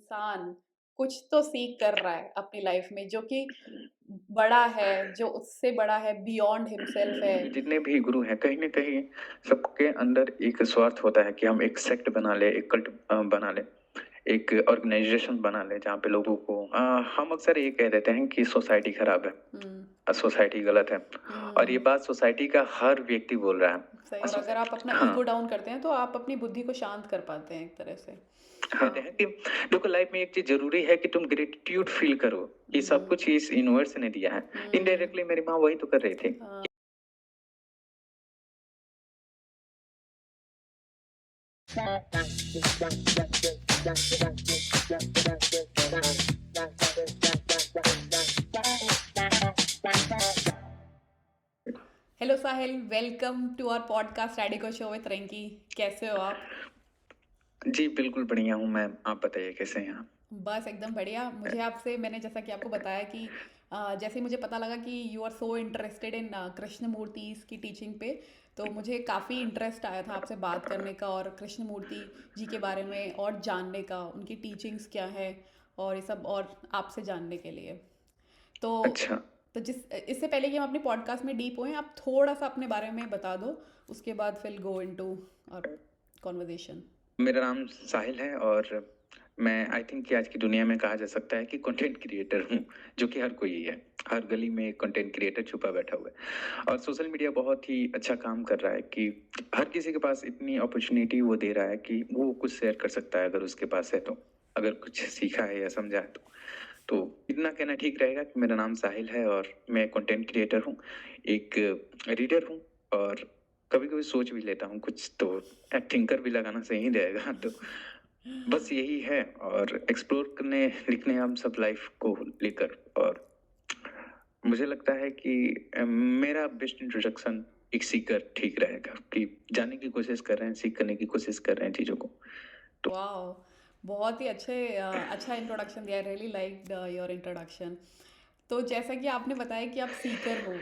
इंसान कुछ तो सीख कर रहा है अपनी लाइफ में जो कि बड़ा है, जो उससे बड़ा है, बियॉन्ड हिमसेल्फ है। जितने भी गुरु हैं कहीं ना कहीं सबके अंदर एक स्वार्थ होता है कि हम एक सेक्ट बना ले, एक कल्ट बना ले, एक ऑर्गेनाइजेशन बना ले जहाँ पे लोगों को हम अक्सर ये कह देते हैं कि सोसाइटी खराब हम्म। है, सोसाइटी गलत है। और ये बात सोसाइटी का हर व्यक्ति बोल रहा सही। है। और अगर आप अपना हाँ, ईगो डाउन करते हैं तो आप अपनी बुद्धि को शांत कर पाते हैं एक तरह से। कहते हैं कि देखो लाइफ में एक चीज जरूरी है कि तुम ग्रेटिट्यूड फील करो कि सब कुछ इस यूनिवर्स ने दिया है। इनडायरेक्टली मेरी माँ वही तो कर रही थी। हाँ। Hello Sahil, welcome to our podcast रेडिको शो विद रिंकी। कैसे हो आप? जी बिल्कुल बढ़िया हूँ मैं, आप बताइए कैसे हैं आप? बस एकदम बढ़िया। मुझे आपसे, मैंने जैसा कि आपको बताया कि जैसे ही मुझे पता लगा कि you are so interested in Krishnamurti's की टीचिंग पे, तो मुझे काफ़ी इंटरेस्ट आया था आपसे बात करने का और कृष्ण मूर्ति जी के बारे में और जानने का, उनकी टीचिंग्स क्या है और ये सब, और आपसे जानने के लिए। तो अच्छा, तो जिस इससे पहले कि हम अपने पॉडकास्ट में डीप होएं, आप थोड़ा सा अपने बारे में बता दो, उसके बाद फिर गो इनटू और कॉन्वर्जेशन। मेरा नाम साहिल है और मैं आई थिंक कि आज की दुनिया में कहा जा सकता है कि कंटेंट क्रिएटर हूँ, जो कि हर कोई है। हर गली में एक कंटेंट क्रिएटर छुपा बैठा हुआ है और सोशल मीडिया बहुत ही अच्छा काम कर रहा है कि हर किसी के पास इतनी अपॉर्चुनिटी वो दे रहा है कि वो कुछ शेयर कर सकता है अगर उसके पास है तो, अगर कुछ सीखा है या समझा है तो इतना कहना ठीक रहेगा कि मेरा नाम साहिल है और मैं कंटेंट क्रिएटर हूँ, एक रीडर हूँ और कभी कभी सोच भी लेता हूँ कुछ तो, थिंकर भी लगाना सही रहेगा तो बस यही है। और एक्सप्लोर करने लिखने हम सब लाइफ को लेकर, और मुझे लगता है कि मेरा बेस्ट इंट्रोडक्शन एक सीकर ठीक रहेगा कि जानने की कोशिश कर रहे हैं, सीख करने की कोशिश कर रहे हैं चीजों को तो। वाओ! बहुत ही अच्छा इंट्रोडक्शन दिया, रियली लाइक्ड योर इंट्रोडक्शन। तो जैसा कि आपने बताया कि आप सीकर हो,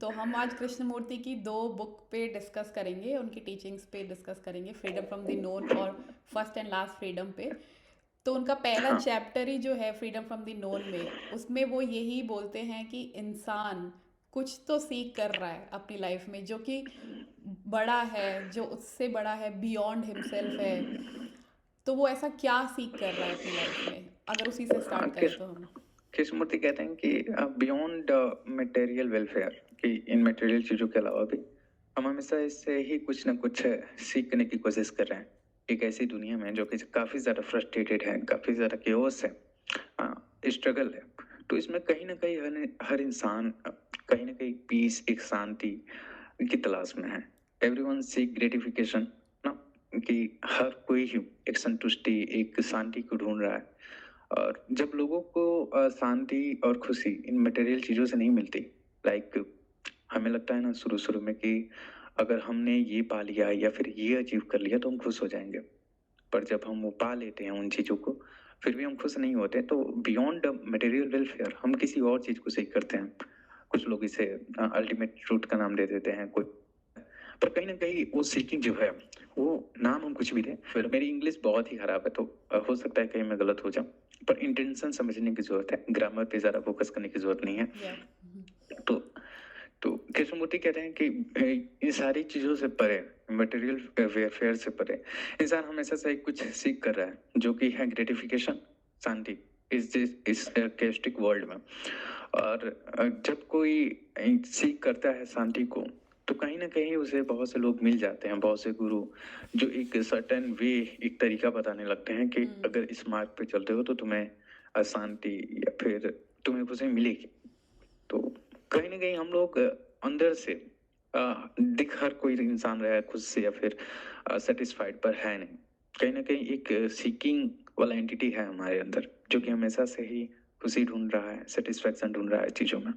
तो हम आज कृष्णमूर्ति की 2 बुक पे डिस्कस करेंगे, उनकी टीचिंग्स पे डिस्कस करेंगे, फ्रीडम फ्रॉम द नोन और फर्स्ट एंड लास्ट फ्रीडम पे। तो उनका पहला हाँ, चैप्टर ही जो है फ्रीडम फ्रॉम द नोन में, उसमें वो यही बोलते हैं कि इंसान कुछ तो सीख कर रहा है अपनी लाइफ में जो कि बड़ा है, जो उससे बड़ा है, बियॉन्ड हिमसेल्फ है। तो वो ऐसा क्या सीख कर रहा है अपनी लाइफ में? अगर उसी से हाँ, स्टार्ट करें तो हम। कृष्णमूर्ति कहते हैं कि बियॉन्ड मटेरियल वेलफेयर, कि इन मटेरियल चीजों के अलावा भी हम हमेशा इससे ही कुछ ना कुछ सीखने की कोशिश कर रहे हैं। एक ऐसी दुनिया में जो कि काफी ज्यादा फ्रस्ट्रेटेड है, काफी ज्यादा केओस है, स्ट्रगल है, तो इसमें कहीं ना कहीं हर इंसान कहीं ना कहीं पीस, एक शांति की तलाश में है। एवरीवन सीक ग्रेटिफिकेशन ना, कि हर कोई ही एक संतुष्टि, एक शांति को ढूंढ रहा है। और जब लोगों को शांति और खुशी इन मटेरियल चीजों से नहीं मिलती, लाइक हमें लगता है ना शुरू शुरू में कि अगर हमने ये पा लिया या फिर ये अचीव कर लिया तो हम खुश हो जाएंगे। पर जब हम वो पा लेते हैं उन चीजों को, फिर भी हम खुश नहीं होते। तो बियॉन्ड मटेरियल वेलफेयर हम किसी और चीज को सीख करते हैं। कुछ लोग इसे अल्टीमेट ट्रूथ का नाम दे देते हैं, कोई, पर कहीं ना कहीं वो सीकिंग जो है, वो नाम हम कुछ भी दें, फिर मेरी इंग्लिश बहुत ही खराब है तो हो सकता है कहीं मैं गलत हो जाऊं, पर इंटेंशन समझने की जरूरत है, ग्रामर पे ज्यादा फोकस करने की जरूरत नहीं है। या तो तो कृष्णमूर्ति कहते हैं कि इन सारी चीजों से परे, मटेरियल वेयरफेयर से परे, इंसान हमेशा से कुछ सीख कर रहा है जो कि है ग्रेटिफिकेशन, शांति इस कैस्टिक वर्ल्ड में। और जब कोई सीख करता है शांति को, तो कहीं ना कहीं उसे बहुत से लोग मिल जाते हैं, बहुत से गुरु, जो एक सर्टेन वे, एक तरीका बताने लगते हैं कि अगर इस मार्ग पे चलते हो तो तुम्हें शांति या फिर तुम्हें खुशी मिलेगी। तो कहीं ना कहीं हम लोग अंदर से दिख हर कोई इंसान रहा है खुद से या फिर सेटिस्फाइड पर है नहीं। कहीं ना कहीं एक सीकिंग वाला एंटिटी है हमारे अंदर जो कि हमेशा से ही खुशी ढूंढ रहा है, सेटिस्फेक्शन ढूंढ रहा है चीजों में।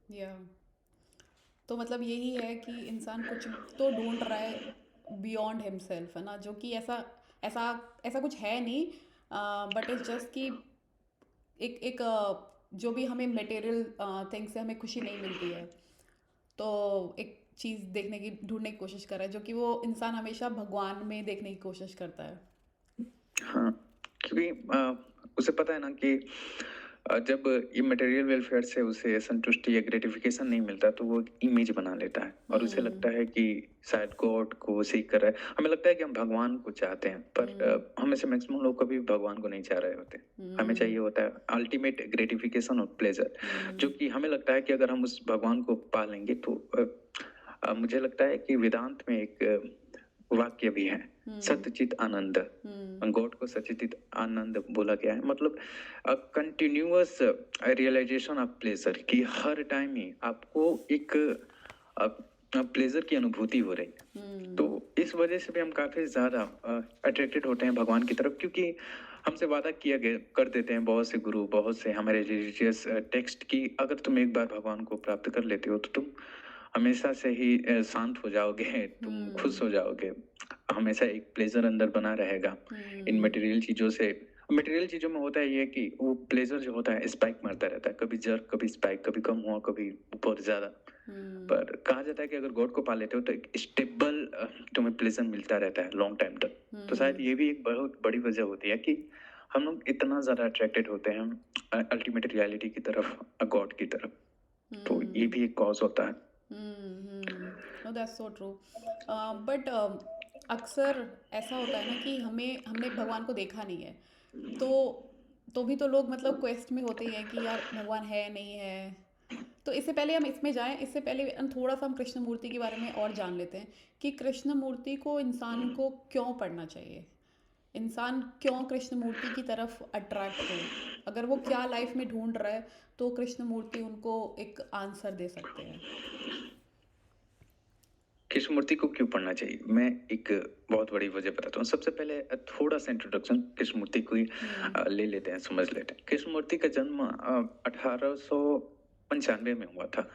या तो मतलब यही है कि इंसान कुछ तो ढूंढ रहा है बियॉन्ड हिमसेल्फ, है ना, जो कि ऐसा ऐसा ऐसा कुछ है नहीं, बट इट्स जस्ट कि एक जो भी हमें मटेरियल थिंग से हमें खुशी नहीं मिलती है, तो एक चीज़ देखने की, ढूंढने की कोशिश कर रहा है, जो कि वो इंसान हमेशा भगवान में देखने की कोशिश करता है। क्योंकि उसे पता है ना कि जब ये मटेरियल वेलफेयर से उसे संतुष्टि या ग्रेटिफिकेशन नहीं मिलता तो वो एक इमेज बना लेता है और उसे लगता है कि शायद गॉड को सीख कर रहा है। हमें लगता है कि हम भगवान को चाहते हैं, पर हम में से मैक्सिमम लोग कभी भगवान को नहीं चाह रहे होते। हमें चाहिए होता है अल्टीमेट ग्रेटिफिकेशन और प्लेजर, जो कि हमें लगता है कि अगर हम उस भगवान को पा लेंगे तो मुझे लगता है कि वेदांत में एक वाक्य भी है, सत्यचित आनंद। गॉड को सच्चित आनंद बोला गया है, मतलब कंटिन्यूअस रियलाइजेशन ऑफ प्लेजर, कि हर टाइम ही आपको एक प्लेजर की अनुभूति हो रही है। तो इस वजह से भी हम काफी ज्यादा अट्रैक्टेड होते हैं भगवान की तरफ, क्योंकि हमसे वादा किया गया कर देते हैं बहुत से गुरु, बहुत से हमारे रिलीजियस टेक्स्ट की, अगर तुम एक बार भगवान को प्राप्त कर लेते हो तो तुम हमेशा से ही शांत हो जाओगे, तुम खुश हो जाओगे, हमेशा एक प्लेजर अंदर बना रहेगा। इन मटेरियल चीजों से, मटेरियल चीजों में होता है ये कि वो प्लेजर जो होता है स्पाइक मारता रहता है, कभी जर्क, कभी स्पाइक, कभी कम हुआ, कभी ऊपर ज्यादा। पर कहा जाता है कि अगर गॉड को पा लेते हो तो एक स्टेबल तुम्हें प्लेजर मिलता रहता है लॉन्ग टाइम तक। तो शायद ये भी एक बहुत बड़ी वजह होती है कि हम लोग इतना ज्यादा अट्रैक्टेड होते हैं अल्टीमेट रियलिटी की तरफ, गॉड की तरफ। तो ये भी एक कॉज होता है। No that's so true. But अक्सर ऐसा होता है ना कि हमने भगवान को देखा नहीं है, तो भी तो लोग मतलब क्वेस्ट में होते ही हैं कि यार भगवान है नहीं है। तो इससे पहले हम इसमें जाएं, इससे पहले हम थोड़ा सा हम कृष्ण मूर्ति के बारे में और जान लेते हैं कि कृष्ण मूर्ति को इंसान को क्यों पढ़ना चाहिए, इंसान क्यों कृष्ण मूर्ति की तरफ अट्रैक्ट हो, अगर वो क्या लाइफ में ढूंढ रहा है तो कृष्ण मूर्ति उनको एक आंसर दे सकते हैं। कृष्णमूर्ति को क्यों पढ़ना चाहिए, मैं एक बहुत बड़ी वजह बताता हूँ। सबसे पहले थोड़ा सा इंट्रोडक्शन कृष्णमूर्ति को ही ले लेते हैं, समझ लेते हैं। कृष्णमूर्ति का जन्म 1895 में हुआ था,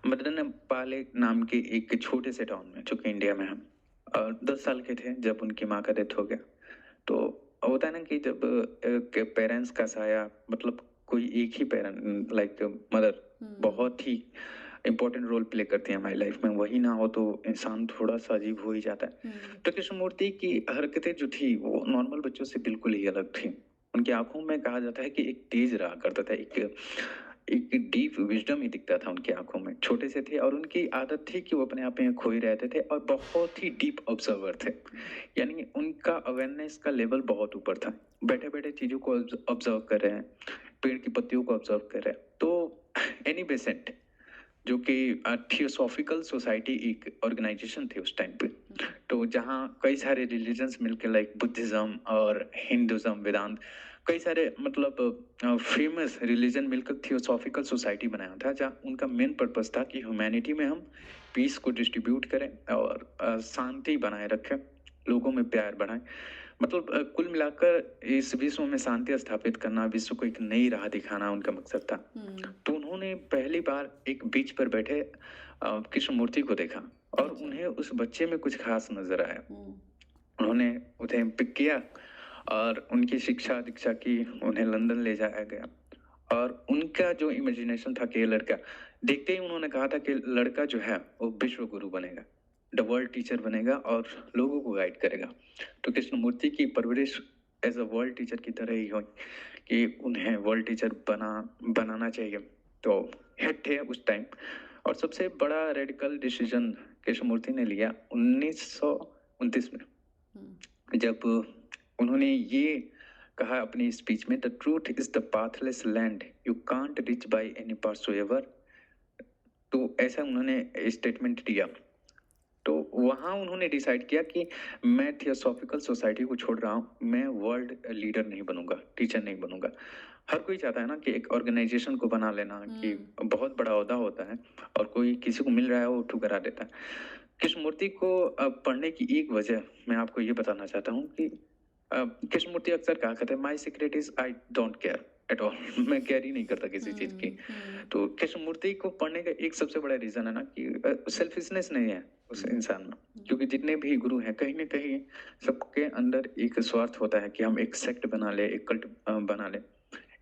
मदन पाले नाम के एक छोटे से टाउन में, जो कि इंडिया में है। 10 साल के थे जब उनकी माँ का डेथ हो गया। तो होता है ना कि जब पेरेंट्स का साया, मतलब कोई एक ही पेरेंट लाइक मदर बहुत ही इम्पोर्टेंट रोल प्ले करती है हमारी लाइफ में, वही ना हो तो इंसान थोड़ा सा अजीब हो ही जाता है। तो कृष्णमूर्ति की हरकतें जो थी वो नॉर्मल बच्चों से बिल्कुल ही अलग थी। उनकी आंखों में कहा जाता है कि एक तेज रहा करता था, एक डीप विजडम ही दिखता था उनकी आंखों में। छोटे से थे और उनकी आदत थी कि वो अपने आप में खोए रहते थे और बहुत ही डीप ऑब्जर्वर थे, यानी उनका अवेयरनेस का लेवल बहुत ऊपर था। बैठे बैठे चीजों को ऑब्जर्व कर रहे हैं, पेड़ की पत्तियों को ऑब्जर्व कर रहे हैं। तो एनी बेसेंट, जो कि थियोसॉफिकल सोसाइटी एक ऑर्गेनाइजेशन थी उस टाइम पे, तो जहाँ कई सारे रिलीजन्स मिलकर लाइक बुद्धिज्म और हिंदुज्म, वेदांत, कई सारे मतलब फेमस रिलीजन मिलकर थियोसॉफिकल सोसाइटी बनाया था, जहाँ उनका मेन पर्पस था कि ह्यूमैनिटी में हम पीस को डिस्ट्रीब्यूट करें और शांति बनाए रखें, लोगों में प्यार बढ़ाएं। मतलब कुल मिलाकर इस विश्व में शांति स्थापित करना, विश्व को एक नई राह दिखाना उनका मकसद था। तो उन्होंने पहली बार एक बीच पर बैठे कृष्णमूर्ति को देखा और उन्हें उस बच्चे में कुछ खास नजर आया। उन्होंने उन्हें पिक किया और उनकी शिक्षा दीक्षा की, उन्हें लंदन ले जाया गया और उनका जो इमेजिनेशन था कि ये लड़का, देखते ही उन्होंने कहा था कि लड़का जो है वो विश्व गुरु बनेगा, द वर्ल्ड टीचर बनेगा और लोगों को गाइड करेगा। तो कृष्णमूर्ति की परवरिश एज अ वर्ल्ड टीचर की तरह ही हुई कि उन्हें वर्ल्ड टीचर बनाना चाहिए। तो हेड थे उस टाइम, और सबसे बड़ा रेडिकल डिसीजन कृष्णमूर्ति ने लिया 1929 में, जब उन्होंने ये कहा अपनी स्पीच में, the truth is the pathless land you can't reach by any path whatsoever. तो ऐसा उन्होंने स्टेटमेंट दिया। तो वहां उन्होंने डिसाइड किया कि मैं थियोसॉफिकल सोसाइटी को छोड़ रहा हूँ, मैं वर्ल्ड लीडर नहीं बनूंगा, टीचर नहीं बनूंगा। हर कोई चाहता है ना कि एक ऑर्गेनाइजेशन को बना लेना, कि बहुत बड़ा ओहदा होता है और कोई किसी को मिल रहा है वो ठुकरा देता है। कृष्णमूर्ति को पढ़ने की एक वजह मैं आपको ये बताना चाहता हूँ कि कृष्णमूर्ति अक्सर कहा करते हैं, my secret is I don't care at all, मैं केयर ही नहीं करता किसी चीज की। तो कृष्णमूर्ति को पढ़ने का एक सबसे बड़ा रीजन है ना कि सेल्फिशनेस नहीं है उस इंसान में, क्योंकि जितने भी गुरु हैं कहीं ना कहीं सबके अंदर एक स्वार्थ होता है कि हम एक सेक्ट बना ले, एक कल्ट बना ले,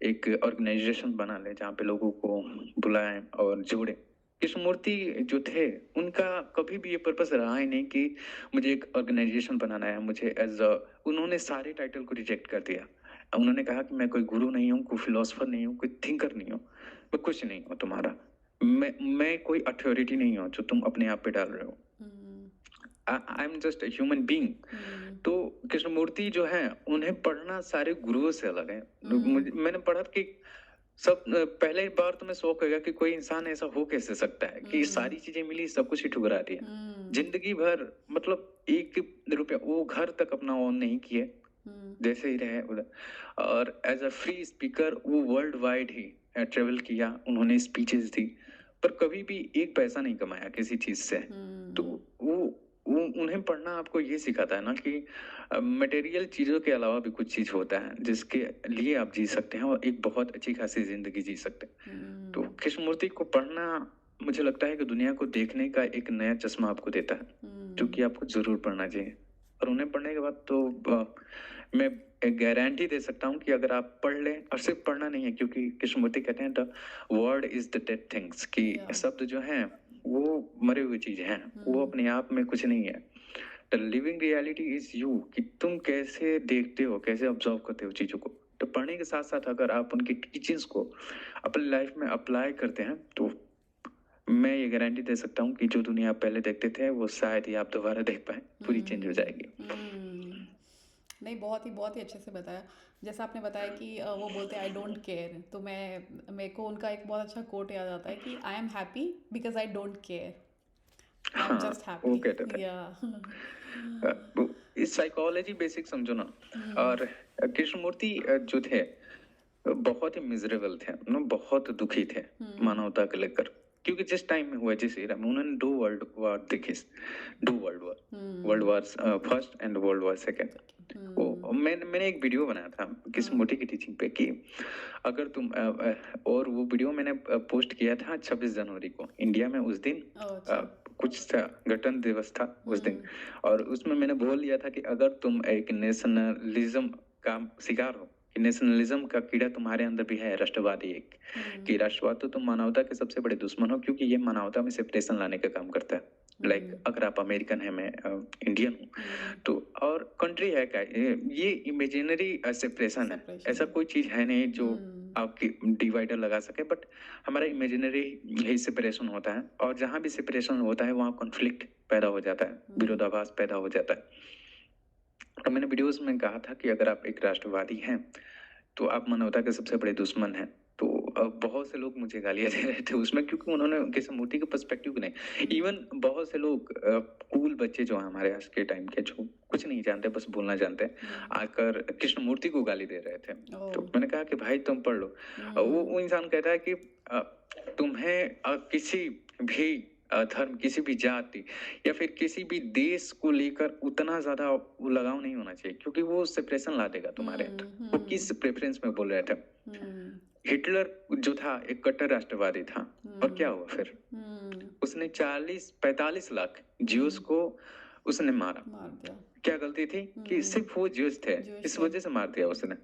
एक ऑर्गेनाइजेशन बना ले जहाँ पे लोगों को बुलाएं और जोड़े। कृष्णमूर्ति जो थे उनका कभी भी ये पर्पस रहा ही नहीं कि मुझे एक ऑर्गेनाइजेशन बनाना है, मुझे उन्होंने सारे टाइटल को रिजेक्ट कर दिया। उन्होंने कहा कि मैं कोई गुरु नहीं हूँ, कोई फिलोसोफर नहीं हूँ, कोई थिंकर नहीं हूँ, मैं कुछ नहीं हूँ तुम्हारा। मैं कोई अथॉरिटी नहीं हूँ जो तुम अपने आप पे डाल रहे हो। I am just human being. तो कृष्णमूर्ति जो है, उन्हें पढ़ना सारे गुरुओं से अलग है। मैंने पढ़ा कि पहले बार तो मैं शौक हो गया कि कोई इंसान ऐसा हो कैसे सकता है कि सारी चीजें मिली, सब कुछ ही ठुकरा दिया। जिंदगी भर मतलब 1 रुपया वो घर तक अपना ऑन नहीं किए, जैसे ही रहे उधर। और एज अ फ्री स्पीकर वो वर्ल्ड वाइड ही ट्रेवल किया, उन्होंने स्पीचेस दी, पर कभी भी एक पैसा नहीं कमाया किसी चीज से। तो वो उन्हें पढ़ना आपको ये सिखाता है ना कि मटेरियल चीजों के अलावा भी कुछ चीज होता है जिसके लिए आप जी सकते हैं और एक बहुत अच्छी खासी जिंदगी जी सकते हैं। तो कृष्णमूर्ति को पढ़ना मुझे लगता है कि दुनिया को देखने का एक नया चश्मा आपको देता है, जो कि आपको जरूर पढ़ना चाहिए। और उन्हें पढ़ने के बाद तो मैं एक गारंटी दे सकता हूँ कि अगर आप पढ़ लें, और सिर्फ पढ़ना नहीं है, क्योंकि कृष्णमूर्ति कहते हैं the word is the dead things, कि शब्द जो हैं वो मरे हुए चीज हैं, वो अपने आप में कुछ नहीं है। The living reality is you, कि तुम कैसे देखते हो, कैसे ऑब्जर्व करते हो चीजों को। तो पढ़ने के साथ साथ अगर आप उनकी टीचिंग्स को अपनी लाइफ में अप्लाई करते हैं तो मैं ये गारंटी दे सकता हूँ कि जो दुनिया आप पहले देखते थे वो शायद ही आप दोबारा देख पाए, पूरी चेंज हो जाएगी। नहीं, बहुत ही अच्छे से बताया। जैसा आपने बताया कि वो बोलते हैं आई डोंट केयर, तो मेरे को उनका एक बहुत अच्छा कोट याद आता है कि I am happy because I don't care, I am just वो हैप्पी। कहते थे। वो इस साइकोलॉजी बेसिक समझो ना। और कृष्णमूर्ति जो थे बहुत ही मिजरेबल थे, बहुत दुखी थे मानवता को लेकर, क्योंकि जिस टाइम में हुआ, जिस एरा में उन्होंने 2 वर्ल्ड वॉर देखे, 2 world war, world war first and world war second. वो मैंने एक वीडियो बनाया था कृष्णमूर्ति की टीचिंग पे कि अगर तुम और वो वीडियो मैंने पोस्ट किया था 26 जनवरी को इंडिया में। उस दिन कुछ था, गणतंत्र दिवस था उस दिन, और उसमें मैंने बोल दिया था कि अगर तुम एक नेशनलिज्म का शिकार हो, कि नेशनलिज्म का कीड़ा तुम्हारे अंदर भी है, राष्ट्रवादी एक, कि राष्ट्रवाद तो तुम मानवता के सबसे बड़े दुश्मन हो, क्योंकि ये मानवता में सेपरेशन लाने का काम करता है। लाइक अगर आप अमेरिकन है, मैं इंडियन हूँ, तो और कंट्री है क्या, ये इमेजिनरी सेपरेशन है, ऐसा कोई चीज है नहीं जो आपकी डिवाइडर लगा सके, बट हमारा इमेजिनरी ही सेपरेशन होता है, और जहाँ भी सेपरेशन होता है वहाँ कॉन्फ्लिक्ट पैदा हो जाता है, विरोधाभास पैदा हो जाता है। तो मैंने वीडियोस में कहा था कि अगर आप एक राष्ट्रवादी हैं तो आप मानवता के सबसे बड़े दुश्मन हैं। तो बहुत से लोग मुझे गालियां दे रहे थे उसमें, क्योंकि उन्होंने कृष्णमूर्ति के पर्सपेक्टिव नहीं, इवन बहुत से लोग कूल बच्चे जो हैं हमारे आज के टाइम के, जो कुछ नहीं जानते, बस बोलना जानते हैं, आकर कृष्णमूर्ति को गाली दे रहे थे। तो मैंने कहा कि भाई तुम पढ़ लो। वो इंसान कहता है कि तुम्हें किसी भी धर्म, किसी भी जाति या फिर किसी भी देश को लेकर उतना ज्यादा वो लगाव नहीं होना चाहिए, क्योंकि वो सेपरेशन ला देगा तुम्हारे अंदर। वो किस प्रेफरेंस में बोल रहे थे? हिटलर जो था एक कट्टर राष्ट्रवादी था, और क्या हुआ फिर? उसने 40-45 लाख ज्यूस को उसने मार दिया। क्या गलती थी कि सिर्फ वो ज्यूस थे, इस वजह से मार दिया उसने।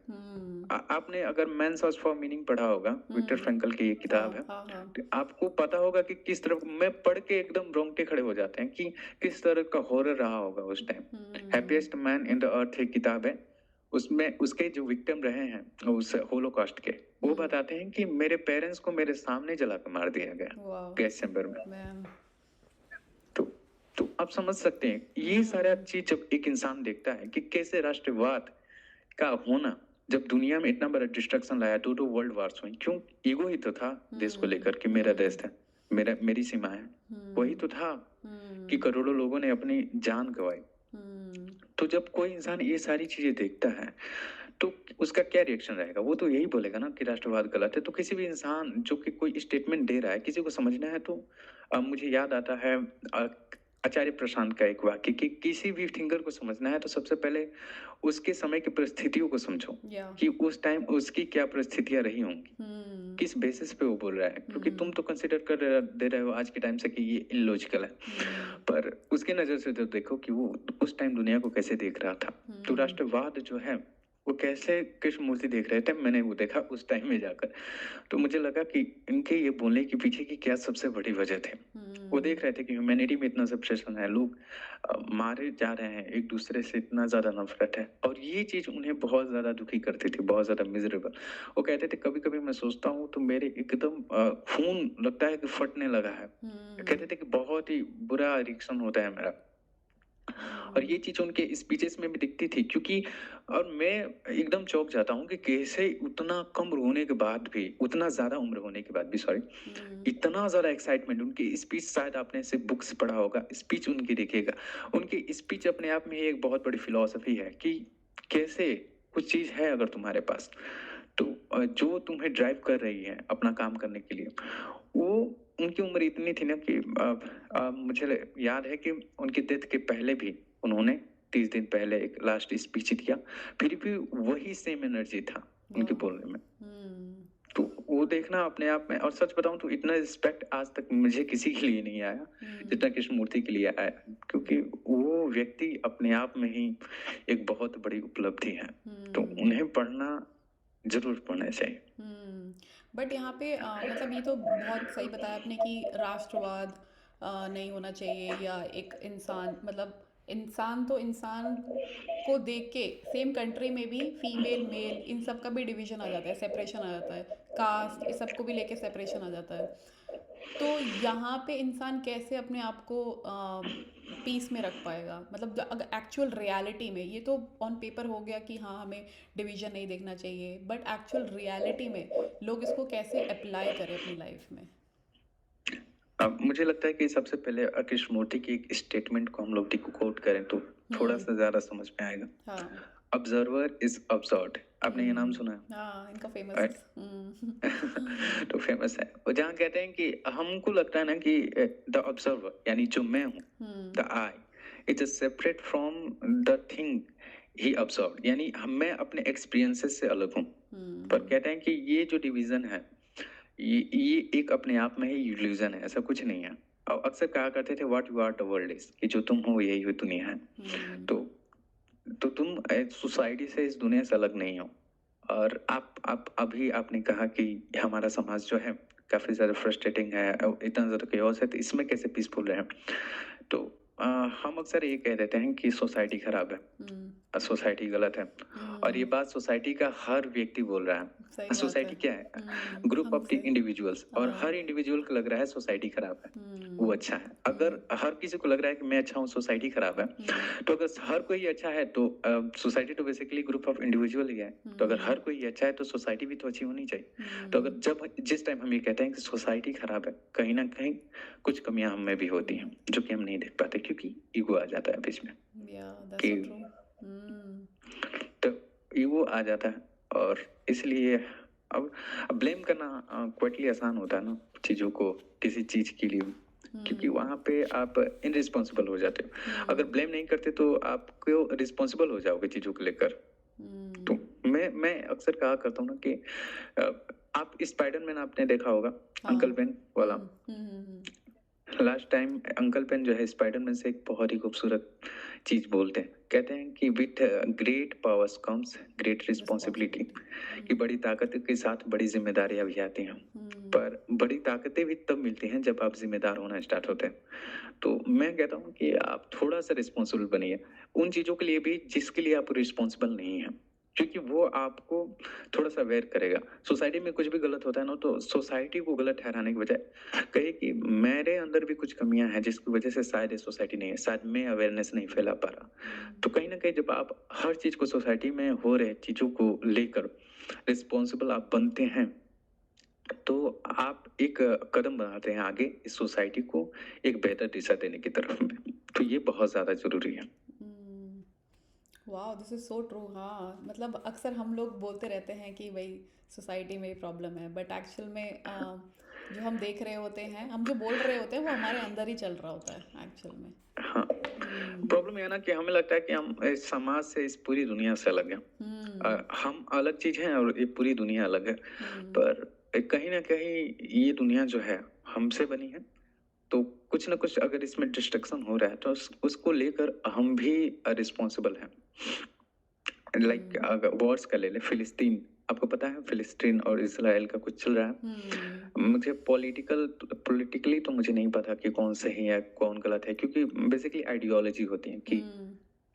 आपने अगर मैन सर्च फॉर मीनिंग पढ़ा होगा, विक्टर फ्रैंकल की ये किताब है, तो आपको पता होगा कि किस तरह, मैं पढ़ के एकदम रोंगटे खड़े हो जाते हैं कि किस तरह का हॉरर रहा होगा उस time. Happiest man in the earth एक किताब है, उसमें उसके जो विक्टिम रहे हैं उस होलोकॉस्ट के, वो बताते हैं कि मेरे पेरेंट्स को मेरे सामने जला कर मार दिया गया गैस चैम्बर में। तो आप समझ सकते हैं ये सारा चीज जब एक इंसान देखता है कि कैसे राष्ट्रवाद का होना, जब दुनिया में इतना बड़ा डिस्ट्रक्शन लाया, 2 वर्ल्ड वॉर्स हुई, क्यों? ईगो ही तो था देश को लेकर कि मेरा देश है, मेरी सीमा है, वही तो था कि करोड़ों लोगों ने अपनी जान गंवाई। तो जब कोई इंसान ये सारी चीजें देखता है तो उसका क्या रिएक्शन रहेगा? वो तो यही बोलेगा ना कि राष्ट्रवाद गलत है। तो किसी भी इंसान जो कि कोई स्टेटमेंट दे रहा है, किसी को समझना है, तो मुझे याद आता है आचार्य प्रशांत का एक वाक्य कि किसी भी थिंकर को समझना है तो सबसे पहले उसके समय की परिस्थितियों को समझो, कि उस टाइम उसकी क्या परिस्थितियां रही होंगी, किस बेसिस पे वो बोल रहा है, क्योंकि तुम तो कंसिडर कर दे रहे हो आज के टाइम से कि ये इलॉजिकल है, पर उसके नजर से तो देखो कि वो उस टाइम दुनिया को कैसे देख रहा था। तो राष्ट्रवाद जो है वो कैसे कृष्ण मूर्ति देख रहे थे, मैंने वो देखा उस टाइम में जाकर। तो मुझे लगा कि इनके ये बोलने के पीछे की क्या सबसे बड़ी वजह थी। वो देख रहे थे कि ह्यूमैनिटी में इतना सेपरेशन है, लोग मारे जा रहे हैं, एक दूसरे से इतना ज्यादा नफरत है, और ये चीज उन्हें बहुत ज्यादा दुखी करती थी, बहुत ज्यादा मिजरेबल। वो कहते थे कभी कभी मैं सोचता हूँ तो मेरे एकदम खून लगता है कि फटने लगा है। कहते थे कि बहुत ही बुरा रिएक्शन होता है मेरा। और ये चीज उनके स्पीचेस में भी दिखती थी, क्योंकि और मैं एकदम चौंक जाता हूँ कि कैसे उतना कम उम्र होने के बाद भी, उतना ज्यादा उम्र होने के बाद भी, सॉरी, इतना ज्यादा एक्साइटमेंट। उनकी स्पीच, शायद आपने सिर्फ बुक्स पढ़ा होगा, स्पीच उनकी देखिएगा, उनकी स्पीच अपने आप में ही एक बहुत बड़ी फिलॉसफी है कि कैसे कुछ चीज है अगर तुम्हारे पास, तो जो तुम्हें ड्राइव कर रही है अपना काम करने के लिए, वो, उनकी उम्र इतनी थी ना कि मुझे याद है कि उनकी डेथ के पहले भी उन्होंने 30 दिन पहले एक लास्ट स्पीच दिया, फिर भी वही सेम एनर्जी था उनके वाह। बोलने में। तो वो देखना अपने आप में, और सच बताऊं तो इतना रिस्पेक्ट आज तक मुझे किसी के लिए नहीं आया जितना कृष्ण मूर्ति के लिए आया, क्योंकि वो व्यक्ति अपने आप में ही एक बहुत बड़ी उपलब्धि है। तो उन्हें पढ़ना जरूर पढ़ना चाहिए। बट यहाँ पे मतलब ये तो बहुत सही बताया आपने कि राष्ट्रवाद नहीं होना चाहिए, या एक इंसान, मतलब इंसान तो इंसान को देख के सेम कंट्री में भी फीमेल मेल इन सब का भी डिवीजन आ जाता है, सेपरेशन आ जाता है, कास्ट इस सब को भी लेके सेपरेशन आ जाता है। तो यहाँ पे इंसान कैसे अपने आप को पीस में रख पाएगा, मतलब अगर एक्चुअल रियलिटी में, ये तो ऑन पेपर हो गया कि हाँ हमें डिवीजन नहीं देखना चाहिए, बट एक्चुअल रियलिटी में लोग इसको कैसे अप्लाई करें अपनी लाइफ में? अब मुझे लगता है कि सबसे पहले कृष्णमूर्ति की एक स्टेटमेंट को हम लोग डिकोड करें तो थोड़ा सा ज्यादा समझ में आएगा। हाँ। ऑब्जर्वर इज ऑब्जर्व्ड, आपने ये नाम सुना है? हाँ, इनका फेमस राइट। तो फेमस है, और जहाँ कहते हैं कि हमको लगता है ना कि द ऑब्जर्वर यानी जो मैं हूँ, the I is separate from the thing he observe, यानी मैं अपने एक्सपीरियंसेस से अलग हूँ। पर कहते हैं कि ये जो डिवीजन है, ये एक अपने आप में ही इल्यूजन है, ऐसा कुछ नहीं है। और अक्सर कहा करते थे what you are the world is, कि जो तुम हो यही हो दुनिया है। तो तुम सोसाइटी से, इस दुनिया से अलग नहीं हो। और आप अभी आपने कहा कि हमारा समाज जो है काफी ज्यादा फ्रस्ट्रेटिंग है, इतना ज्यादा केओस है, तो इसमें कैसे पीसफुल रहे? तो हम अक्सर ये कह देते हैं कि सोसाइटी खराब है, सोसाइटी गलत है, और ये बात सोसाइटी का हर व्यक्ति बोल रहा है। सही बात सोसाइटी है। क्या है? ग्रुप ऑफ हमसे। इंडिविजुअल्स, और हाँ। हर इंडिविजुअल को लग रहा है सोसाइटी खराब है, वो अच्छा है। अगर हर किसी को लग रहा है कि मैं अच्छा हूँ, सोसाइटी खराब है, तो अगर हर कोई अच्छा है तो सोसाइटी तो बेसिकली ग्रुप ऑफ इंडिविजुअल ही है। तो अगर हर कोई अच्छा है तो सोसाइटी भी तो अच्छी होनी चाहिए। तो अगर जिस टाइम हम ये कहते हैं कि सोसाइटी खराब है, कहीं ना कहीं कुछ कमियां हम में भी होती हैं जो कि हम नहीं देख पाते, क्योंकि ईगो आ जाता है बीच में। Yeah, that's कि so true. तो ईगो आ जाता है, और इसलिए अब ब्लेम करना क्वाइटली आसान होता है ना चीजों को, किसी चीज के लिए, क्योंकि वहां पे आप इनरिस्पॉन्सिबल हो जाते हो। अगर ब्लेम नहीं करते तो आपको रिस्पॉन्सिबल हो जाओगे चीजों को लेकर। तो मैं अक्सर कहा करता हूँ ना कि अ, आप स्पाइडरमैन आपने देखा होगा, अंकल बेन वाला। लास्ट टाइम अंकल पेन जो है स्पाइडरमैन से एक बहुत ही खूबसूरत चीज बोलते हैं, कहते हैं कि with great powers comes great responsibility, कि बड़ी ताकत के साथ बड़ी जिम्मेदारियां भी आती हैं। पर बड़ी ताकतें भी तब मिलती हैं जब आप जिम्मेदार होना स्टार्ट होते हैं। तो मैं कहता हूँ कि आप थोड़ा सा रिस्पॉन्सिबल बनिए उन चीजों के लिए भी जिसके लिए आप रिस्पॉन्सिबल नहीं है, क्योंकि वो आपको थोड़ा सा अवेयर करेगा। सोसाइटी में कुछ भी गलत होता है ना, तो सोसाइटी को गलत ठहराने के बजाय कहे कि मेरे अंदर भी कुछ कमियां हैं जिसकी वजह से शायद ये सोसाइटी नहीं है, शायद मैं अवेयरनेस नहीं फैला पा रहा। तो कहीं ना कहीं जब आप हर चीज को, सोसाइटी में हो रहे चीजों को लेकर रिस्पॉन्सिबल आप बनते हैं, तो आप एक कदम बढ़ाते हैं आगे इस सोसाइटी को एक बेहतर दिशा देने की तरफ में। तो ये बहुत ज्यादा जरूरी है। वाह, दिस इज सो ट्रू। हाँ, मतलब अक्सर हम लोग बोलते रहते हैं कि भाई सोसाइटी में प्रॉब्लम है, बट एक्चुअल में जो हम देख रहे होते हैं, हम जो बोल रहे होते हैं, वो हमारे अंदर ही चल रहा होता है एक्चुअल में। हाँ, प्रॉब्लम ये है ना कि हमें लगता है कि हम इस समाज से, इस पूरी दुनिया से अलग हैं। हम अलग चीज हैं और ये पूरी दुनिया अलग है। पर कहीं ना कहीं ये दुनिया जो है हमसे बनी है, तो कुछ ना कुछ अगर इसमें डिस्ट्रक्शन हो रहा है तो उसको लेकर हम भी रिस्पॉन्सिबल हैं। लाइक अगर वॉर्स का ले ले, फिलिस्तीन, आपको पता है फिलिस्तीन और इसराइल का कुछ चल रहा है। मुझे पॉलिटिकली तो मुझे नहीं पता कि कौन सही है कौन गलत है, क्योंकि बेसिकली आइडियोलॉजी होती है कि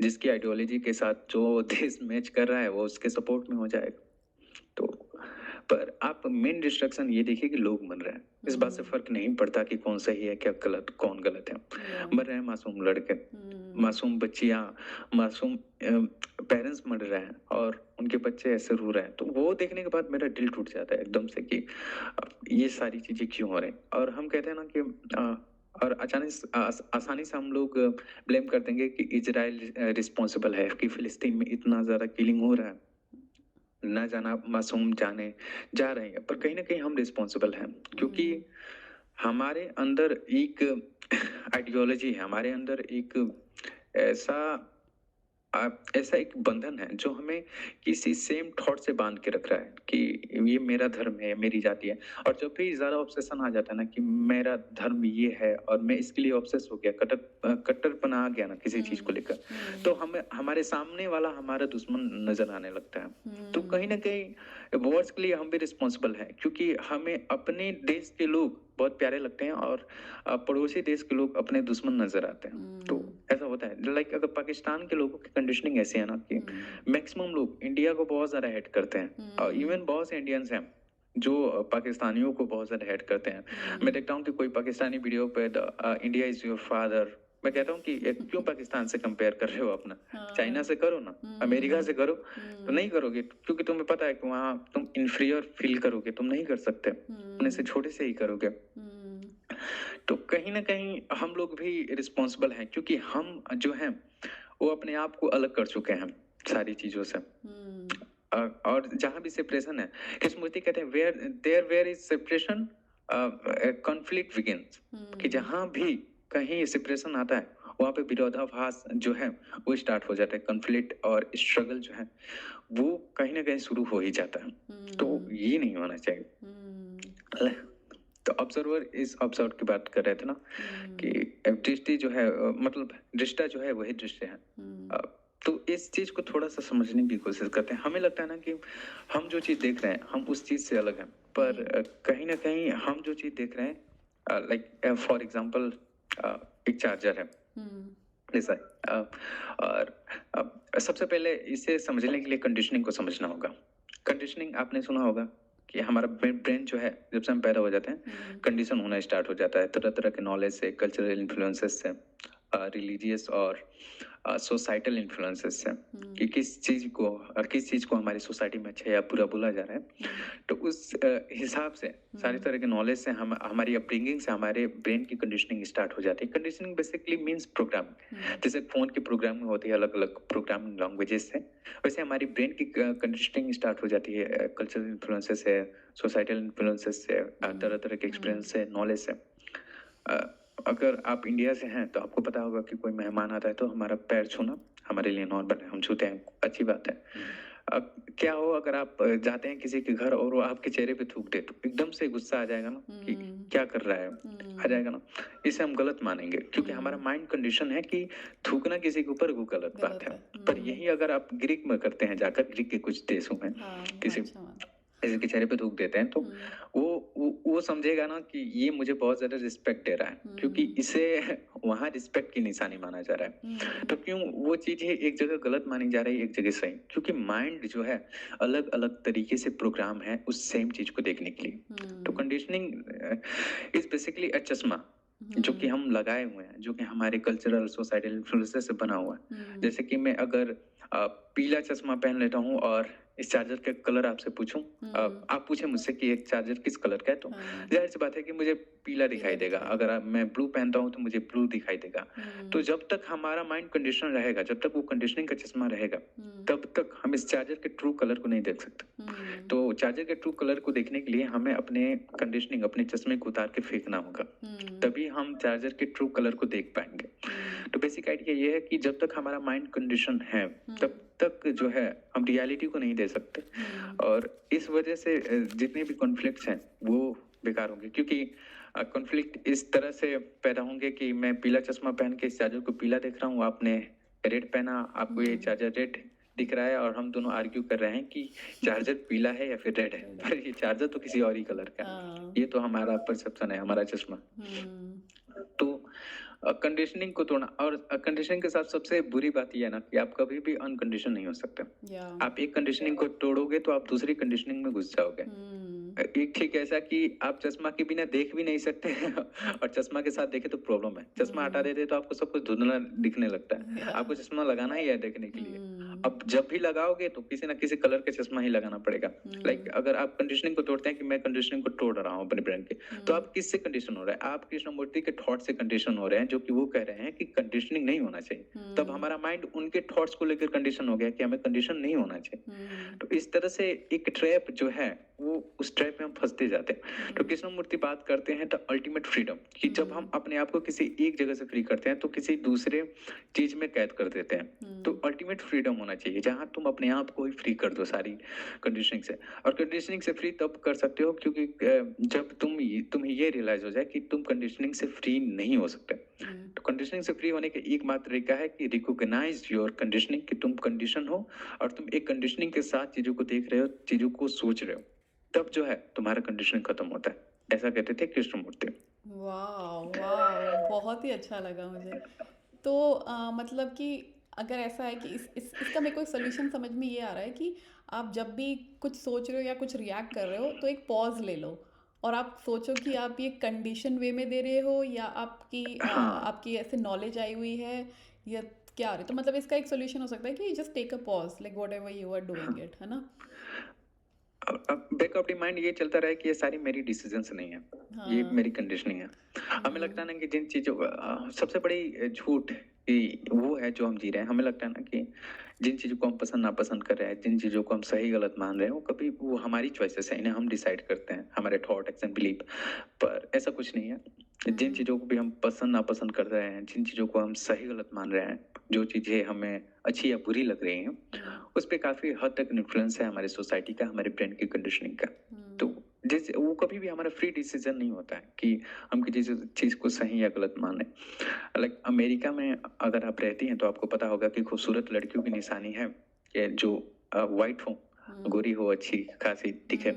जिसकी आइडियोलॉजी के साथ जो देश मैच कर रहा है वो उसके सपोर्ट में हो जाएगा। तो पर आप मेन डिस्ट्रक्शन ये देखिए कि लोग मर रहे हैं, इस बात से फर्क नहीं पड़ता कि कौन सही है क्या गलत, कौन गलत है। मर रहे हैं मासूम लड़के, मासूम बच्चियां, मासूम पेरेंट्स मर रहे हैं और उनके बच्चे ऐसे रो रहे हैं, तो वो देखने के बाद मेरा दिल टूट जाता है एकदम से कि ये सारी चीजें क्यों हो रही हैं। और हम कहते हैं ना कि और अचानक आसानी से हम लोग ब्लेम कर देंगे कि इजराइल रिस्पॉन्सिबल है कि फिलिस्तीन में इतना ज्यादा किलिंग हो रहा है, ना जाना मासूम जाने जा रहे हैं, पर कहीं ना कहीं हम रिस्पॉन्सिबल हैं, क्योंकि हमारे अंदर एक आइडियोलॉजी है, हमारे अंदर एक ऐसा ऐसा एक बंधन है जो हमें किसी सेम थॉट से बांध के रख रहा है कि ये मेरा धर्म है, मेरी जाति है। और जब भी ज्यादा ऑब्सेशन आ जाता है ना कि मेरा धर्म ये है और मैं इसके लिए ऑब्सेस हो गया, कट्टरपना आ गया ना किसी चीज को लेकर, तो हमें हमारे सामने वाला हमारा दुश्मन नजर आने लगता है। तो कहीं ना कहीं वॉर्स के लिए हम भी रिस्पॉन्सिबल हैं, क्योंकि हमें अपने देश के लोग बहुत प्यारे लगते हैं और पड़ोसी देश के लोग अपने दुश्मन नजर आते हैं। तो ऐसा होता है। लाइक अगर पाकिस्तान के लोगों की कंडीशनिंग ऐसी है ना कि मैक्सिमम लोग इंडिया को बहुत ज्यादा हेट करते हैं, और इवन बहुत से इंडियंस हैं जो पाकिस्तानियों को बहुत ज्यादा हेट करते हैं। मैं देखता हूँ कि कोई पाकिस्तानी वीडियो पे इंडिया इज योर फादर, मैं कहता हूँ कि क्यों पाकिस्तान से कंपेयर कर रहे हो अपना, चाइना से करो ना, अमेरिका से करो, तो नहीं करोगे क्योंकि तुम्हें पता है कि वहां तुम इंफीरियर फील करोगे, तुम नहीं कर सकते, अपने से छोटे से ही करोगे। तो कहीं ना कहीं हम लोग भी रिस्पॉन्सिबल हैं, क्योंकि हम जो हैं वो अपने आप को अलग कर चुके हैं सारी चीजों से। और जहां भी सेपरेशन है, स्मृति कहते हैं where is separation conflict begins, कि जहां भी कहीं सेपरेशन आता है वहां पे विरोधाभास जो है वो स्टार्ट हो जाता है, कॉन्फ्लिक्ट और स्ट्रगल जो है वो कहीं ना कहीं शुरू हो ही जाता है। तो ये नहीं होना चाहिए। तो ऑब्जर्वर इस ऑब्जर्व की बात कर रहे थे ना कि दृष्टि जो है मतलब दृष्टा जो है वही दृश्य है। तो इस चीज को थोड़ा सा समझने की कोशिश करते हैं। हमें लगता है ना कि हम जो चीज देख रहे हैं हम उस चीज से अलग हैं, पर कहीं ना कहीं हम जो चीज देख रहे हैं, लाइक फॉर एग्जांपल एक चार्जर है ऐसा, और सबसे पहले इसे समझने के लिए कंडीशनिंग को समझना होगा। कंडीशनिंग आपने सुना होगा कि हमारा ब्रेन जो है जब से हम पैदा हो जाते हैं कंडीशन होना स्टार्ट हो जाता है तरह तरह के नॉलेज से, कल्चरल इन्फ्लुएंसेस से, रिलीजियस और सोसाइटल इन्फ्लुएंसेस से, कि किस चीज को और किस चीज को हमारी सोसाइटी में अच्छा या बुरा बोला जा रहा है। तो उस हिसाब से सारी तरह के नॉलेज से हम हमारी अपब्रिंगिंग से हमारे ब्रेन की कंडीशनिंग स्टार्ट हो जाती है। Conditioning basically means programming. जैसे फोन की प्रोग्रामिंग होती है अलग अलग प्रोग्रामिंग लैंग्वेजेस से, वैसे हमारी ब्रेन की कंडीशनिंग स्टार्ट हो जाती है कल्चरल इन्फ्लुएंसेस से, सोसाइटल इन्फ्लुएंसेस से, तरह तरह के एक्सपीरियंस से, नॉलेज से। अगर आप इंडिया से हैं तो आपको पता होगा कि कोई मेहमान आता है तो हमारा पैर छूना हमारे लिए नॉर्मल है, हम छूते हैं, अच्छी बात है। अब क्या हो अगर आप जाते हैं किसी के घर और वो आपके चेहरे पे थूक दे, तो एकदम से गुस्सा आ जाएगा ना कि क्या कर रहा है, आ जाएगा ना। इसे हम गलत मानेंगे क्योंकि हमारा माइंड कंडीशन है कि थूकना किसी के ऊपर वो गलत बात है। पर यही अगर आप ग्रीक में करते हैं जाकर, ग्रीक के कुछ देशों में किसी किसी के चेहरे पे थूक देते हैं, तो वो समझेगा ना कि ये मुझे बहुत ज्यादा रिस्पेक्ट दे रहा है, क्योंकि इसे वहां रिस्पेक्ट की निशानी माना जा रहा है। तो क्यों वो चीज है एक जगह गलत मानी जा रही है, एक जगह सही, क्योंकि माइंड जो है अलग अलग तरीके से प्रोग्राम है उस सेम चीज को देखने के लिए। तो कंडीशनिंग इज बेसिकली अ चश्मा जो कि हम लगाए हुए हैं, जो कि हमारे कल्चरल सोसाइटल इन्फ्लुएंसेस से बना हुआ है। जैसे कि मैं अगर पीला चश्मा पहन लेता हूँ और इस चार्जर का कलर आपसे पूछूं, आप पूछे मुझसे कि एक चार्जर किस कलर का है, तो जाहिर सी बात है कि मुझे पीला दिखाई देगा। अगर मैं ब्लू पहनता हूं तो मुझे ब्लू दिखाई देगा। तो जब तक हमारा माइंड कंडीशन रहेगा, जब तक वो कंडीशनिंग का चश्मा रहेगा, तब तक हम इस चार्जर के ट्रू कलर को नहीं देख सकते। तो चार्जर के ट्रू कलर को देखने के लिए हमें अपने कंडीशनिंग, अपने चश्मे को उतार के फेंकना होगा, तभी हम चार्जर के ट्रू कलर को देख पाएंगे। तो बेसिक आइडिया ये है कि जब तक हमारा माइंड कंडीशन है तब तक जो है हम रियलिटी को नहीं दे सकते, और इस वजह से जितने भी कॉन्फ्लिक्ट्स हैं वो बेकार होंगे, क्योंकि कॉन्फ्लिक्ट इस तरह से पैदा होंगे कि मैं पीला चश्मा पहन के इस चार्जर को पीला देख रहा हूँ, आपने रेड पहना, आपको ये चार्जर रेड दिख रहा है और हम दोनों आर्ग्यू कर रहे हैं कि चार्जर पीला है या फिर रेड है, रेड पर ये चार्जर तो किसी और ही कलर का है। हाँ ये तो हमारा परसेप्शन है, हमारा चश्मा। तो कंडीशनिंग को तोड़ना, और कंडीशनिंग के साथ सबसे बुरी बात ये है ना कि आप कभी भी अनकंडीशन नहीं हो सकते। या आप एक कंडीशनिंग को तोड़ोगे तो आप दूसरी कंडीशनिंग में घुस जाओगे। एक ठीक ऐसा कि आप चश्मा के बिना देख भी नहीं सकते और चश्मा के साथ देखे तो प्रॉब्लम है। चश्मा हटा देते तो आपको सब कुछ धुंधला दिखने लगता है। या आपको चश्मा लगाना ही है देखने के लिए। अब जब भी लगाओगे तो किसी ना किसी कलर का चश्मा ही लगाना पड़ेगा। लाइक अगर आप कंडीशनिंग को तोड़ते हैं कि मैं कंडीशनिंग को तोड़ रहा हूँ अपने ब्रेन के, तो आप किससे कंडीशन हो रहा है? आप कृष्णमूर्ति के थॉट से कंडीशन हो रहे हैं, जो कि वो कह रहे हैं कि कंडीशनिंग नहीं होना चाहिए। तब हमारा माइंड उनके थॉट्स को लेकर कंडीशन हो गया कि हमें कंडीशन नहीं होना चाहिए। तो इस तरह से एक ट्रैप जो है वो उस ट्रैप में हम फंसते जाते हैं। तो कृष्णमूर्ति बात करते हैं द अल्टीमेट फ्रीडम, कि जब हम अपने आप को किसी एक जगह से फ्री करते हैं तो किसी दूसरे चीज में कैद कर देते हैं। तो अल्टीमेट फ्रीडम होना चाहिए जहां तुम अपने आप को ही फ्री कर दो सारी कंडीशनिंग से। और कंडीशनिंग से फ्री तब कर सकते हो क्योंकि जब तुम्हें ये रियलाइज हो जाए कि तुम कंडीशनिंग से फ्री नहीं हो सकते। तो कंडीशनिंग से फ्री होने का एकमात्र तरीका है कि रिकॉग्नाइज योर कंडीशनिंग, कि तुम कंडीशन हो और तुम एक कंडीशनिंग के साथ चीजों को देख रहे हो, चीजों को सोच रहे हो, तब जो है तुम्हारा कंडीशनिंग खत्म होता है। ऐसा कहते थे कृष्णमूर्ति। वाह वाह बहुत ही अच्छा लगा मुझे। तो मतलब कि अगर ऐसा है कि इसका मेरे को एक सोल्यूशन समझ में ये आ रहा है कि आप जब भी कुछ सोच रहे हो या कुछ रिएक्ट कर रहे हो तो एक पॉज ले लो और आप सोचो कि आप ये कंडीशन वे में दे रहे हो या हाँ, आपकी ऐसे नॉलेज आई हुई है या क्या आ रही है। तो मतलब इसका एक सोल्यूशन हो सकता है कि just take a pause like whatever you are doing it, है ना? अब बैक ऑफ द माइंड ये चलता रहा है कि ये सारी मेरी डिसीजंस नहीं है, ये हाँ। मेरी कंडीशनिंग है। हमें लगता है ना कि जिन चीजों सबसे बड़ी झूठ कि वो है जो हम जी रहे हैं। हमें लगता है ना कि जिन चीजों को हम पसंद नापसंद कर रहे हैं, जिन चीजों को हम सही गलत मान रहे हैं, वो कभी वो हमारी चॉइसेस है, इन्हें हम डिसाइड करते हैं, हमारे थॉट एक्शन बिलीव। पर ऐसा कुछ नहीं है। जिन चीजों को भी हम पसंद नापसंद कर रहे हैं, जिन चीजों को हम सही गलत मान रहे हैं, जो चीजें हमें अच्छी या बुरी लग रही हैं, उस पे काफी हद तक इन्फ्लुएंस है हमारे सोसाइटी का, हमारे ब्रेन की कंडीशनिंग का। तो जैसे वो कभी भी हमारा फ्री डिसीजन नहीं होता है कि हम किसी चीज को सही या गलत माने। लाइक अमेरिका में अगर आप रहती हैं तो आपको पता होगा कि खूबसूरत लड़कियों की निशानी है कि जो वाइट हो, गोरी हो, अच्छी खासी दिखे।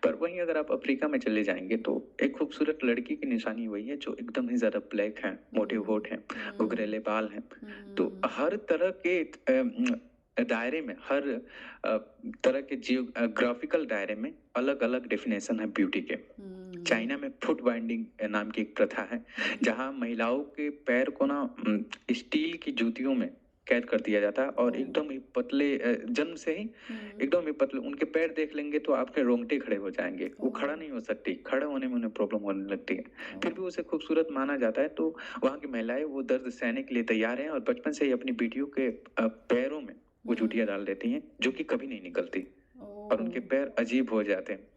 पर वहीं अगर आप अफ्रीका में चले जाएंगे तो एक खूबसूरत लड़की की निशानी वही है जो एकदम ही ज्यादा ब्लैक है, मोटे होठ हैं, घुंघरीले बाल हैं। तो हर तरह के दायरे में, हर तरह के जियोग्राफिकल दायरे में अलग अलग डेफिनेशन है ब्यूटी के। चाइना में फुट बाइंडिंग नाम की एक प्रथा है जहां महिलाओं के पैर को ना स्टील की जूतियों में कैद कर दिया जाता है और एकदम ही पतले, जन्म से ही एकदम ही पतले। उनके पैर देख लेंगे तो आपके रोंगटे खड़े हो जाएंगे। वो खड़ा नहीं हो सकती, खड़े होने में उन्हें प्रॉब्लम होने लगती है, फिर भी उसे खूबसूरत माना जाता है। तो वहाँ की महिलाएं वो दर्द सहने के लिए तैयार हैं और बचपन से ही अपनी बेटियों के पैरों में वो जूतियां डाल देती हैं जो कि कभी नहीं निकलती और उनके पैर अजीब हो जाते हैं।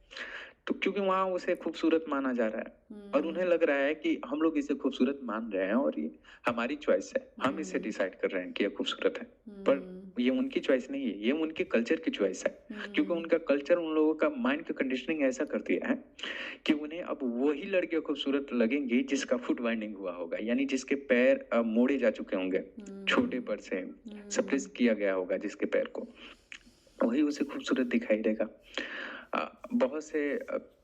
तो क्योंकि वहां उसे खूबसूरत माना जा रहा है और उन्हें लग रहा है कि हम लोग इसे खूबसूरत मान रहे हैं और ये हमारी चॉइस है, हम इसे डिसाइड कर रहे हैं कि ये खूबसूरत है। पर ये उनकी चॉइस नहीं है, ये उनके कल्चर की चॉइस है। क्योंकि उनका कल्चर उन लोगों का माइंड का कंडीशनिंग ऐसा कर दिया है कि उन्हें अब वही लड़कियां खूबसूरत लगेंगी जिसका फुट बाइंडिंग हुआ होगा, यानी जिसके पैर मोड़े जा चुके होंगे, छोटे पर से सप्रेस किया गया होगा जिसके पैर को, वही उसे खूबसूरत दिखाई देगा। बहुत से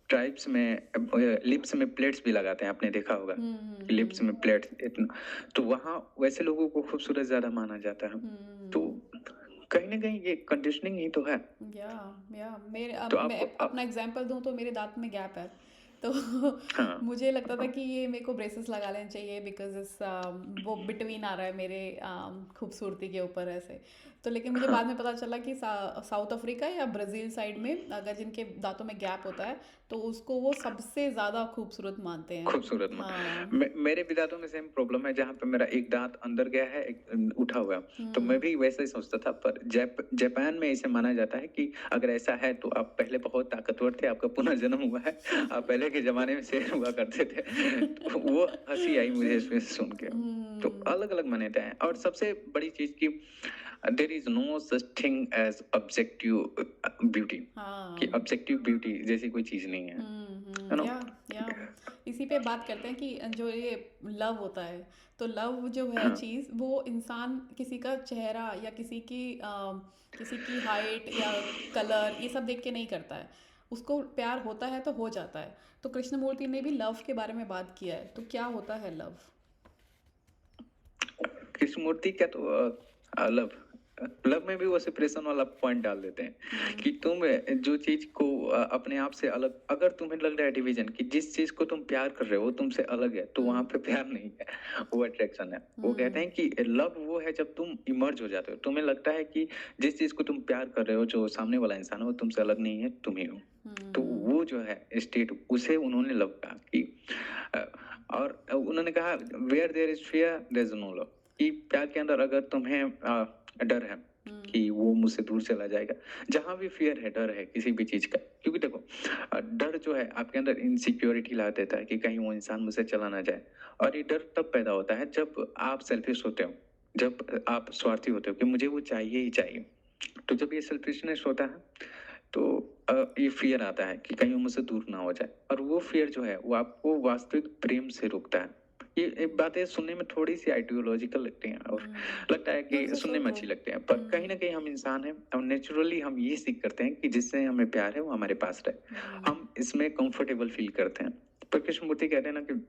ट्राइब्स में लिप्स में प्लेट्स भी लगाते हैं, आपने देखा होगा कि लिप्स में प्लेट्स इतना, तो वहाँ वैसे लोगों को खूबसूरत ज्यादा माना जाता है। तो कहीं ना कहीं ये कंडीशनिंग ही तो है। या मेरे तो मैं अपना एग्जांपल दूं तो मेरे दांत में गैप है तो हाँ मुझे लगता था कि ये मेरे को ब्रेसेस लगा लेने चाहिए बिकॉज इस वो बिटवीन आ रहा है मेरे खूबसूरती के ऊपर ऐसे। तो लेकिन मुझे बाद में पता चला कि साउथ अफ्रीका या ब्राज़ील साइड में अगर जिनके दांतों में गैप होता है तो उसको वो सबसे ज़्यादा खूबसूरत मानते हैं। खूबसूरत हाँ। मेरे भी दांतों में सेम प्रॉब्लम है, जहाँ पे मेरा एक दांत अंदर गया है, एक उठा हुआ है। तो मैं भी वैसा ही सोचता था, पर जापान में इसे माना जाता है कि अगर ऐसा है तो आप पहले बहुत ताकतवर थे, आपका पुनर्जन्म हुआ है, आप पहले के जमाने में शेर हुआ करते थे। तो वो हंसी आई मुझे इसमें सुन के। तो अलग अलग मान्यताएं हैं और सबसे बड़ी चीज की there is no such thing as objective beauty, कि हाँ। ऑब्जेक्टिव ब्यूटी जैसी कोई चीज नहीं है, है ना? या इसी पे बात करते हैं कि जो ये लव होता है, तो लव जो है हाँ चीज़, वो इंसान किसी का चेहरा या किसी की हाइट या कलर ये सब देख के नहीं करता है। उसको प्यार होता है तो हो जाता है। तो कृष्णमूर्ति ने भी लव के बारे में बात किया है, तो क्या होता है लव? कृष्णमूर्ति क्या तो लव लव में भी वो सेपरेशन वाला पॉइंट डाल देते हैं कि तुम जो चीज को अपने आप से अलग, अगर तुम्हें लग रहा है डिवीजन कि जिस चीज को तुम प्यार कर रहे हो वो तुमसे अलग है, तो वहां हम्म। पे प्यार नहीं है, वो अट्रैक्शन है। वो कहते हम्म। हैं कि लव वो है जब तुम इमर्ज हो जाते हो, तुम्हें लगता है कि जिस चीज को तुम प्यार कर रहे हो, जो सामने वाला इंसान है वो तुमसे अलग नहीं है, तुम ही हो। तो हम्म। वो जो है स्टेट, उसे उन्होंने लव कहा कि अ, और उन्होंने कहा where there is fear there is no love, कि प्यार के अंदर अगर तुम्हें डर है हम्म। कि वो मुझसे दूर चला जाएगा, जहां भी फियर है, डर है किसी भी चीज का, क्योंकि देखो डर जो है आपके अंदर इनसिक्योरिटी ला देता है कि कहीं वो इंसान मुझसे चला ना जाए। और ये डर तब पैदा होता है जब आप सेल्फिश होते हो, जब आप स्वार्थी होते हो कि मुझे वो चाहिए ही चाहिए। तो जब ये सेल्फिशनेस होता है तो ये फियर आता है कि कहीं वो मुझसे दूर ना हो जाए, और वो फियर जो है वो आपको वास्तविक प्रेम से रोकता है। ये बातें सुनने में थोड़ी सी आइडियोलॉजिकल लगती हैं और लगता है नो, कि दिस इज सुनने सो में ट्रू। अच्छी लगती हैं, पर कहीं ना कहीं हम इंसान हैं और नेचुरली हम ये सीख करते हैं कि जिससे हमें प्यार है वो हमारे पास रहे, हम इसमें कंफर्टेबल फील करते हैं। पर कृष्णमूर्ति कहते हैं ना कि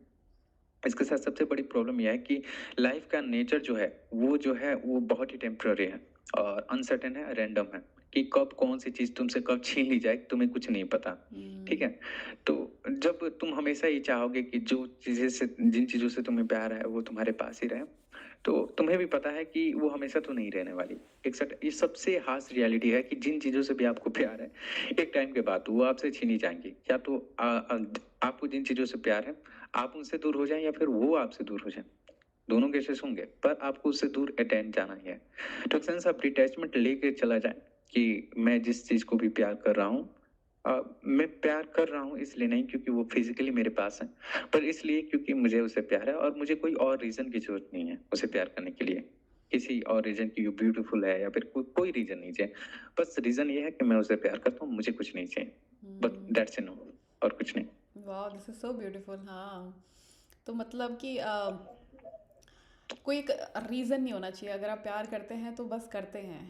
इसके साथ सबसे बड़ी प्रॉब्लम यह है कि लाइफ का नेचर जो है वो बहुत ही टेम्पररी है और अनसर्टेन है, रैंडम है, कि कब कौन सी चीज तुमसे कब छीन ली जाए तुम्हें कुछ नहीं पता। ठीक है। तो जब तुम हमेशा ये चाहोगे कि जो चीजें से, जिन चीजों से तुम्हें प्यार है वो तुम्हारे पास ही रहे, तो तुम्हें भी पता है कि वो हमेशा तो नहीं रहने वाली। ये सबसे हार्श रियलिटी है कि जिन चीजों से भी आपको प्यार है, एक टाइम के बाद वो आपसे छीनी जाएंगी। क्या तो आपको जिन चीजों से प्यार है, आप उनसे दूर हो जाएं या फिर वो आपसे दूर हो जाएं, दोनों केसेस होंगे, पर आपको उससे दूर अटेंड जाना ही है। तो सेंस आप डिटैचमेंट लेके चला जाए कि मैं जिस चीज को भी प्यार कर रहा हूँ, मैं प्यार कर रहा हूँ इसलिए नहीं क्योंकि वो फिजिकली मेरे पास है, पर इसलिए क्योंकि मुझे उसे प्यार है और मुझे कोई और रीजन की जरूरत नहीं है उसे प्यार करने के लिए। किसी और रीजन की वो ब्यूटीफुल है या फिर कोई रीजन नहीं चाहिए, बस रीजन ये है कि मैं उसे प्यार करता हूँ, मुझे कुछ नहीं चाहिए, बट दैट्स इनफ, और कुछ नहीं। वाह, दिस इज सो ब्यूटीफुल। हाँ, तो मतलब कि कोई एक रीज़न नहीं होना चाहिए। अगर आप प्यार करते हैं तो बस करते हैं,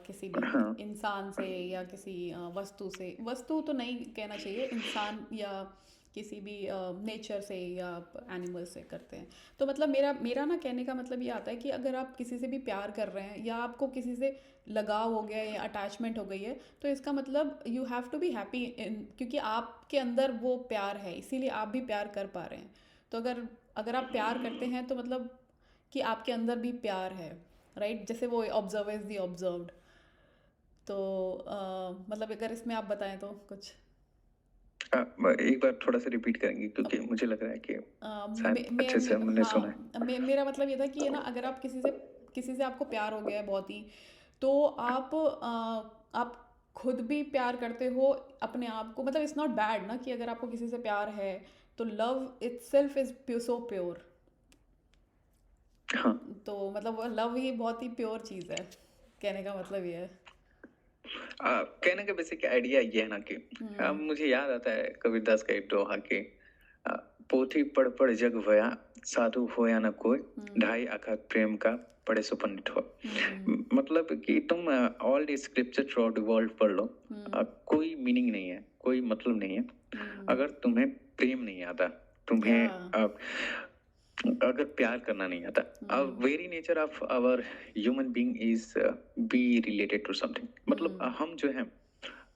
किसी भी हाँ इंसान से या किसी वस्तु से। वस्तु तो नहीं कहना चाहिए, इंसान या किसी भी नेचर से या एनिमल से करते हैं। तो मतलब मेरा मेरा ना कहने का मतलब ये आता है कि अगर आप किसी से भी प्यार कर रहे हैं या आपको किसी से लगाव हो गया है या अटैचमेंट हो गई है, तो इसका मतलब you have to be happy in, क्योंकि आपके अंदर वो प्यार है, इसीलिए आप भी प्यार कर पा रहे हैं। तो अगर अगर आप प्यार करते हैं तो मतलब कि आपके अंदर भी प्यार है, राइट? जैसे वो ऑब्जर्व इज दी ऑब्जर्व्ड। तो मतलब अगर इसमें आप बताएं तो कुछ। एक बार थोड़ा सा रिपीट करेंगे क्योंकि मुझे लग रहा है कि शायद अच्छे से हमने सुना है। हाँ, मेरा मतलब ये था कि ये ना, अगर आप किसी से आपको प्यार हो गया है बहुत ही, तो आप खुद भी प्यार करते हो अपने आप को। मतलब इट्स नॉट बैड ना कि अगर आपको किसी से प्यार है, तो love itself is so pure. हाँ तो मतलब लव ही बहुत ही प्योर चीज़ है, कहने का मतलब ये है। कहने का बेसिक आइडिया ये है ना कि मुझे याद आता है कबीरदास का एक दोहा कि अ, पोथी पढ़ पढ़ जग होया, साधु होया न कोई, ढाई आखा प्रेम का पढ़े सो पंडित हो। मतलब कि तुम all the scripture through out the world पढ़ लो, कोई मीनिंग नहीं है, कोई मतलब नहीं है अगर तुम्हें प्रेम नहीं आता, तुम्हें या अगर प्यार करना नहीं आता। Very nature of our human being is be related to something. मतलब हम जो है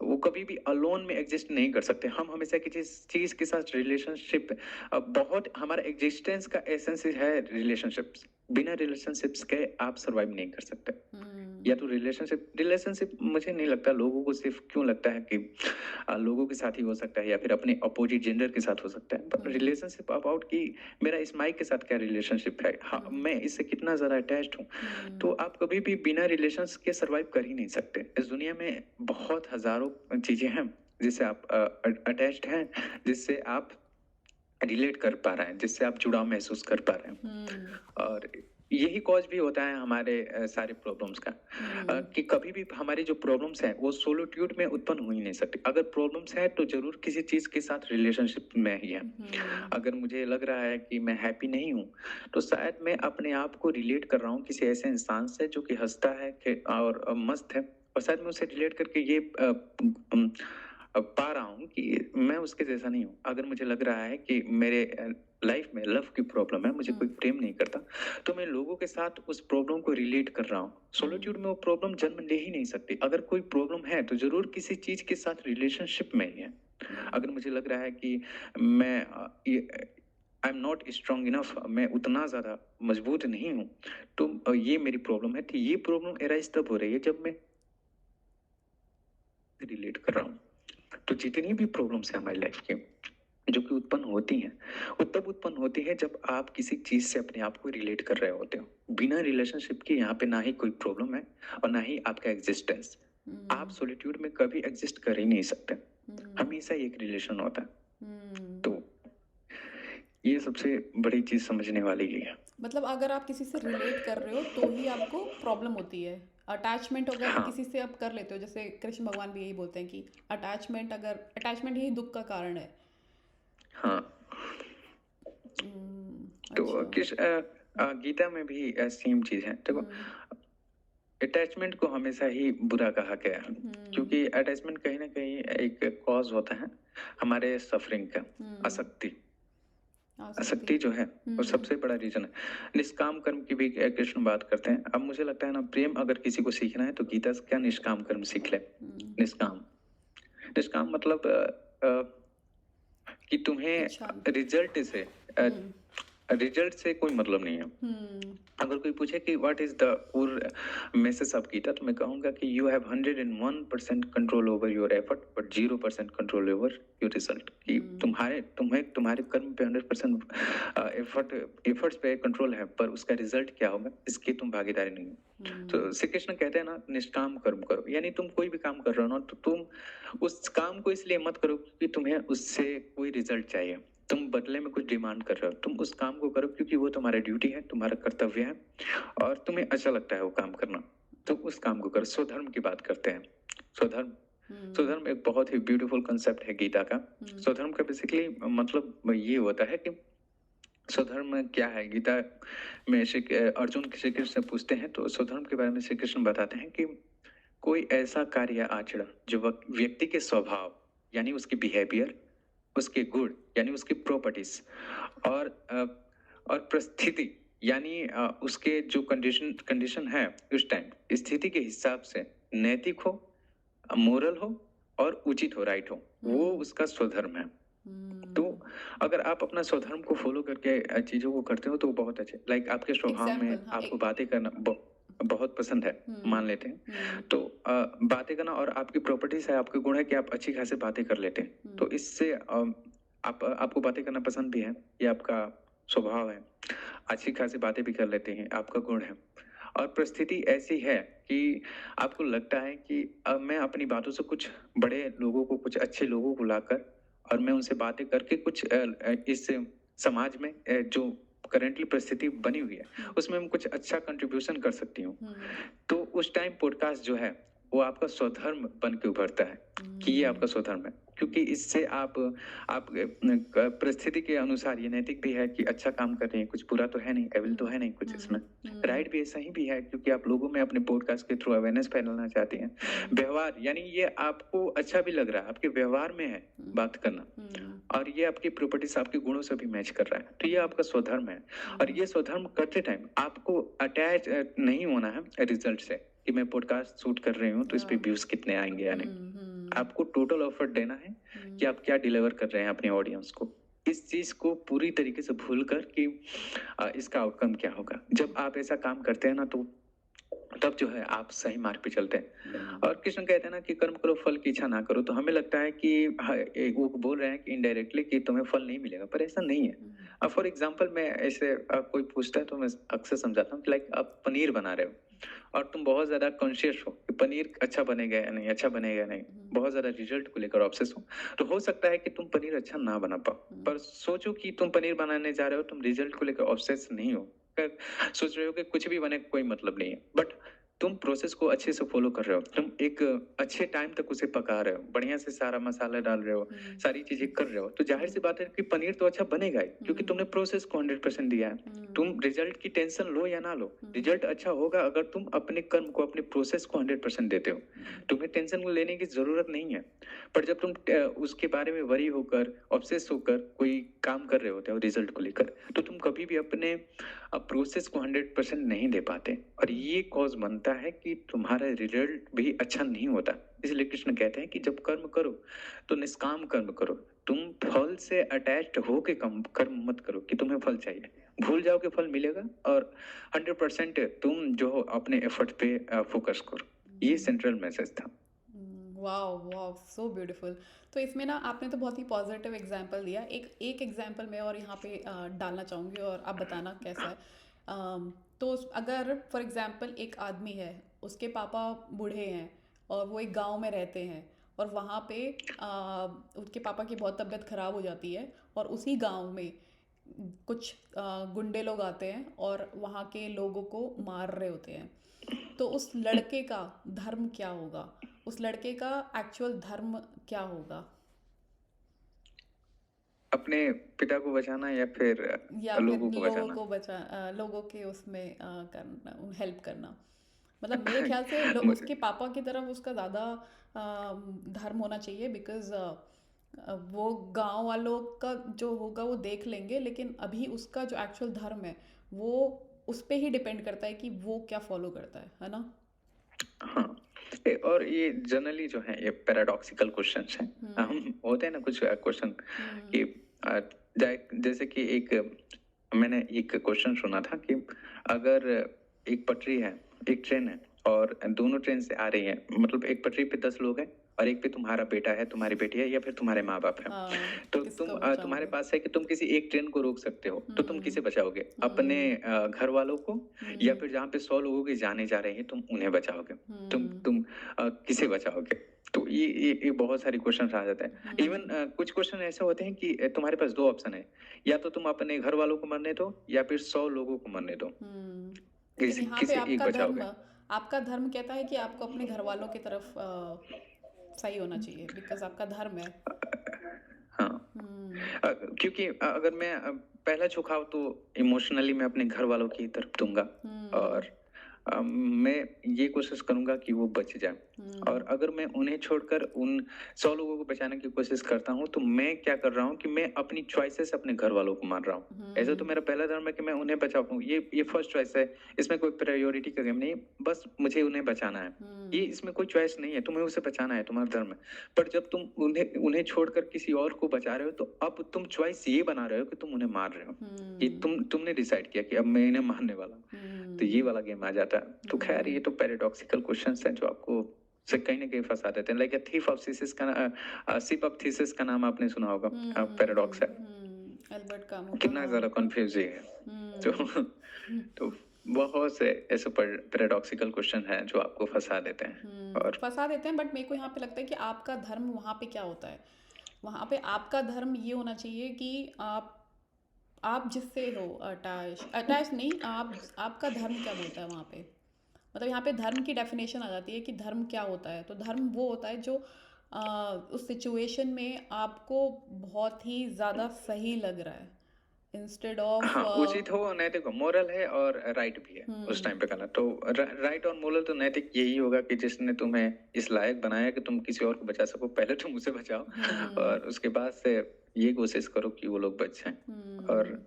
वो कभी भी अलोन में एग्जिस्ट नहीं कर सकते, हम हमेशा किसी चीज के साथ रिलेशनशिप, बहुत हमारा एग्जिस्टेंस का एसेंस है रिलेशनशिप्स। बिना रिलेशनशिप्स के आप सरवाइव नहीं कर सकते। या तो रिलेशनशिप मुझे नहीं लगता लोगों को सिर्फ क्यों लगता है कि लोगों के साथ ही हो सकता है या फिर अपने अपोजिट जेंडर के साथ हो सकता है, बट रिलेशनशिप अबाउट कि मेरा इस माइक के साथ क्या रिलेशनशिप है, हाँ, मैं इससे कितना ज्यादा अटैच्ड हूँ। तो आप कभी भी बिना रिलेशंस के सरवाइव कर ही नहीं सकते। इस दुनिया में बहुत हजारों चीजें हैं जिससे आप अटैच्ड हैं, जिससे आप रिलेट कर पा रहे हैं, जिससे आप जुड़ाव महसूस कर पा रहे हैं। और यही कॉज भी होता है हमारे सारे प्रॉब्लम्स का, कि कभी भी हमारी जो प्रॉब्लम्स हैं वो सोलोट्यूड में उत्पन्न हो ही नहीं सकती। अगर प्रॉब्लम्स है तो जरूर किसी चीज के साथ रिलेशनशिप में ही है। अगर मुझे लग रहा है कि मैं हैप्पी नहीं हूँ, तो शायद मैं अपने आप को रिलेट कर रहा हूँ किसी ऐसे इंसान से जो कि हंसता है और मस्त है, और शायद मैं उससे रिलेट करके ये पा रहा हूँ कि मैं उसके जैसा नहीं हूँ। अगर मुझे लग रहा है कि मेरे लाइफ में लव की प्रॉब्लम है, मुझे कोई प्रेम नहीं करता, तो मैं लोगों के साथ उस प्रॉब्लम को रिलेट कर रहा हूँ। सोलिट्यूड में वो प्रॉब्लम जन्म ले ही नहीं सकती। अगर कोई प्रॉब्लम है तो जरूर किसी चीज के साथ रिलेशनशिप में ही है। अगर मुझे लग रहा है कि मैं I am not strong enough, मैं उतना ज्यादा मजबूत नहीं हूँ, तो ये मेरी प्रॉब्लम है। तो ये प्रॉब्लम एराइज तब हो रही है जब मैं रिलेट कर रहा हूँ। तो जितनी भी प्रॉब्लम्स है हमारी लाइफ की जो कि उत्पन्न होती हैं, वो तब उत्पन्न होती है जब आप किसी चीज से अपने आप को रिलेट कर रहे होते हो। बिना रिलेशनशिप के यहाँ पे ना ही कोई प्रॉब्लम है और ना ही आपका एग्जिस्टेंस। आप सोलिट्यूड में कभी एग्जिस्ट कर ही नहीं सकते, हमेशा एक रिलेशन होता है। तो ये सबसे बड़ी चीज समझने वाली ही है। मतलब अगर आप किसी से रिलेट कर रहे हो तो ही आपको प्रॉब्लम होती है। अटैचमेंट अगर हाँ किसी से आप कर लेते हो, जैसे कृष्ण भगवान भी यही बोलते हैं कि अटैचमेंट ही दुख का कारण है। हाँ। तो अच्छा। गीता में भी सेम चीज है। देखो, अटैचमेंट को हमेशा ही बुरा कहा गया है, क्योंकि अटैचमेंट कहीं ना कहीं एक कॉज होता है हमारे सफरिंग का। आसक्ति, आसक्ति जो है वो सबसे बड़ा रीजन है। निष्काम कर्म की भी कृष्ण बात करते हैं। अब मुझे लगता है ना, प्रेम अगर किसी को सीखना है तो गीता से क्या निष्काम कर्म सीख ले। निष्काम, निष्काम मतलब कि तुम्हें अच्छा। रिजल्ट से कोई मतलब नहीं है। अगर कोई पूछे कि what is the core message of Gita, तो मैं कहूंगा कि you have 101% control over your effort but 0% control over your result. कि तुम्हारे कर्म पे 100% एफर्ट्स पे कंट्रोल है, पर उसका रिजल्ट क्या होगा इसकी तुम भागीदारी नहीं हो। तो श्री कृष्ण कहते हैं ना, निष्काम कर्म करो। यानी तुम कोई भी काम कर रहे हो ना, तो तुम उस काम को इसलिए मत करो क्योंकि तुम्हें उससे कोई रिजल्ट चाहिए, तुम बदले में कुछ डिमांड कर रहे हो। तुम उस काम को करो क्योंकि वो तुम्हारा ड्यूटी है, तुम्हारा कर्तव्य है, और तुम्हें अच्छा लगता है वो काम करना, तो उस काम को करो। स्वधर्म की बात करते हैं। स्वधर्म, स्वधर्म एक बहुत ही ब्यूटीफुल कंसेप्ट है गीता का। स्वधर्म का बेसिकली मतलब ये होता है कि स्वधर्म क्या है। गीता में अर्जुन श्री कृष्ण से पूछते हैं, तो स्वधर्म के बारे में श्री कृष्ण बताते हैं कि कोई ऐसा कार्य आचरण जो व्यक्ति के स्वभाव यानी उसकी बिहेवियर, उसके गुण यानी उसकी प्रॉपर्टीज, और परिस्थिति यानी उसके जो कंडीशन है उस टाइम स्थिति के हिसाब से नैतिक हो, मोरल हो और उचित हो, राइट हो, वो उसका स्वधर्म है। तो अगर आप अपना स्वधर्म को फॉलो करके चीजों को करते हो तो बहुत अच्छे। लाइक आपके स्वभाव में एग्जाम्पल, हाँ, आपको बातें करना बहुत पसंद है, मान लेते हैं। तो बातें करना, और आपकी प्रॉपर्टीज है, आपके गुण है कि आप अच्छी खासी बातें कर लेते हैं, तो इससे आपको बातें करना पसंद भी है, ये आपका स्वभाव है। अच्छी खासी बातें भी कर लेते हैं, आपका गुण है। और परिस्थिति ऐसी है कि आपको लगता है कि अब मैं अपनी बातों से कुछ बड़े लोगों को, कुछ अच्छे लोगों को लाकर और मैं उनसे बातें करके कुछ इस समाज में जो करेंटली परिस्थिति बनी हुई है उसमें मैं कुछ अच्छा कंट्रीब्यूशन कर सकती हूँ। तो उस टाइम पॉडकास्ट जो है वो आपका स्वधर्म बन के उभरता है कि ये आपका स्वधर्म है, क्योंकि इससे आप परिस्थिति के अनुसार ये नैतिक भी है कि अच्छा काम कर रहे हैं, कुछ बुरा तो है नहीं, एविल तो है नहीं कुछ इसमें। राइट भी सही भी है, क्योंकि आप लोगों में अपने पॉडकास्ट के थ्रू अवेयरनेस फैलाना चाहते हैं। व्यवहार यानी ये आपको अच्छा भी लग रहा है, आपके व्यवहार में है बात करना, और ये आपकी प्रॉपर्टीज, आपके गुणों से भी मैच कर रहा है, तो ये आपका स्वधर्म है। और ये स्वधर्म करते टाइम आपको अटैच नहीं होना है रिजल्ट से कि मैं पॉडकास्ट शूट कर रही हूँ तो इस पे व्यूज कितने आएंगे या नहीं। आपको टोटल एफर्ट देना है कि आप क्या डिलीवर कर रहे हैं अपने ऑडियंस को। इस चीज को पूरी तरीके से भूल कर कि इसका आउटकम क्या होगा। जब आप ऐसा काम करते हैं ना, तो तब जो है आप सही मार्ग पे चलते हैं। और कृष्ण कहते हैं ना कि कर्म करो फल की इच्छा ना करो, तो हमें लगता है कि वो बोल रहे हैं कि इनडायरेक्टली कि तुम्हें फल नहीं मिलेगा, पर ऐसा नहीं है। अब फॉर एग्जांपल मैं ऐसे कोई पूछता है तो मैं अक्सर समझाता हूँ कि लाइक आप पनीर बना रहे हो और तुम बहुत ज्यादा कॉन्शियस हो कि पनीर अच्छा बनेगा या नहीं, अच्छा बनेगा या नहीं, बहुत ज्यादा रिजल्ट को लेकर ऑब्सेस हो, तो हो सकता है कि तुम पनीर अच्छा ना बना पाओ। पर सोचो कि तुम पनीर बनाने जा रहे हो, तुम रिजल्ट को लेकर ऑब्सेस नहीं हो, सोच रहे हो कि कुछ भी बने कोई मतलब नहीं है, बट तुम प्रोसेस को अच्छे से फॉलो कर रहे हो, तुम एक अच्छे टाइम तक उसे पका रहे हो, बढ़िया से सारा मसाला डाल रहे हो, हम्म सारी चीजें कर रहे हो, तो जाहिर सी बात है कि पनीर तो अच्छा बनेगा ही, क्योंकि तुमने प्रोसेस को 100% दिया है। तुम रिजल्ट की टेंशन लो या ना लो, रिजल्ट अच्छा होगा अगर तुम अपने कर्म को, अपने प्रोसेस को 100% देते हो। तुम्हें टेंशन लेने की जरूरत नहीं है। पर जब तुम उसके बारे में वरी होकर, ऑब्सेस होकर कोई काम कर रहे होते हो रिजल्ट को लेकर, तो तुम कभी भी अपने प्रोसेस को 100% नहीं दे पाते, और ये कॉज बनता है कि तुम्हारा रिजल्ट भी अच्छा नहीं होता। इसलिए कृष्ण कहते हैं कि जब कर्म करो तो निष्काम कर्म करो, तुम फल से अटैच्ड होके कर्म मत करो कि तुम्हें फल चाहिए। भूल जाओ कि फल मिलेगा, और 100% तुम जो हो अपने एफर्ट पे फोकस करो। ये सेंट्रल मैसेज था। Wow wow, so beautiful. तो इसमें ना आपने तो बहुत ही पॉजिटिव एग्जांपल दिया। एक एक एग्जांपल मैं और यहाँ पे डालना चाहूँगी और आप बताना कैसा है। तो अगर फॉर एग्जांपल एक आदमी है, उसके पापा बूढ़े हैं और वो एक गांव में रहते हैं, और वहाँ पे उसके पापा की बहुत तबीयत ख़राब हो जाती है, और उसी गांव में कुछ गुंडे लोग आते हैं और वहाँ के लोगों को मार रहे होते हैं। तो उस लड़के का धर्म क्या होगा? उस लड़के का एक्चुअल धर्म क्या होगा? अपने पिता को बचाना या फिर या फिर लोगों को लोगों बचाना? को लोगों के उसमें करना, हेल्प करना। मतलब मेरे ख्याल से मुझे उसके पापा की तरफ उसका ज़्यादा धर्म होना चाहिए, बिकॉज़ वो गांव वालों का जो होगा वो देख लेंगे, लेकिन अभी उसका जो एक्चुअल धर्म है वो उस पे ही डिपेंड करता है कि वो क्या फॉलो करता है ना? हाँ, और ये जनरली जो है ये पैराडॉक्सिकल क्वेश्चंस हैं। हम होते हैं ना कुछ क्वेश्चन कि अ, जैसे कि एक मैंने एक क्वेश्चन सुना था कि अगर एक पटरी है, एक ट्रेन है, और दोनों ट्रेन से आ रही है, मतलब एक पटरी पे 10 लोग हैं और एक पे तुम्हारा बेटा है, तुम्हारी बेटी है, या फिर तुम्हारे माँ बाप है। तो किसको तुम्हारे बचाओगे? पास है कि तुम किसी एक ट्रेन को रोक सकते हो, तो तुम किसे बचाओगे? अपने घर वालों को, या फिर जहाँ पे 100 लोगों की जाने जा रही है तुम उन्हें बचाओगे? तुम किसे बचाओगे? तो ये बहुत सारी क्वेश्चन आ जाते हैं। इवन कुछ क्वेश्चन ऐसे होते हैं कि तुम्हारे पास दो ऑप्शन है, या तो तुम अपने घर वालों को मरने दो या फिर 100 लोगों को मरने दो, लेकिन यहाँ पे किसे एक बचाओगे? आपका धर्म कहता है कि आपको अपने घर वालों की तरफ सही होना चाहिए, बिकॉज आपका धर्म है। हाँ। हम्म क्योंकि अगर मैं पहला झुकाव तो इमोशनली मैं अपने घर वालों की तरफ दूंगा, हम्म और मैं ये कोशिश करूंगा कि वो बच जाए। और अगर मैं उन्हें छोड़कर उन 100 लोगों को बचाने की कोशिश करता हूँ, तो मैं क्या कर रहा हूँ कि मैं अपनी चॉइसेस अपने घर वालों को मार रहा हूँ। ऐसा तो मेरा पहला धर्म है कि मैं उन्हें बचाऊं, ये फर्स्ट चॉइस है। इसमें कोई प्रायोरिटी का गेम नहीं, बस मुझे उन्हें बचाना है। ये इसमें कोई चॉइस नहीं है, तुम्हें उसे बचाना है, तुम्हारा धर्म है। पर जब तुम उन्हें उन्हें छोड़कर किसी और को बचा रहे हो, तो अब तुम चॉइस ये बना रहे हो कि तुम उन्हें मार रहे हो। ये तुमने डिसाइड किया कि अब मैं इन्हें मारने वाला हूँ। तो ये वाला गेम आ जाता है। तो खैर ये तो पैराडॉक्सिकल क्वेश्चंस हैं जो आपको से कहीं ना कहीं फंसा देते हैं। लाइक थीफ ऑफ थीसिस का सिप ऑफ थीसिस का नाम आपने सुना होगा। पैराडॉक्स है। एल्बर्ट कामू का, कितना ज्यादा कंफ्यूजिंग है। तो तो बहुत से ऐसे पैराडॉक्सिकल क्वेश्चन हैं जो आपको फंसा देते हैं। और फंसा देते हैं, बट मेरे को यहाँ पे लगता है कि आपका धर्म वहाँ पे क्या होता है? वहाँ पे आपका धर्म ये होना चाहिए कि आप जिससे हो अटैच अटैच नहीं, आपका धर्म क्या बोलता है वहाँ पे? मतलब यहाँ पे धर्म की डेफिनेशन आ जाती है कि धर्म क्या होता है। तो धर्म वो होता है जो उस सिचुएशन में आपको बहुत ही ज़्यादा सही लग रहा है, इंस्टेड ऑफ हाँ, उचित हो, नैतिक हो, मोरल है और राइट भी है उस टाइम पे करना। तो राइट और मोरल तो नैतिक यही होगा कि जिसने तुम्हें इस लायक बनाया कि तुम किसी और को बचा सको, पहले तुम उसे बचाओ, और उसके बाद से ये कोशिश करो कि वो लोग बच जाएं। और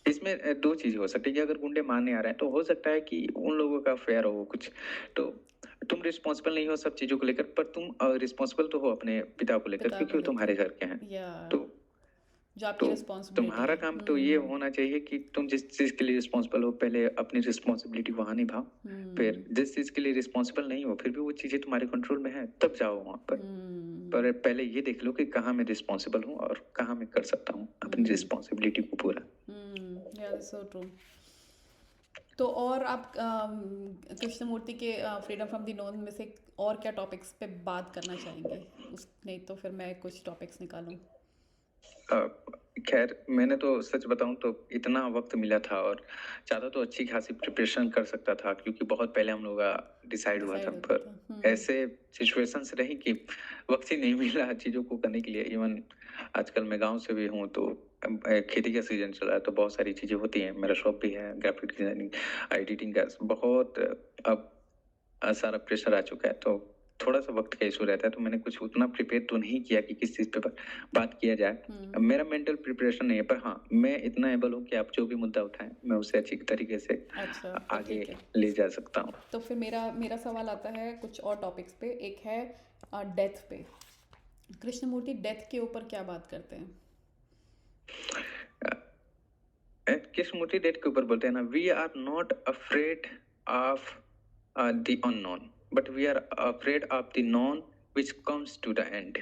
इसमें दो चीज हो सकती है कि अगर गुंडे मारने आ रहे हैं तो हो सकता है कि उन लोगों का फेयर हो कुछ, तो तुम रिस्पॉन्सिबल नहीं हो सब चीजों को लेकर, पर तुम रिस्पॉन्सिबल तो हो अपने पिता को लेकर, पिता क्योंकि को वो तुम्हारे लेकर, घर के हैं। या तो जो आपकी तो रिस्पॉन्सिबिलिटी तुम्हारा है। काम तो ये होना चाहिए कि तुम जिस चीज के लिए रिस्पॉन्सिबल हो पहले अपनी रिस्पॉन्सिबिलिटी वहां निभाओ। फिर जिस चीज के लिए रिस्पॉन्सिबल नहीं हो फिर भी वो चीजें तुम्हारे कंट्रोल में है, तब जाओ वहां पर पहले ये देख लो कि कहाँ मैं रिस्पॉन्सिबल हूँ और कहाँ मैं कर सकता हूँ अपनी रिस्पॉन्सिबिलिटी को पूरा। या सो ट्रू। तो और आप कृष्णमूर्ति के फ्रीडम फ्रॉम द नोन में से और क्या टॉपिक्स पे बात करना चाहेंगे? उस नहीं तो फिर मैं कुछ टॉपिक्स निकालूं। खैर मैंने तो सच बताऊं तो इतना वक्त मिला था और चाहता तो अच्छी खासी प्रिपरेशन कर सकता था, क्योंकि बहुत पहले हम लोग का डिसाइड हुआ था, डिसाइड होता पर था। ऐसे सिचुएशंस रही कि वक्त ही नहीं मिला चीज़ों को करने के लिए। इवन आजकल मैं गांव से भी हूं, तो खेती का सीजन चल रहा है, तो बहुत सारी चीज़ें होती हैं। मेरा शॉप भी है, ग्राफिक डिजाइनिंग, एडिटिंग का बहुत अब सारा प्रेशर आ चुका है, तो थोड़ा सा वक्त का इशू रहता है। तो मैंने कुछ उतना प्रिपेयर तो नहीं किया कि किस चीज़ पे बात किया जाए। अब मेरा मेंटल प्रिपरेशन नहीं है, पर हाँ मैं इतना एबल हूँ कि आप जो भी मुद्दा उठाएं मैं उसे अच्छी तरीके से अच्छा, तो आगे ठीक है। ले जा सकता हूँ। तो फिर मेरा मेरा सवाल आता है कुछ और टॉपिक्स पे। एक है डेथ पे। कृष्णमूर्ति डेथ के ऊपर क्या बात करते हैं? किस मोटी डेट के ऊपर बोलते हैं ना, we are not afraid of the unknown, but we are afraid of the known which comes to the end.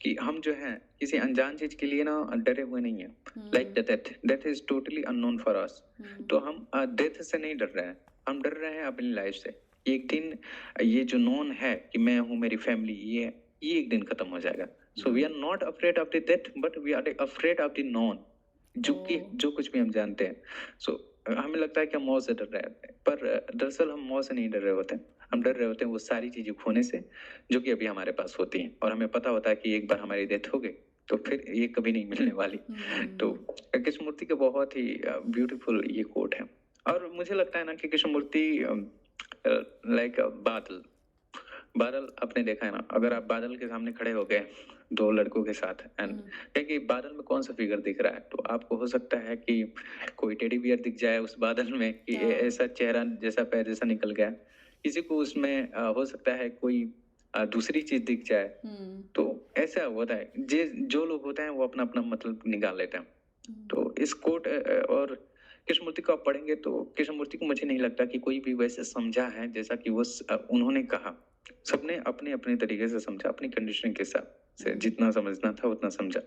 कि हम जो है किसी अनजान चीज के लिए ना डरे हुए नहीं है। Like the death, death is totally unknown for us. तो हम डेथ से नहीं डर रहे हैं, हम डर रहे हैं अपनी लाइफ से। एक दिन ये जो नोन है कि मैं हूँ, मेरी फैमिली, ये एक दिन खत्म हो जाएगा। So we are not afraid of the death, but we are afraid of the known, जो कुछ भी हम जानते हैं। सो हमें लगता है कि हम मौत से डर रहे हैं, पर दरअसल हम मौत से नहीं डर रहे होते हैं। हम डर रहे होते हैं वो सारी चीजें खोने से जो कि अभी हमारे पास होती हैं, और हमें पता होता है कि एक बार हमारी डेथ हो गई तो फिर ये कभी नहीं मिलने वाली। तो कृष्णमूर्ति का बहुत ही ब्यूटीफुल ये कोट है। और मुझे लगता है ना कि कृष्णमूर्ति लाइक बादल, बादल आपने देखा है ना, अगर आप बादल के सामने खड़े हो गए दो लड़कों के साथ, एंड देखिए बादल में कौन सा फिगर दिख रहा है, तो आपको हो सकता है कि कोई टेडी बियर दिख जाए उस बादल में, कि ऐसा चेहरा जैसा पैर जैसा निकल गया। किसी को उसमें हो सकता है कोई दूसरी चीज दिख जाए। तो ऐसा होता है, जो लोग होते हैं वो अपना अपना मतलब निकाल लेते हैं। तो इस कोट और कृष्णमूर्ति को आप पढ़ेंगे तो कृष्णमूर्ति को मुझे नहीं लगता कि कोई भी वैसे समझा है जैसा कि वो उन्होंने कहा। सबने अपने अपने तरीके से समझा, अपनी कंडीशन के हिसाब से जितना समझना था उतना समझा।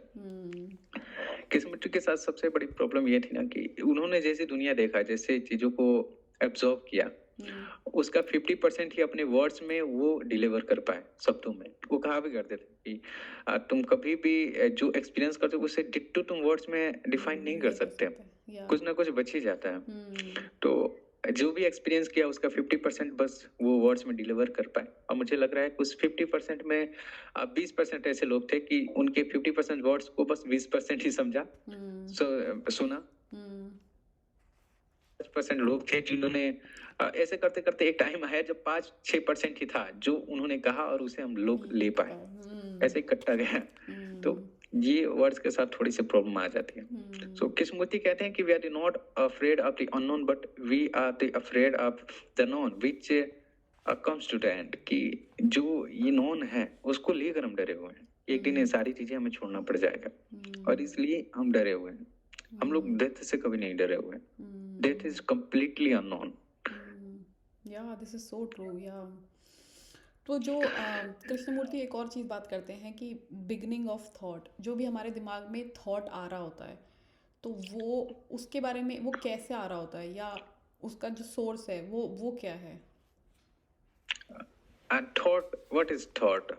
कृष्णमूर्ति के साथ सबसे बड़ी प्रॉब्लम ये थी ना कि उन्होंने जैसे दुनिया देखा, जैसे चीजों को एब्जॉर्व किया, उसका 50% ही अपने वर्ड्स में वो डिलीवर कर पाए, शब्दों में। वो कहा भी करते थे कि तुम कभी भी जो एक्सपीरियंस करते हो उसे डिट्टो तुम वर्ड्स में डिफाइन नहीं कर सकते, कुछ ना कुछ बच ही जाता है। तो जो भी एक्सपीरियंस किया उसका 50% बस वो वर्ड्स में डिलीवर कर पाए। और मुझे लग रहा है कि उस 50% में 20% ऐसे लोग थे कि उनके 50% वर्ड्स को बस 20% ही समझा, सुना। 5% लोग थे जिन्होंने ऐसे करते करते एक टाइम आया जब 5-6% ही था जो उन्होंने कहा और उसे हम लोग ले पाए। ऐसे ही कट्टा गया। तो ये वर्ड्स के साथ थोड़ी सी प्रॉब्लम आ जाती है। सो कृष्णमूर्ति कहते हैं कि we are not afraid of the unknown, but we are the afraid of the known which comes to the end. कि जो ये नोन है उसको लेकर हम डरे हुए हैं, एक दिन ये सारी चीजें हमें छोड़ना पड़ जाएगा, और इसलिए हम डरे हुए हैं। हम लोग डेथ से कभी नहीं डरे हुए। Death is completely unknown. या दिस इज सो ट्रू। या तो जो कृष्णमूर्ति एक और चीज़ बात करते हैं कि बिगनिंग ऑफ थॉट, जो भी हमारे दिमाग में थॉट आ रहा होता है, तो वो उसके बारे में वो कैसे आ रहा होता है, या उसका जो सोर्स है वो क्या है? And thought, what is thought?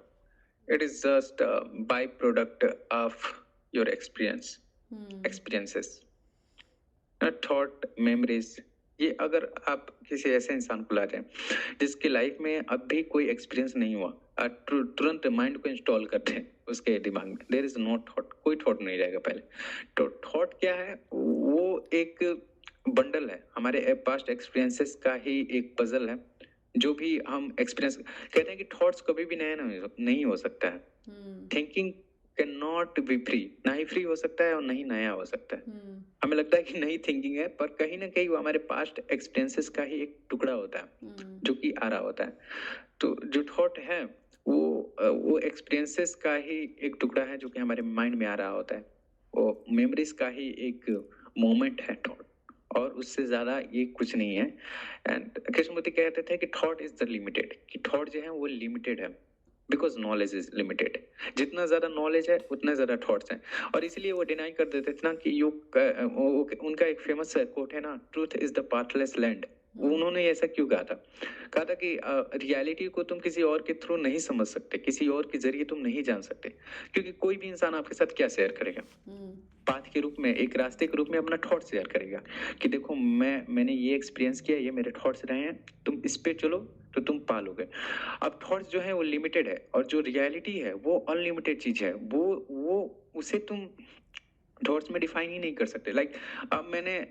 It is just a byproduct of your experiences. Thought, memories. ये अगर आप किसी ऐसे इंसान को ला जाए जिसकी लाइफ में अब भी कोई एक्सपीरियंस नहीं हुआ, तुरंत माइंड को इंस्टॉल करते हैं उसके दिमाग में, देयर इज नो थॉट, कोई थॉट नहीं रहेगा पहले। तो थॉट क्या है? वो एक बंडल है हमारे पास्ट एक्सपीरियंसेस का ही एक पजल है, जो भी हम एक्सपीरियंस कहते हैं कि थॉट्स कभी भी नया नहीं हो सकता है। Thinking can not be free, ना ही फ्री हो सकता है और ना ही नया हो सकता है। हमें लगता है कि नई थिंकिंग है, पर कहीं ना कहीं वो हमारे पास्ट एक्सपीरियंसेस का ही एक टुकड़ा होता है जो कि आ रहा होता है। तो जो थॉट है वो एक्सपीरियंसेस का ही एक टुकड़ा है जो कि हमारे माइंड में आ रहा होता है, वो मेमोरीज का ही एक मोमेंट है थॉट, और उससे ज्यादा ये कुछ नहीं है। एंड कृष्णमूर्ति कहते थे कि थॉट इज द लिमिटेड, कि थॉट जो है वो लिमिटेड है, बिकॉज नॉलेज इज लिमिटेड। जितना ज्यादा नॉलेज है उतना ज्यादा थॉट्स हैं, और इसलिए वो डिनाई कर देते थे ना कि उनका एक फेमस कोट है ना, truth is the pathless land. उन्होंने ऐसा क्यों कहा था? कहा था कि रियलिटी को तुम किसी और के थ्रू नहीं समझ सकते, किसी और के ज़रिए तुम नहीं जान सकते, क्योंकि कोई भी इंसान आपके साथ क्या शेयर करेगा? पाथ के रूप में, एक रास्ते के रूप में अपना थॉट शेयर करेगा कि देखो मैंने ये एक्सपीरियंस किया, ये मेरे थॉट्स रहे हैं, तुम इस पे चलो तो तुम पालोगे। अब थॉट्स जो है वो लिमिटेड है और जो रियलिटी है वो अनलिमिटेड चीज़ है। वो उसे तुम थॉट्स में डिफाइन ही नहीं कर सकते। लाइक अब मैंने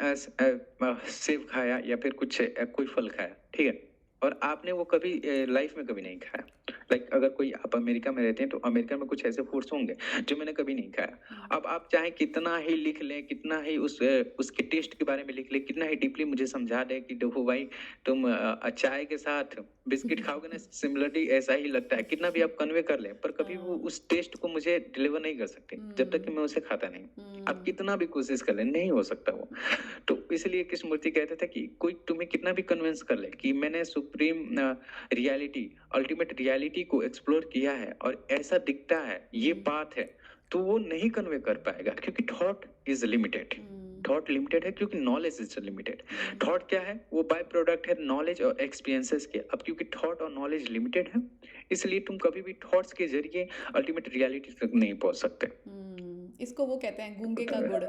सेब खाया या फिर कुछ कोई फल खाया, ठीक है? और आपने वो कभी लाइफ में कभी नहीं खाया। लाइक अगर कोई आप अमेरिका में रहते हैं तो अमेरिका में कुछ ऐसे फूड्स होंगे जो मैंने कभी नहीं खाया। अब आप चाहे कितना ही लिख लें, कितना ही उसके टेस्ट के बारे में लिख लें, कितना ही डीपली मुझे समझा दें कि देखो भाई तुम चाय के साथ बिस्किट खाओगे ना, सिमिलरली ऐसा ही लगता है, कितना भी आप कन्वे कर लें, पर कभी वो उस टेस्ट को मुझे डिलीवर नहीं कर सकते जब तक कि मैं उसे खाता नहीं। आप कितना भी कोशिश कर लें, नहीं हो सकता वो। तो इसलिए कृष्णमूर्ति कहते थे कि कोई तुम्हें कितना भी कन्विंस कर ले कि मैंने सुप्रीम रियलिटी, अल्टीमेट रियलिटी को एक्सप्लोर किया है और ऐसा दिखता है, ये बात है, तो वो नहीं कन्वे कर पाएगा, क्योंकि thought is limited. Thought limited है क्योंकि नॉलेज इज लिमिटेड। थॉट क्या है? वो बाय प्रोडक्ट है नॉलेज और एक्सपीरियंसेस के। अब क्योंकि थॉट और नॉलेज लिमिटेड है, इसलिए तुम कभी भी थॉट्स के जरिए अल्टीमेट रियलिटी तक नहीं पहुंच सकते। इसको वो कहते हैं गूंगे का गुड़।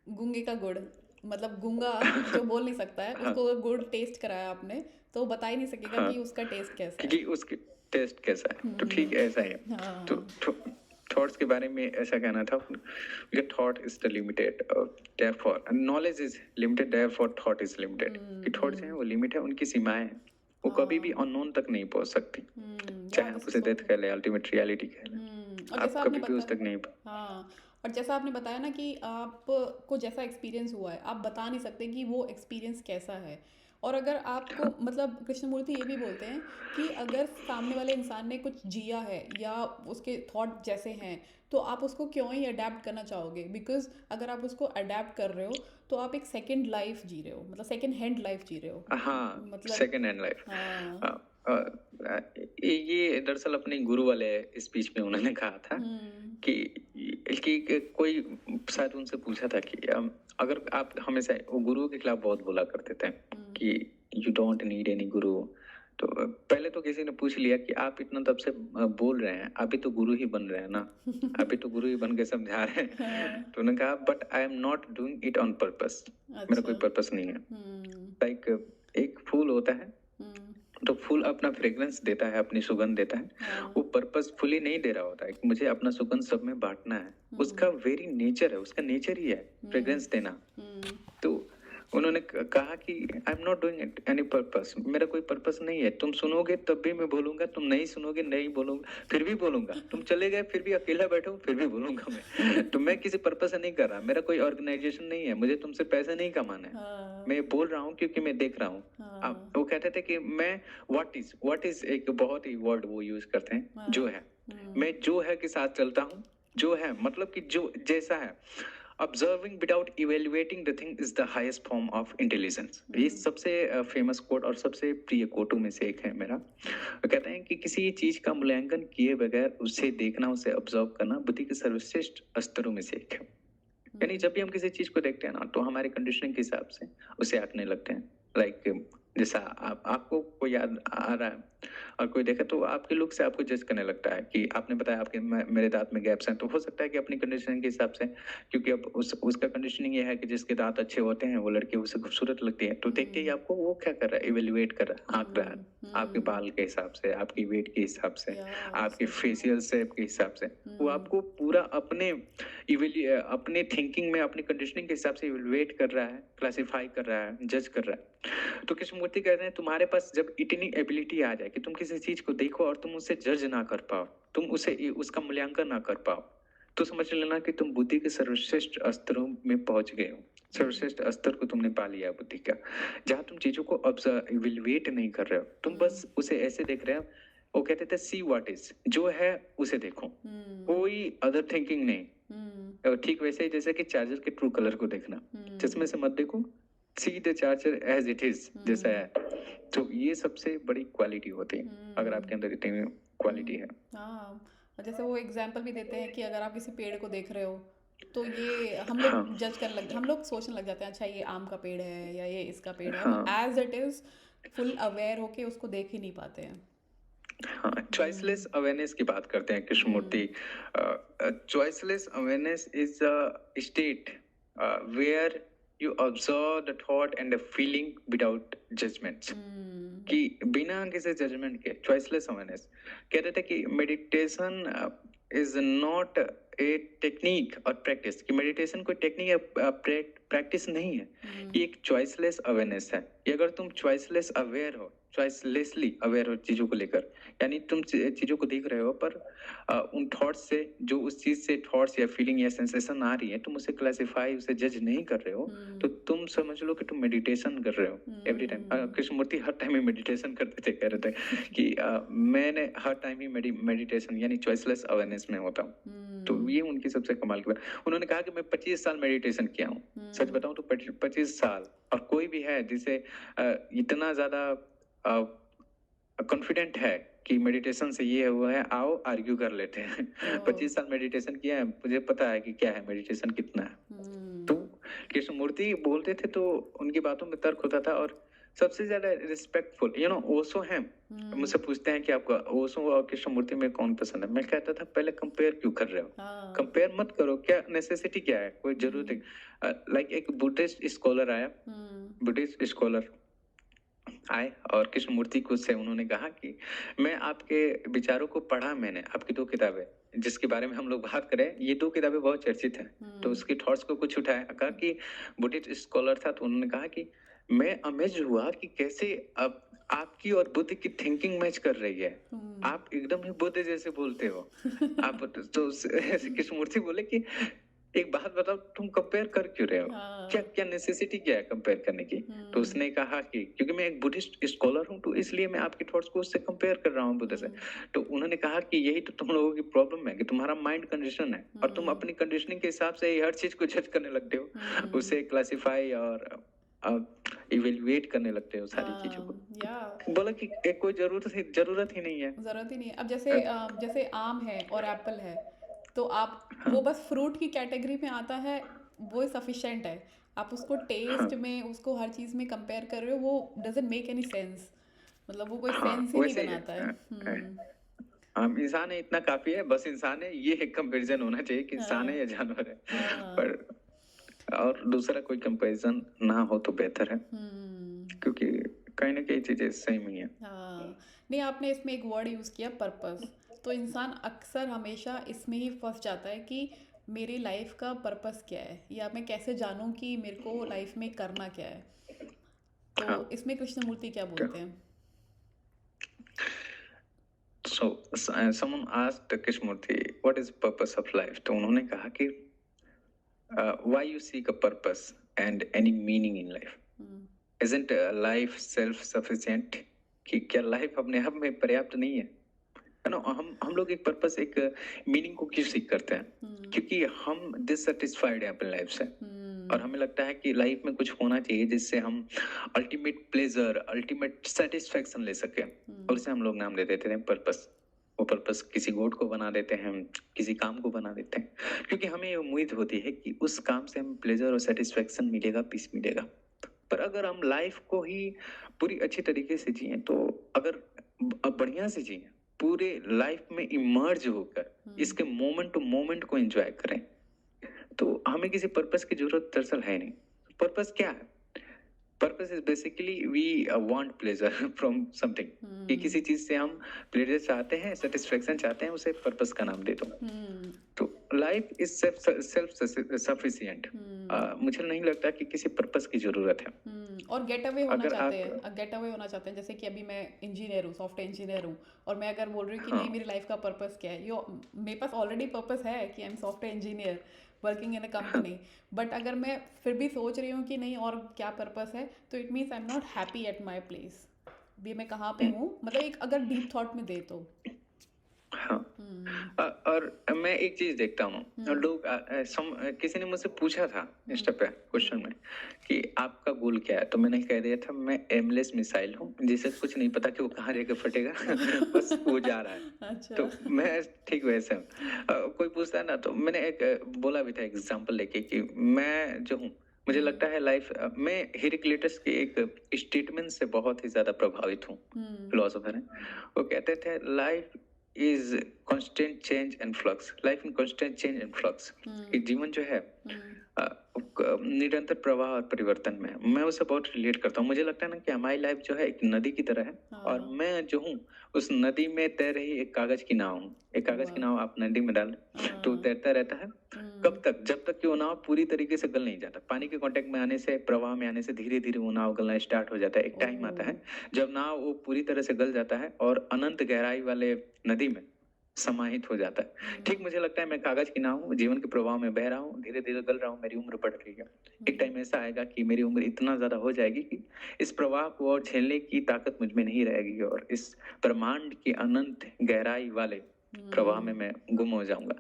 गूंगे का गुड़ मतलब गूंगा जो बोल नहीं सकता है, हाँ उसको अगर गुड़ टेस्ट कराया आपने तो वो बता ही नहीं सकेगा हाँ कि उसका टेस्ट कैसा है। कि उसकी टेस्ट कैसा है, तो ठीक ऐसा ही है। तो हाँ थॉट्स के बारे में ऐसा कहना था कि thought is the limited, therefore knowledge is limited, therefore thought is limited. कि थॉट्स हैं वो लिमिट है, उनकी सीमाएं हैं, वो कभी भी अननोन तक नहीं पहुंच सकती, चाहे आप उसे डेथ कह लें, अल्टीमेट रियलिटी कह लें, और आप जैसा आपने कभी भी उस तक बताया, नहीं। हाँ, और जैसा आपने बताया ना कि आपको जैसा एक्सपीरियंस हुआ है आप बता नहीं सकते कि वो एक्सपीरियंस कैसा है। और अगर आपको मतलब कृष्णमूर्ति ये भी बोलते हैं कि अगर सामने वाले इंसान ने कुछ जिया है या उसके थॉट जैसे हैं तो आप उसको क्यों ही अडेप्ट करना चाहोगे, बिकॉज अगर आप उसको अडेप्ट कर रहे हो तो आप एक सेकंड लाइफ जी रहे हो, मतलब सेकंड हैंड लाइफ जी रहे हो। हाँ, मतलब सेकंड हैंड लाइफ। हाँ। ये दरअसल अपने गुरु वाले स्पीच में उन्होंने कहा था कि कोई शायद उनसे पूछा था कि अगर आप हमेशा, वो गुरुओं के खिलाफ बहुत बोला करते थे कि यू डोंट नीड एनी गुरु। तो पहले तो किसी ने पूछ लिया कि आप इतना तब से बोल रहे हैं, अभी तो गुरु ही बन रहे हैं ना, अभी तो गुरु ही बन के समझा रहे हैं। हाँ, तो उन्होंने कहा but I am not doing it on purpose, मेरा कोई अच्छा। पर्पस नहीं है। लाइक एक फूल होता है, तो फूल अपना फ्रेग्रेंस देता है, अपनी सुगंध देता है, हाँ, वो पर्पसफुली नहीं दे रहा होता है कि मुझे अपना सुगंध सब में बांटना है, उसका वेरी नेचर है, उसका नेचर ही है फ्रेग्रेंस देना। तो उन्होंने कहा कि I am not doing it any purpose, मेरा कोई पर्पस नहीं है, तुम सुनोगे तब भी मैं बोलूंगा, तुम नहीं सुनोगे नहीं बोलूंगा, फिर भी बोलूंगा, तुम चले गए फिर भी अकेला बैठो फिर भी बोलूंगा मैं। तो मैं किसी पर्पस से नहीं कर रहा, मेरा कोई ऑर्गेनाइजेशन नहीं है, मुझे तुमसे पैसे नहीं कमाना है, हाँ, मैं बोल रहा हूँ क्योंकि मैं देख रहा हूँ। हाँ, वो कहते थे कि मैं व्हाट इज एक बहुत ही वर्ड वो यूज करते हैं, जो है, मैं जो है के साथ चलता हूँ, जो है मतलब कि जो जैसा है। Observing without evaluating the thing is the highest form of intelligence. ये सबसे फेमस कोट और सबसे प्रिय कोटों में से एक है मेरा। वो कहते हैं कि किसी चीज का मूल्यांकन किए बगैर उसे देखना, उसे ऑब्जर्व करना बुद्धि के सर्वश्रेष्ठ स्तरों में से एक है। यानी जब भी हम किसी चीज को देखते हैं ना, तो हमारे कंडीशनिंग के हिसाब से उसे आंकने लगते हैं। लाइक जैसा आपको कोई याद आ रहा है और कोई देखे तो आपके लुक से आपको जज करने लगता है कि आपने बताया आपके मेरे दांत में गैप्स हैं, तो हो सकता है कि अपनी कंडीशनिंग के हिसाब से, क्योंकि अब उसका कंडीशनिंग ये है कि जिसके दांत अच्छे होते हैं वो लड़की उसे खूबसूरत लगती है, तो देखते ही आपको वो क्या कर रहा है, इवेल्युएट कर रहा है, आंक रहा है आपके बाल के हिसाब से, आपकी वेट के हिसाब से, आपके फेशियल शेप के हिसाब से। वो आपको पूरा अपने थिंकिंग में, अपनी कंडीशनिंग के हिसाब से इवेल्युएट कर रहा है, क्लासिफाई कर रहा है, जज कर रहा है। तो कृष्णमूर्ति कहते हैं तुम्हारे पास जब इतनी एबिलिटी आ जाए कि तुम किसी चीज को देखो और तुम उसे जज ना कर पाओ, तुम उसे उसका मूल्यांकन ना कर पाओ, तो समझ लेना कि तुम बुद्धि के सर्वश्रेष्ठ स्तरों में पहुंच गए हो। सर्वश्रेष्ठ स्तर को तुमने पा लिया बुद्धि का, जहां तुम चीजों को ऑब्जर्व इवेल्युएट नहीं कर रहे हो, तुम बस उसे ऐसे देख रहे हो। वो कहते थे सी व्हाट इज, जो है उसे देखो, कोई अदर थिंकिंग नहीं। ठीक वैसे ही जैसे कि चार्जर के ट्रू कलर को देखना, चश्मे से मत देखो, see the charger as it is, जैसा है। तो ये सबसे बड़ी क्वालिटी होती है अगर आपके अंदर इतनी क्वालिटी है। हाँ, और जैसे वो एग्जाम्पल भी देते हैं कि अगर आप किसी पेड़ को देख रहे हो तो ये हम हाँ, लोग हम लोग सोचने लग जाते हैं, अच्छा ये आम का पेड़ है या ये इसका पेड़ है, हम हाँ, as it is full aware होके उसको देख ही नहीं पाते हैं। हाँ, चॉइसलेस हम्म। अवेयरनेस की बात करते हैं Krishnamurti. Hmm. Choiceless awareness is a state where you observe the thought and the feeling without judgments, hmm. कि बिना किसी जजमेंट के चॉइसलेस अवेयरनेस। कहते थे कि meditation is not a technique और प्रैक्टिस, कि मेडिटेशन कोई टेक्निक या प्रैक्टिस नहीं है, ये एक चॉइसलेस अवेयरनेस है। ये अगर तुम चॉइसलेस अवेयर हो, चॉइसलेसली अवेयर हो चीजों को लेकर, यानी तुम चीजों को देख रहे हो पर उन थॉट्स से, जो उस चीज से थॉट्स या फीलिंग या सेंसेशन आ रही है, तुम उसे क्लासिफाई, उसे जज नहीं कर रहे हो, तो तुम समझ लो कि तुम मेडिटेशन कर रहे हो एवरी टाइम। कृष्णमूर्ति हर टाइम ही मेडिटेशन करते थे, कह रहे थे कि मैंने हर टाइम ही मेडिटेशन यानी चॉइसलेस अवेयरनेस में होता हूँ। तो ये उनकी सबसे कमाल की बात। उन्होंने कहा कि मैं 25 साल मेडिटेशन किया हूँ। सच बताऊं तो 25 साल। और कोई भी है जिसे इतना ज्यादा कॉन्फिडेंट है कि मेडिटेशन से ये हुआ है, आओ आर्ग्यू कर लेते हैं। 25 साल मेडिटेशन किया है, मुझे पता है कि क्या है मेडिटेशन, कितना है। तो कृष्णमूर्ति बोलते थे तो उनकी बातों में तर्क होता था। और सबसे ज्यादा रिस्पेक्टफुल ओशो है। मुझसे पूछते हैं कि आपका ओशो और कृष्णमूर्ति में कौन पसंद है, मैं कहता था पहले कंपेयर क्यों कर रहे हो, हाँ। कंपेयर मत करो, क्या नेसेसिटी क्या है, कोई जरूरत है। लाइक एक बुद्धिस्ट स्कॉलर आया, बुद्धिस्ट स्कॉलर आए और कृष्णमूर्ति को से उन्होंने कहा कि मैं आपके विचारों को पढ़ा, मैंने आपकी 2 किताबें जिसके बारे में हम लोग बात करें, ये 2 किताबें बहुत चर्चित हैं। तो उसकी थॉट्स को कुछ उठाया, कहा कि बुद्धिस्ट स्कॉलर था, तो उन्होंने कहा कि मैं अमेज हुआ कि कैसे अब आपकी और बुद्ध की थिंकिंग मैच कर रही है, आप एकदम ही बुद्ध जैसे बोलते हो। आप तो कृष्णमूर्ति बोले कि एक बात बताओ, तुम कंपेयर कर क्यों रहे हो, क्या हाँ। क्या नेसेसिटी क्या है कंपेयर करने की। तो उसने कहा कि क्योंकि मैं एक बुद्धिस्ट स्कॉलर हूँ, तो इसलिए मैं आपकी थॉट्स को उससे कंपेयर कर रहा हूँ, बुद्ध से। तो उन्होंने कहा कि यही तो तुम लोगों की प्रॉब्लम है कि तुम्हारा माइंड कंडीशन है, और तुम अपनी कंडीशनिंग के हिसाब से ही हर चीज को जज करने लगते हो, उसे क्लासिफाई और इवेल्युएट करने लगते हो सारी चीजों को। या बोला कि कोई जरूरत ही नहीं है। ज़रूरत ही नहीं है। अब जैसे जैसे आम है और एप्पल है, तो आप हाँ, वो बस फ्रूट की कैटेगरी में आता है, वो सफिशेंट है। आप उसको हाँ, टेस्ट में, उसको हर चीज़ में कंपेयर कर रहे हो, वो डजंट मेक एनी सेंस। मतलब वो कोई हाँ, सेंस ही नहीं वैसे बनाता है। हम इंसान है, इतना काफी है, बस इंसान है, ये एक कंपैरिजन होना चाहिए कि इंसान है हाँ। या जानवर है। हाँ। पर और दूसरा कोई कंपैरिजन ना हो तो बेहतर है, क्योंकि कहीं ना कहीं चीजें सेम ही है। हाँ। नहीं, आपने इसमें एक वर्ड यूज़ किया, पर्पस। तो इंसान अक्सर हमेशा इसमें ही फंस जाता है कि मेरी लाइफ का पर्पस क्या है, या मैं कैसे जानूं कि मेरे को लाइफ में करना क्या है। तो हाँ, इसमें कृष्णमूर्ति क्या तो बोलते हैं? So someone asked Krishnamurti what is purpose of life, तो उन्होंने कहा कि why you seek a purpose and any meaning in life, isn't life self sufficient, कि क्या लाइफ अपने आप में पर्याप्त नहीं है ना। हम लोग एक पर्पस, एक मीनिंग को क्यों सीख करते हैं, क्योंकि हम डिससेटिस्फाइड हैं अपनी लाइफ से, और हमें लगता है कि लाइफ में कुछ होना चाहिए जिससे हम अल्टीमेट प्लेजर, अल्टीमेट सेटिस्फेक्शन ले सके, और उसे हम लोग नाम दे देते हैं पर्पस। वो पर्पस किसी गोट को बना देते हैं, किसी काम को बना देते हैं, क्योंकि हमें ये उम्मीद होती है कि उस काम से हमें प्लेजर और सेटिस्फेक्शन मिलेगा, पीस मिलेगा। पर अगर हम लाइफ को ही पूरी अच्छी तरीके से जिए, तो अगर बढ़िया से जिए, पूरे लाइफ में इमर्ज होकर इसके मोमेंट टू मोमेंट को एंजॉय करें, तो हमें किसी पर्पस की जरूरत दरअसल है नहीं। पर्पस क्या है? Purpose is basically we want pleasure from something, कि किसी चीज से हम प्लेजर चाहते हैं, सेटिस्फेक्शन चाहते हैं, उसे पर्पस का नाम दे दो। तो लाइफ इज सेल्फ सफिशिएंट। मुझे नहीं लगता कि किसी पर्पस की जरूरत है। और गेट अवे होना अगर चाहते आप हैं, गेट अवे होना चाहते हैं। जैसे कि अभी मैं इंजीनियर हूँ, सॉफ्टवेयर इंजीनियर हूँ, और मैं अगर बोल रही हूँ कि हाँ, नहीं, मेरी लाइफ का पर्पस क्या है, यो मेरे पास ऑलरेडी पर्पस है कि I am software engineer working in a हाँ, कंपनी। बट अगर मैं फिर भी सोच रही हूँ कि नहीं और क्या पर्पस है, तो it means I am not happy at my place. भी मैं कहाँ पे हूँ, मतलब एक अगर डीप थॉट में दे तो। हाँ, और मैं एक चीज देखता हूँ, लोग किसी ने मुझसे पूछा था इस पे क्वेश्चन में कि आपका गोल क्या है, तो मैंने कह दिया था मैं एमलेस मिसाइल हूँ जिसे कुछ नहीं पता कि वो कहाँ जाके फटेगा। बस वो जा रहा है। अच्छा। तो मैं ठीक वैसे हूँ। कोई पूछता है ना, तो मैंने एक बोला भी था एग्जांपल लेके कि मैं जो हूँ, मुझे लगता है लाइफ, मैं हेराक्लिटस के एक स्टेटमेंट से बहुत ही ज्यादा प्रभावित हूँ। फिलोसोफर है, वो कहते थे life is constant change and flux, life in constant change and flux. कि जीवन जो है निरंतर प्रवाह और परिवर्तन में है। मैं उससे बहुत रिलेट करता हूँ। मुझे लगता है ना कि हमारी लाइफ जो है एक नदी की तरह है, और मैं जो हूँ उस नदी में तैर रही एक कागज की नाव हूँ। एक कागज की नाव आप नदी में डाल तो तैरता रहता है। कब तक? जब तक कि वो नाव पूरी तरीके से गल नहीं जाता। पानी के कांटेक्ट में आने से, प्रवाह में आने से धीरे धीरे वो नाव गलना स्टार्ट हो जाता है। एक टाइम आता है जब नाव वो पूरी तरह से गल जाता है और अनंत गहराई वाले नदी में समाहित हो जाता है। ठीक मुझे लगता है मैं कागज की नाव हूँ, जीवन के प्रवाह में बह रहा हूँ, धीरे धीरे गल रहा हूँ, मेरी उम्र बढ़ रही है। एक टाइम ऐसा आएगा कि मेरी उम्र इतना ज्यादा हो जाएगी कि इस प्रवाह को और झेलने की ताकत मुझ में नहीं रहेगी, और इस ब्रह्मांड की अनंत गहराई वाले प्रवाह में मैं गुम हो जाऊंगा।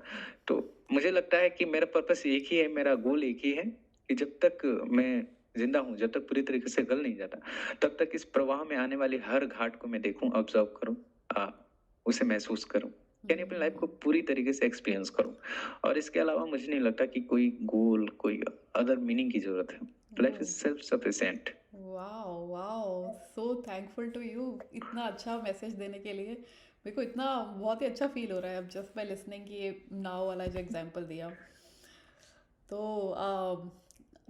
तो मुझे लगता है कि मेरा पर्पस एक ही है, मेरा गोल एक ही है कि जब तक मैं जिंदा हूँ, जब तक पूरी तरीके से गल नहीं जाता, तब तक इस प्रवाह में आने वाली हर घाट को मैं देखूं, ऑब्जर्व करूं, उसे महसूस करूं, यानी अपनी लाइफ को पूरी तरीके से एक्सपीरियंस करूं। और इसके अलावा मुझे नहीं लगता कि कोई गोल, कोई अदर मीनिंग की जरूरत है। Life is self sufficient. Wow wow, so thankful to you इतना अच्छा मैसेज देने के लिए। मेरे को इतना बहुत ही अच्छा फील हो रहा है अब जस्ट बाय लिसनिंग कि ये नाव वाला जो एग्जांपल दिया। तो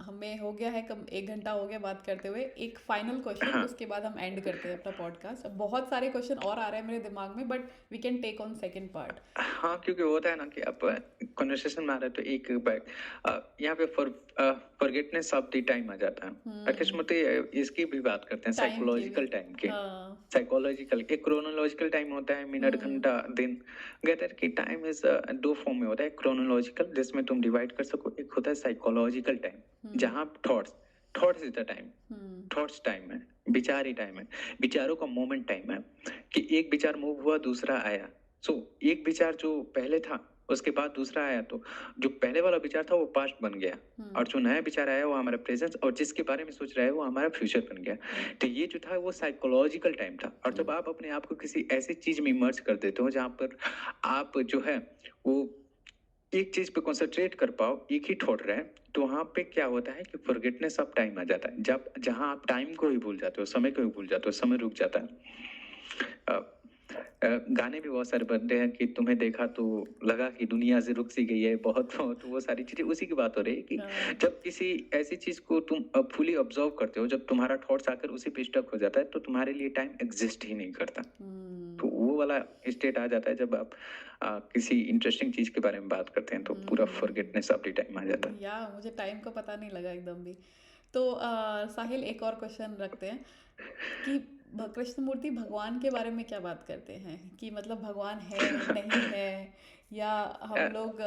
हमें हो गया है कम 1 घंटा हो गया बात करते हुए। एक फाइनल क्वेश्चन, हाँ उसके बाद हम एंड करते हैं अपना पॉडकास्ट। बहुत सारे क्वेश्चन और आ रहे हैं मेरे दिमाग में, but we can take on second part. हाँ, क्योंकि होता है ना कि आप कन्वर्सेशन में आ रहे हैं तो एक बैग यहाँ पे फॉरगेटनेस ऑफ द टाइम आ जाता है। अकस्माती इसकी भी बात करते हैं, टाइम की भी। साइकोलॉजिकल टाइम की। हाँ। साइकोलॉजिकल, एक क्रोनोलॉजिकल टाइम होता है, मिनट, घंटा, दिन। कहते हैं कि टाइम इज दो फॉर्म में होता है, क्रोनोलॉजिकल जिसमें तुम डिवाइड कर सको, एक होता है साइकोलॉजिकल टाइम जहाँ thoughts, thoughts is the time, thoughts time है, विचार ही टाइम है, विचारों का मोमेंट टाइम है। कि एक विचार मूव हुआ, दूसरा आया। एक विचार जो पहले था उसके बाद दूसरा आया, तो जो पहले वाला विचार था वो पास्ट बन गया, और जो नया विचार आया वो हमारा प्रेजेंट, और जिसके बारे में सोच रहा है वो हमारा फ्यूचर बन गया। तो ये जो था वो साइकोलॉजिकल टाइम था। और जब आप अपने आप को किसी ऐसी चीज में इमर्ज कर देते हो जहाँ पर आप जो है वो एक चीज पे कंसंट्रेट कर पाओ, एक ही थॉट रहे, तो वहां पे क्या होता है कि फॉरगेटनेस ऑफ टाइम आ जाता है। जब जहां आप टाइम को ही भूल जाते हो, समय को ही भूल जाते हो, समय रुक जाता है। गाने भी बहुत सारे बनते हैं कि तुम्हें देखा तो लगा कि दुनिया से रुक सी गई है, बहुत बहुत वो सारी चीजें उसी की बात हो रही है कि जब किसी ऐसी चीज को तुम फुली ऑब्जर्व करते हो, जब तुम्हारा थॉट्स आकर उसी पे स्टक हो जाता है, तो तुम्हारे लिए टाइम एग्जिस्ट ही नहीं करता। तो वो वाला स्टेट आ जाता है जब आप किसी इंटरेस्टिंग चीज के बारे में बात करते हैं, तो पूरा फॉरगेटनेस ऑफ द टाइम आ जाता है। या मुझे टाइम का पता नहीं लगा एकदम भी। तो साहिल, एक और क्वेश्चन रखते हैं कि कृष्णमूर्ति भगवान के बारे में क्या बात करते हैं, कि मतलब भगवान है नहीं है, या हम लोग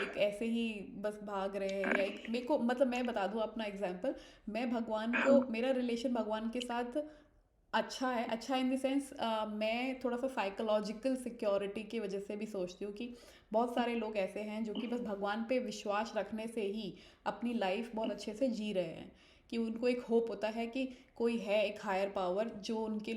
एक ऐसे ही बस भाग रहे हैं, या एक मेरे को मतलब मैं बता दूं अपना एग्जांपल। मैं भगवान को, मेरा रिलेशन भगवान के साथ अच्छा है। अच्छा इन द सेंस मैं थोड़ा सा साइकोलॉजिकल सिक्योरिटी की वजह से भी सोचती हूँ कि बहुत सारे लोग ऐसे हैं जो कि बस भगवान पे विश्वास रखने से ही अपनी लाइफ बहुत अच्छे से जी रहे हैं, कि उनको एक होप होता है कि कोई है, एक हायर पावर जो उनके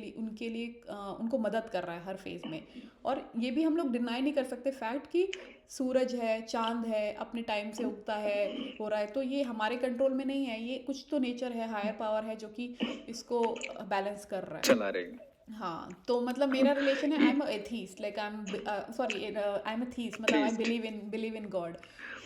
लिए उनको मदद कर रहा है हर फेज़ में। और ये भी हम लोग डिनाई नहीं कर सकते फैक्ट कि सूरज है, चांद है, अपने टाइम से उगता है, हो रहा है, तो ये हमारे कंट्रोल में नहीं है। ये कुछ तो नेचर है, हायर पावर है जो कि इसको बैलेंस कर रहा है। चला रही। हाँ, तो मतलब मेरा रिलेशन है, I am atheist, like I am sorry, I am atheist, मतलब I believe in God.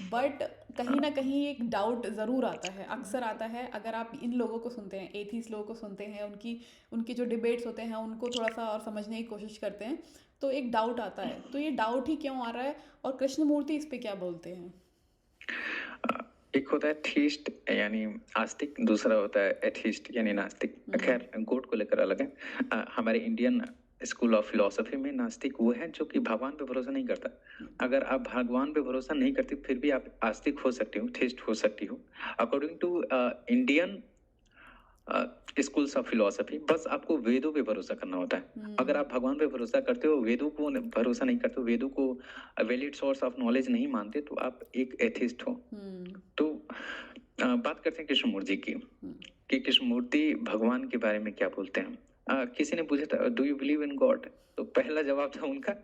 But कहीं ना कहीं एक डाउट ज़रूर आता है, अक्सर आता है। अगर आप इन लोगों को सुनते हैं, एथीस्ट लोगों को सुनते हैं, उनकी जो डिबेट्स होते हैं उनको थोड़ा सा और समझने की कोशिश करते हैं, तो एक डाउट आता है। तो ये डाउट ही क्यों आ रहा है, और कृष्णमूर्ति इस पे क्या बोलते हैं? एक होता है थीस्ट यानी आस्तिक, दूसरा होता है एथीस्ट यानी नास्तिक। खैर गॉड को लेकर अलग है। हमारे इंडियन स्कूल ऑफ फिलोसफी में नास्तिक वो है जो कि भगवान पे भरोसा नहीं करता। अगर आप भगवान पे भरोसा नहीं करते फिर भी आप आस्तिक हो सकते हो, थीस्ट हो सकती हो। According to Indian schools of philosophy, बस आपको वेदों पे भरोसा करना होता है। अगर आप भगवान पे भरोसा करते हो, वेदों को भरोसा नहीं करते हो, वेदों को वैलिड सोर्स ऑफ नॉलेज नहीं मानते, तो आप एक एथिस्ट हो। तो बात करते हैं कृष्णमूर्ति की, कि कृष्णमूर्ति भगवान के बारे में क्या बोलते हैं। किसी ने पूछा था, do you believe in God? तो पहला जवाब था उनका,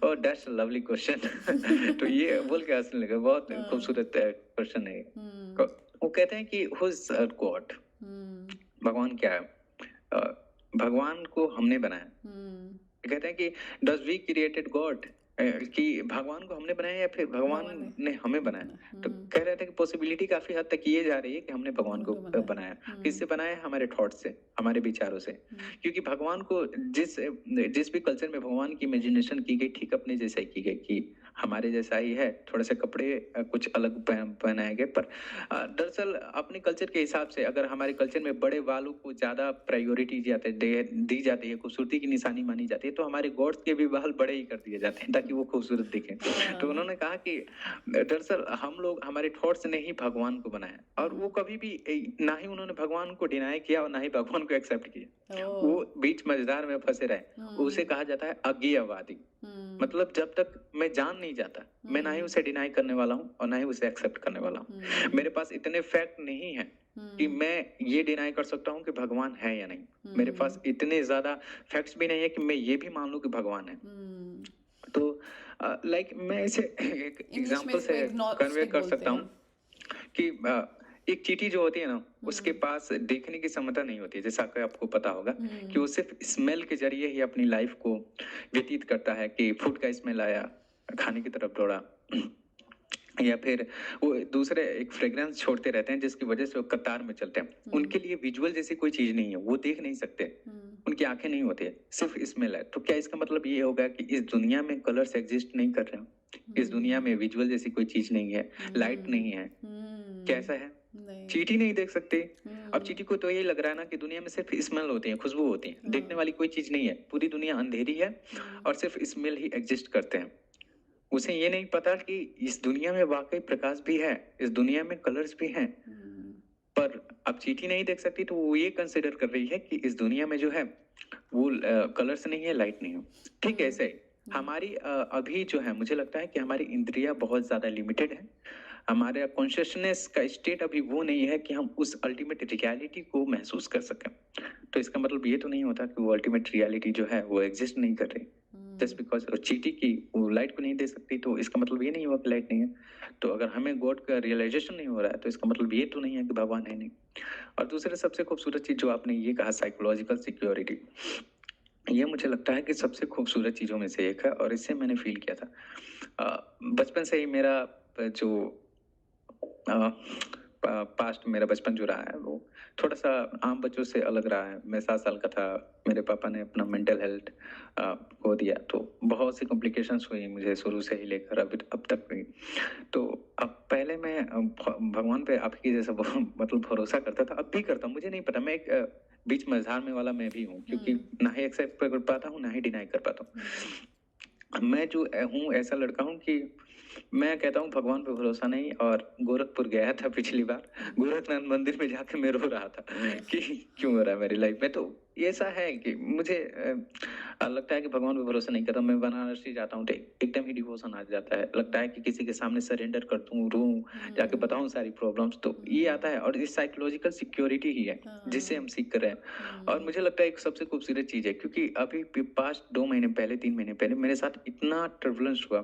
और दैट्स लवली क्वेश्चन। तो ये बोल के हंसने लगा, बहुत खूबसूरत क्वेश्चन है। वो कहते हैं कि हु इज गॉड, भगवान क्या है? भगवान को हमने बनाया। कहते हैं कि डज वी क्रिएटेड गॉड, कि भगवान को हमने बनाया या फिर भगवान ने हमें बनाया। तो कह रहे थे कि पॉसिबिलिटी काफी हद तक ये जा रही है कि हमने भगवान को बनाया। किससे बनाया? हमारे थॉट से, हमारे विचारों से। क्योंकि भगवान को जिस जिस भी कल्चर में भगवान की इमेजिनेशन की गई, ठीक अपने जैसा ही की गई, कि हमारे जैसा ही है, थोड़े से कपड़े कुछ अलग पहनाए गए, पर दरअसल अपने कल्चर के हिसाब से अगर हमारे कल्चर में बड़े बालों को ज्यादा प्रायोरिटी दी जाती है, खूबसूरती की निशानी मानी जाती है, तो हमारे गॉड्स के भी बाल बड़े ही कर दिए जाते हैं ताकि वो खूबसूरत दिखे। तो उन्होंने कहा कि दरअसल हम लोग, हमारे थॉट्स ने ही भगवान को बनाया, और वो कभी भी ना ही उन्होंने भगवान को डिनाई किया और ना ही भगवान को एक्सेप्ट किया। वो बीच मझधार में फंसे रहे। उसे कहा जाता है अज्ञेयवादी। मतलब जब तक मैं जान नहीं जाता, मैं ना ही उसे डिनाई करने वाला हूँ और ना ही उसे एक्सेप्ट करने वाला हूँ। मेरे पास इतने फैक्ट नहीं है कि मैं ये डिनाई कर सकता हूँ कि भगवान है या नहीं। मेरे पास इतने ज्यादा फैक्ट्स भी नहीं है कि मैं ये भी मान लूं कि भगवान है। तो लाइक मैं इसे एक एग्जांपल से कन्वे कर सकता हूँ कि एक चींटी जो होती है ना, उसके पास देखने की क्षमता नहीं होती है, जैसा कि आपको पता होगा कि वो सिर्फ स्मेल के जरिए ही अपनी लाइफ को व्यतीत करता है, कि फूड का स्मेल आया, खाने की तरफ दौड़ा, या फिर वो दूसरे एक फ्रेग्रेंस छोड़ते रहते हैं जिसकी वजह से वो कतार में चलते हैं। उनके लिए विजुअल जैसी कोई चीज नहीं है, वो देख नहीं सकते, उनकी आंखें नहीं होती है, सिर्फ स्मेल है। तो क्या इसका मतलब ये होगा कि इस दुनिया में कलर्स एग्जिस्ट नहीं कर रहे हैं? इस दुनिया में विजुअल जैसी कोई चीज नहीं है, लाइट नहीं है, कैसा है? चींटी नहीं देख सकते। अब चींटी को तो ये लग रहा है ना कि दुनिया में सिर्फ स्मेल होती है, खुशबू होती है, देखने वाली कोई चीज नहीं है, पूरी दुनिया अंधेरी है और सिर्फ स्मेल ही एग्जिस्ट करते हैं। उसे ये नहीं पता कि इस दुनिया में वाकई प्रकाश भी है, इस दुनिया में कलर्स भी हैं। पर अब चींटी नहीं देख सकती, तो वो ये कंसिडर कर रही है कि इस दुनिया में जो है वो कलर्स नहीं है, लाइट नहीं है। ठीक ऐसे ही हमारी अभी जो है, मुझे लगता है कि हमारी इंद्रियां बहुत ज्यादा लिमिटेड है। हमारे कॉन्शियसनेस का स्टेट अभी वो नहीं है कि हम उस अल्टीमेट रियलिटी को महसूस कर सकें। तो इसका मतलब ये तो नहीं होता कि वो अल्टीमेट रियलिटी जो है वो एग्जिस्ट नहीं कर रही। जस्ट बिकॉज चींटी की वो लाइट को नहीं दे सकती, तो इसका मतलब ये नहीं हुआ कि लाइट नहीं है। तो अगर हमें गॉड का रियलाइजेशन नहीं हो रहा है, तो इसका मतलब ये तो नहीं है कि भगवान है नहीं। और दूसरे सबसे खूबसूरत चीज जो आपने ये कहा, साइकोलॉजिकल सिक्योरिटी, ये मुझे लगता है कि सबसे खूबसूरत चीजों में से एक है, और इससे मैंने फील किया था। बचपन से ही मेरा जो पास्ट, मेरा बचपन जो रहा है वो थोड़ा सा आम बच्चों से अलग रहा है। मैं 7 साल का था, मेरे पापा ने अपना मेंटल हेल्थ खो दिया, तो बहुत सी कॉम्प्लिकेशंस हुई मुझे शुरू से ही लेकर अब तक हुई। तो अब पहले मैं भगवान पे आपकी जैसा मतलब भरोसा करता था, अब भी करता हूँ। मुझे नहीं पता, मैं एक बीच मझधार में वाला मैं भी हूँ, क्योंकि ना ही एक्सेप्ट कर पाता हूँ, ना ही डिनाई कर पाता हूँ। मैं जो हूँ ऐसा लड़का हूँ कि मैं कहता हूँ भगवान पे भरोसा नहीं। और गोरखपुर गया था पिछली बार, गोरखनाथ मंदिर में जाके मैं रो रहा था कि क्यों हो रहा है मेरी लाइफ में। तो ऐसा है कि मुझे लगता है कि भगवान पे भरोसा नहीं करता। मैं बनारस जाता हूँ तो एकदम ही डिवोशन आ जाता है, लगता है कि किसी के सामने सरेंडर कर दूं, रो जाके बताऊं सारी प्रॉब्लम्स। तो ये आता है, और ये साइकोलॉजिकल सिक्योरिटी ही है जिससे हम सीख कर रहे हैं। और मुझे लगता है एक सबसे खूबसूरत चीज है, क्योंकि अभी पास्ट 2 महीने पहले, 3 महीने पहले मेरे साथ इतना टर्बुलेंस हुआ,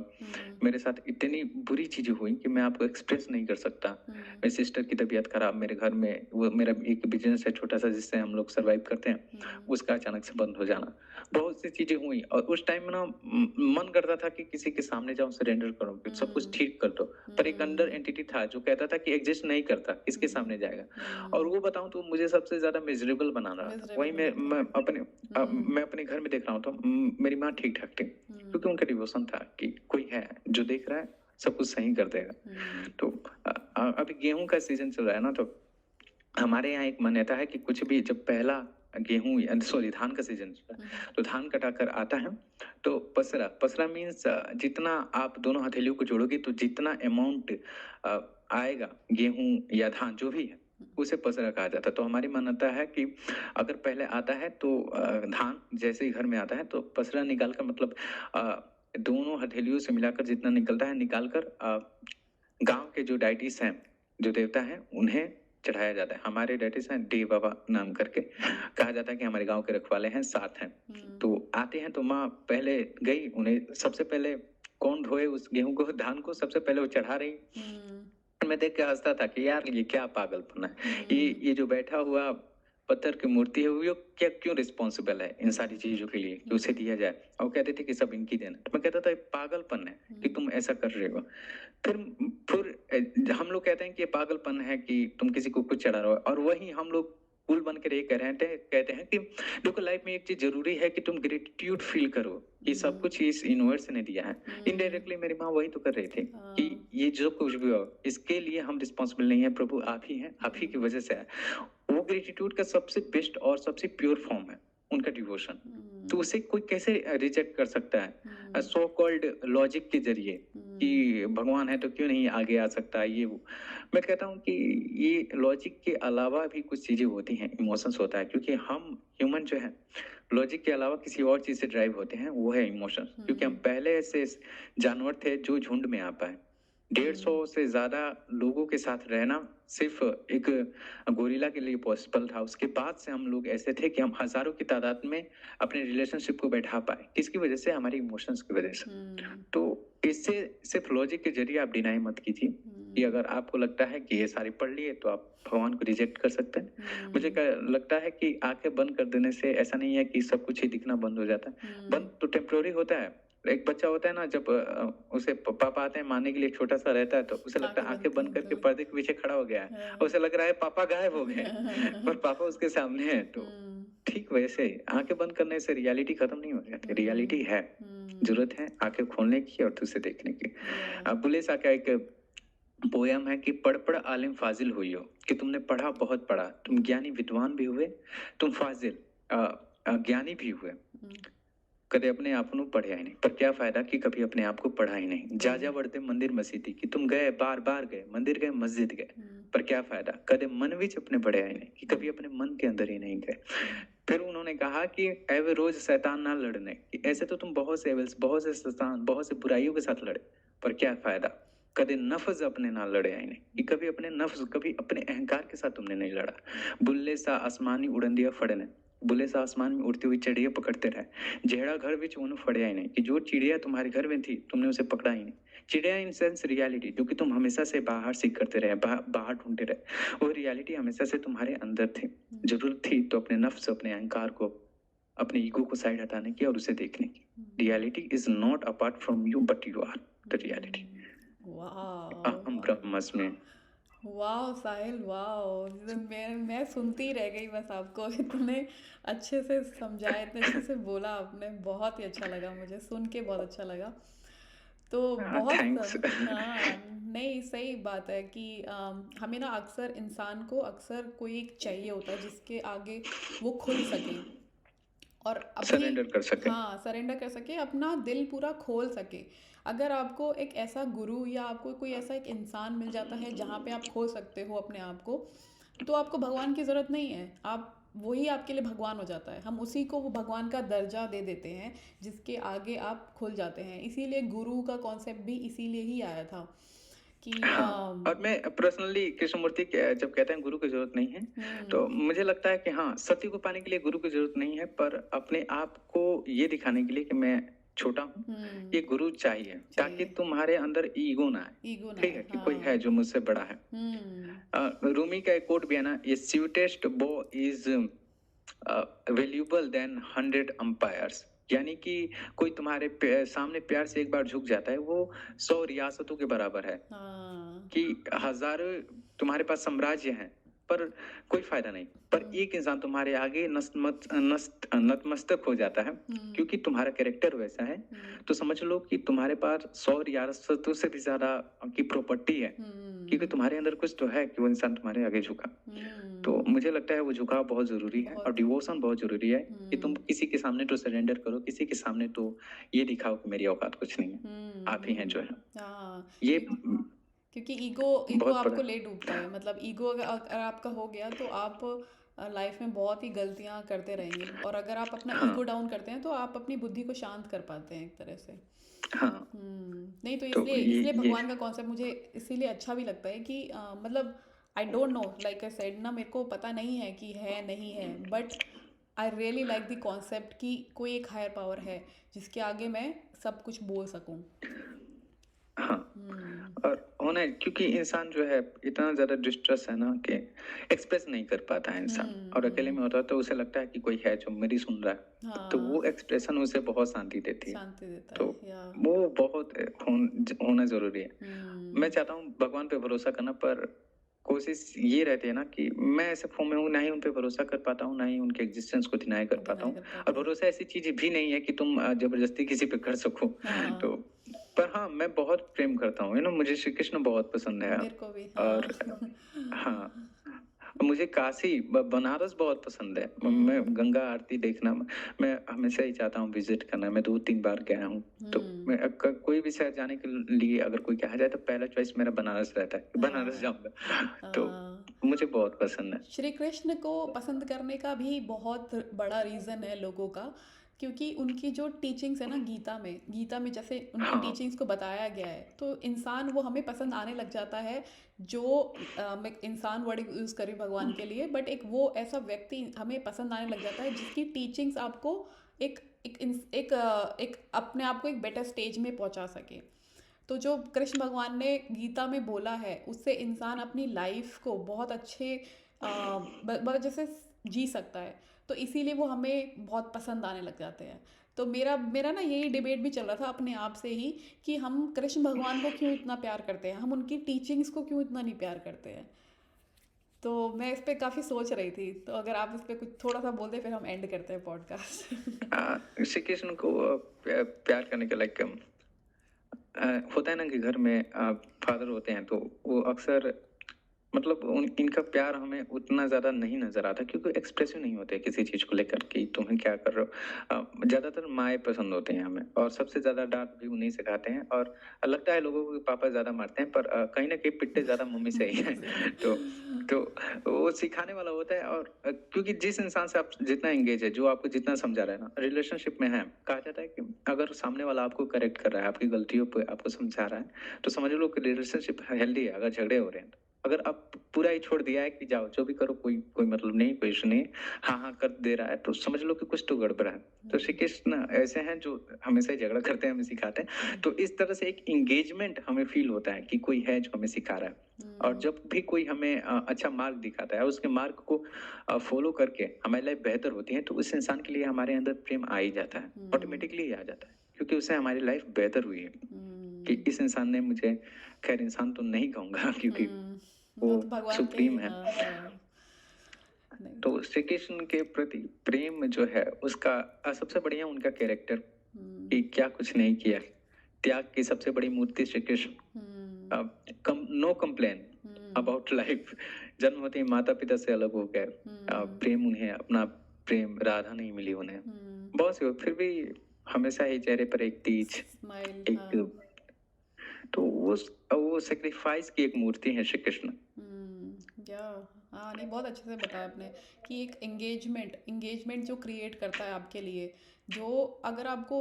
मेरे साथ इतनी बुरी चीजें हुई कि मैं आपको एक्सप्रेस नहीं कर सकता। मेरी सिस्टर की तबीयत खराब, मेरे घर में वो मेरा एक बिजनेस है छोटा सा जिससे हम लोग सरवाइव करते हैं, उसका अचानक से बंद हो जाना, बहुत सी चीजें हुई। और उस टाइम में ना मन करता था कि किसी के सामने जाऊं, सरेंडर करूं, कि सब कुछ ठीक कर दो। पर एक अंदर एंटिटी था जो कहता था कि एग्जिस्ट नहीं करता, किसके सामने जाएगा। और वो बताऊं तो मुझे सबसे ज्यादा मिजरेबल बना रहा था। वही मैं अपने घर में देख रहा हूँ तो मेरी माँ ठीक ठाक थी, क्योंकि उनका डिवोशन था कि कोई है जो देख रहा है, सब कुछ सही कर देगा। तो अभी गेहूं का सीजन चल रहा है ना, तो हमारे यहाँ एक मान्यता है कि कुछ भी जब पहला गेहूं, सॉरी धान का सीजन, तो धान कटाकर आता है तो पसरा, पसरा मीन्स जितना आप दोनों हथेलियों को जोड़ोगे तो जितना अमाउंट आएगा, गेहूं या धान जो भी है, उसे पसरा कहा जाता है। तो हमारी मान्यता है कि अगर पहले आता है तो धान जैसे ही घर में आता है तो पसरा निकाल कर मतलब दोनों हथेलियों से मिलाकर जितना निकलता है निकाल कर गाँव के जो डाइटिस हैं, जो देवता हैं, उन्हें चढ़ाया जाता है। हमारे डाइटिस हैं डे बाबा नाम करके, कहा जाता है कि हमारे गाँव के रखवाले हैं, 7 हैं। तो आते हैं तो माँ पहले गई, उन्हें सबसे पहले कौन ढोए उस गेहूँ को, धान को, सबसे पहले वो चढ़ा रही। मैं देख के हँसता था कि यार ये क्या पागलपन है। ये जो बैठा हुआ पत्थर की मूर्ति है वो क्या क्यों रिस्पॉन्सिबल है इन सारी चीजों के लिए कि उसे दिया जाए। और वो कहते थे कि सब इनकी देन है। तो मैं कहता था ये पागलपन है कि तुम ऐसा कर रहे हो। फिर हम लोग कहते हैं कि ये पागलपन है कि तुम किसी को कुछ चढ़ा रहे हो, और वही हम लोग पुल बन कर ये कह रहे थे, कहते हैं कि देखो लाइफ में एक चीज जरूरी है कि तुम ग्रेटिट्यूड फील करो कि सब कुछ इस यूनिवर्स ने दिया है। इनडायरेक्टली मेरी माँ वही तो कर रही थी कि ये जो कुछ भी हो इसके लिए हम रिस्पॉन्सिबल नहीं है, प्रभु आप ही हैं, आप ही की वजह से है। वो ग्रेटिट्यूड का सबसे बेस्ट और सबसे प्योर फॉर्म है उनका डिवोशन। तो उसे कोई कैसे रिजेक्ट कर सकता है सो कॉल्ड लॉजिक के जरिए कि भगवान है तो क्यों नहीं आगे आ सकता ये वो। मैं कहता हूँ कि ये लॉजिक के अलावा भी कुछ चीजें होती हैं, इमोशंस होता है, क्योंकि हम ह्यूमन जो है लॉजिक के अलावा किसी और चीज से ड्राइव होते हैं, वो है इमोशंस। क्योंकि हम पहले ऐसे जानवर थे जो झुंड में आ पाए। 150 से ज्यादा लोगों के साथ रहना सिर्फ एक गोरिल्ला के लिए पॉसिबल था। उसके बाद से हम लोग ऐसे थे कि हम हजारों की तादाद में अपने रिलेशनशिप को बैठा पाए। किसकी वजह से? हमारी इमोशंस की वजह से। तो इससे सिर्फ लॉजिक के जरिए आप डिनाई मत कीजिए कि अगर आपको लगता है कि ये सारी पढ़ लिए तो आप भगवान को रिजेक्ट कर सकते हैं। मुझे लगता है कि आंखें बंद कर देने से ऐसा नहीं है कि सब कुछ ही दिखना बंद हो जाता है। बंद तो टेम्पोररी होता है। एक बच्चा होता है ना, जब उसे पापा आते हैं मारने के लिए, छोटा सा रहता है तो उसे लगता है आंखें बंद करके पर्दे के पीछे खड़ा हो गया है, उसे लग रहा है पापा गायब हो गए पर पापा उसके सामने है। तो ठीक वैसे आंखें बंद करने से रियलिटी खत्म नहीं हो जाती, रियलिटी है। जरूरत है आंखें खोलने की और दूसरे देखने की। बुल्ले शाह का एक पोयम है कि पढ़ पढ़ आलिम फाजिल हुई हो, कि तुमने पढ़ा बहुत पढ़ा, तुम ज्ञानी विद्वान भी हुए, तुम फाजिल ज्ञानी भी हुए, कदे अपने आप ਨੂੰ पढ़िया ही नहीं, पर क्या फायदा कि कभी अपने आप को पढ़ा ही नहीं। जा जा बढ़ते मंदिर मस्जिद कि तुम गए बार बार गए, मंदिर गए मस्जिद गए, पर क्या फायदा कदे मन विच अपने पढ़िया ही नहीं, कि कभी अपने मन के अंदर ही नहीं गए। फिर उन्होंने कहा कि एवे रोज शैतान ना लड़ने, कि ऐसे तो तुम बहुत से एवल्स, बहुत से शैतान, बहुत से बुराइयों के साथ लड़े, पर क्या फायदा कदे नफ्स अपने ना लड़े ही नहीं, कि कभी अपने नफ्स, कभी अपने अहंकार के साथ तुमने नहीं लड़ा। बुल्ले सा आसमानी उड़ंदिया फड़ने, बुल्ले सा आसमान में उड़ती हुई चिड़िया पकड़ते रहे, जेड़ा घर विच उन फड़िया ही नहीं, कि जो चिड़िया तुम्हारे घर में थी तुमने उसे पकड़ा ही नहीं। चिड़िया इन सेंस रियलिटी, जो कि तुम हमेशा से बाहर सीख करते रहे, बाहर ढूंढते रहे, वो रियलिटी हमेशा से तुम्हारे अंदर थी। जरूरत थी तो अपने नफ्स, अपने अहंकार को, अपने ईगो को साइड हटाने की और उसे देखने की। Reality is not apart from you but you are the reality. अहम ब्रह्मास्मि। वाह साहिल, वाह! मैं सुनती ही रह गई बस आपको। इतने अच्छे से समझाया, इतने अच्छे से बोला आपने, बहुत ही अच्छा लगा, मुझे सुन के बहुत अच्छा लगा। तो बहुत थैंक्स। हाँ, नहीं सही बात है कि हमें ना अक्सर इंसान को अक्सर कोई एक चाहिए होता है जिसके आगे वो खुल सके और अभी सरेंडर कर सके। हाँ सरेंडर कर सके, अपना दिल पूरा खोल सके। अगर आपको एक ऐसा गुरु या आपको कोई ऐसा एक इंसान मिल जाता है जहाँ पे आप खोल सकते हो अपने आप को, तो आपको भगवान की ज़रूरत नहीं है, आप वही आपके लिए भगवान हो जाता है। हम उसी को वो भगवान का दर्जा दे देते हैं जिसके आगे आप खुल जाते हैं। इसीलिए गुरु का कॉन्सेप्ट भी इसीलिए ही आया था कि हाँ, और मैं पर्सनली कृष्णमूर्ति जब कहते हैं गुरु की जरूरत नहीं है, तो मुझे लगता है कि हाँ, सत्य को पाने के लिए गुरु की जरूरत नहीं है, पर अपने आप को ये दिखाने के लिए कि मैं छोटा हूँ, ये गुरु चाहिए, ताकि तुम्हारे अंदर ईगो ना आए। ईगो ना ठीक है कि कोई है जो मुझसे बड़ा है। रूमी का एक कोट भी है ना, ये स्वीटेस्ट बो इज वैल्यूबल देन 100 अंपायर्स, यानी कि कोई तुम्हारे सामने प्यार से एक बार झुक जाता है, वो 100 रियासतों के बराबर है। कि हजारों तुम्हारे पास साम्राज्य हैं पर कोई फायदा नहीं, पर एक इंसान तुम्हारे आगे नतमस्तक हो जाता है क्योंकि तुम्हारा कैरेक्टर वैसा है। तो समझ लो कि तुम्हारे पास 100 रियासतों से भी ज्यादा की प्रॉपर्टी है, क्योंकि तुम्हारे अंदर कुछ तो है कि वो इंसान तुम्हारे आगे झुका। तो मुझे लगता है वो झुकाव बहुत जरूरी है और डिवोशन बहुत जरूरी है कि तुम किसी के सामने तो सरेंडर करो, किसी के सामने तो ये दिखाओ कि मेरी औकात कुछ नहीं है, आप ही हैं जो है। ये क्योंकि ईगो ईगो बहुत बड़ा। आपको ले डूबता है, मतलब ईगो अगर अगर आपका हो गया तो आप लाइफ में बहुत ही गलतियां करते रहेंगे, और अगर आप अपना हाँ, ईगो डाउन करते हैं तो आप अपनी बुद्धि को शांत कर पाते हैं एक तरह से। हाँ, नहीं तो तो इसलिए इसलिए ये भगवान का कॉन्सेप्ट मुझे इसीलिए अच्छा भी लगता है कि मतलब I don't know, like I said ना, मेरे को पता नहीं है कि है नहीं है, but I really like the concept कि कोई एक हायर पावर है जिसके आगे मैं सब कुछ बोल सकूं। हाँ, हम्म। और होना है क्योंकि इंसान जो है इतना ज़्यादा डिस्ट्रेस है ना कि एक्सप्रेस नहीं कर पाता है इंसान, और अकेले में होता है तो उसे लगता है कि कोई है जो मेरी सुन रहा है, तो हाँ, वो एक्सप्रेशन उसे बहुत शांति देती है। शांति देता तो है या। वो बहुत होना ज़रूरी है। मैं हम्म। चाहता हूँ भगवान पे भरोसा करना, पर कोशिश ये रहती है ना कि मैं ऐसे फॉर्म में हूँ, ना ही उन पे भरोसा कर पाता हूँ, ना ही उनके एग्जिस्टेंस को डिनाई कर पाता डिनाई हूँ। कर और पाते हैं। भरोसा ऐसी चीज़ भी नहीं है कि तुम ज़बरदस्ती किसी पे कर सको। हाँ, तो पर हाँ, मैं बहुत प्रेम करता हूँ, मुझे श्री कृष्ण बहुत पसंद है। मेरे को भी और हाँ। हाँ, मुझे काशी बनारस बहुत पसंद है। मैं हम्म। गंगा आरती देखना, मैं हमेशा ही चाहता हूँ विजिट करना। मैं 2-3 बार गया हूँ। तो हम्म। मैं कोई भी शहर जाने के लिए अगर कोई कहा जाए तो पहला चॉइस मेरा बनारस रहता है कि बनारस हाँ। जाऊंगा। तो हाँ। मुझे बहुत पसंद है। श्री कृष्ण को पसंद करने का भी बहुत बड़ा रीज़न है लोगों का, क्योंकि उनकी जो टीचिंग्स है ना गीता में जैसे उनकी हाँ, टीचिंग्स को बताया गया है, तो इंसान वो हमें पसंद आने लग जाता है। जो मैं इंसान वर्ड यूज़ करी भगवान के लिए, बट एक वो ऐसा व्यक्ति हमें पसंद आने लग जाता है जिसकी टीचिंग्स आपको एक एक एक अपने आप को एक बेटर स्टेज में पहुंचा सके। तो जो कृष्ण भगवान ने गीता में बोला है उससे इंसान अपनी लाइफ को बहुत अच्छे बहुत अच्छे से जी सकता है। तो इसीलिए वो हमें बहुत पसंद आने लग जाते हैं। तो मेरा मेरा ना यही डिबेट भी चल रहा था अपने आप से ही कि हम कृष्ण भगवान को क्यों इतना प्यार करते हैं, हम उनकी टीचिंग्स को क्यों इतना नहीं प्यार करते हैं। तो मैं इस पे काफ़ी सोच रही थी, तो अगर आप इस पे कुछ थोड़ा सा बोल दे फिर हम एंड करते हैं पॉडकास्ट। श्री कृष्ण को प्यार करने के लाइक होता है ना कि घर में फादर होते हैं तो वो अक्सर मतलब इनका प्यार हमें उतना ज्यादा नहीं नजर आता क्योंकि एक्सप्रेसिव नहीं होते किसी चीज को लेकर कि तुम्हें क्या कर रहे हो। ज्यादातर माएँ पसंद होते हैं हमें, और सबसे ज्यादा डांट भी उन्हीं से खाते हैं। और लगता है लोगों को कि पापा ज्यादा मारते हैं, पर कहीं ना कहीं पिटते ज्यादा मम्मी से ही मम्मी है। से। तो तो वो सिखाने वाला होता है। और क्योंकि जिस इंसान से आप जितना एंगेज है, जो आपको जितना समझा रहा है ना, रिलेशनशिप में है, कहा जाता है कि अगर सामने वाला आपको करेक्ट कर रहा है, आपकी गलतियों पे आपको समझा रहा है, तो समझ लो कि रिलेशनशिप हेल्दी है। अगर झगड़े हो रहे हैं तो, अगर आप पूरा ही छोड़ दिया है कि जाओ जो भी करो, कोई कोई मतलब नहीं, कोई इशू नहीं, हाँ हाँ कर दे रहा है, तो समझ लो कि कुछ तो गड़बड़ है। तो श्री कृष्ण ऐसे हैं जो हमेशा ही झगड़ा करते हैं, हमें सिखाते हैं। तो इस तरह से एक इंगेजमेंट हमें फील होता है कि कोई है जो हमें सिखा रहा है। और जब भी कोई हमें अच्छा मार्ग दिखाता है, उसके मार्ग को फॉलो करके हमारी लाइफ बेहतर होती है, तो उस इंसान के लिए हमारे अंदर प्रेम आ ही जाता है, ऑटोमेटिकली ही आ जाता है, क्योंकि उससे हमारी लाइफ बेहतर हुई है। कि इस इंसान ने मुझे, खैर इंसान तो नहीं कहूंगा क्योंकि वो वो तो भगवान के सुप्रीम है। हाँ हाँ। नहीं तो श्री कृष्ण के प्रति प्रेम जो है उसका सबसे बढ़िया उनका कैरेक्टर, कि क्या कुछ नहीं किया, त्याग की सबसे बड़ी मूर्ति Shri Krishna. No complain about life. जन्म होते ही माता पिता से अलग हो गए, प्रेम उन्हें अपना प्रेम राधा नहीं मिली उन्हें, बहुत सी फिर भी हमेशा ही चेहरे पर एक तीज, स्माइल एक, हाँ। तो वो सेक्रीफाइस की एक मूर्ति है श्री कृष्ण। या हाँ, नहीं बहुत अच्छे से बताया आपने कि एक एंगेजमेंट जो क्रिएट करता है आपके लिए, जो अगर आपको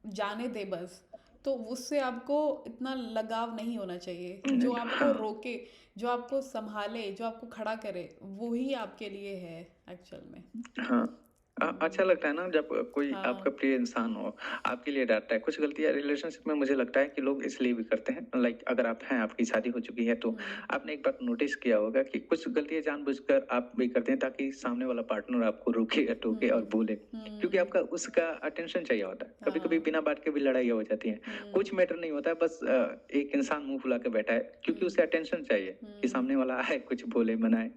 जाने दे बस, तो उससे आपको इतना लगाव नहीं होना चाहिए। जो आपको हाँ, रोके, जो आपको संभाले, जो आपको खड़ा करे, वो ही आपके लिए है एक्चुअल में। हाँ। अच्छा लगता है ना जब कोई आपका हाँ। प्रिय इंसान हो, आपके लिए डांटता है। कुछ गलतियां रिलेशनशिप में मुझे लगता है कि लोग इसलिए भी करते हैं, लाइक अगर आप हैं, आपकी शादी हो चुकी है, तो आपने एक बार नोटिस किया होगा कि कुछ गलतियां जानबूझकर आप भी करते हैं ताकि सामने वाला पार्टनर आपको रोके या टोके और बोले, क्योंकि आपका उसका अटेंशन चाहिए होता है। कभी कभी बिना बात के भी लड़ाई हो जाती है, कुछ मैटर नहीं होता है, बस एक इंसान मुंह फुला के बैठा है क्योंकि उसे अटेंशन चाहिए कि सामने वाला आए, कुछ बोले, मनाए।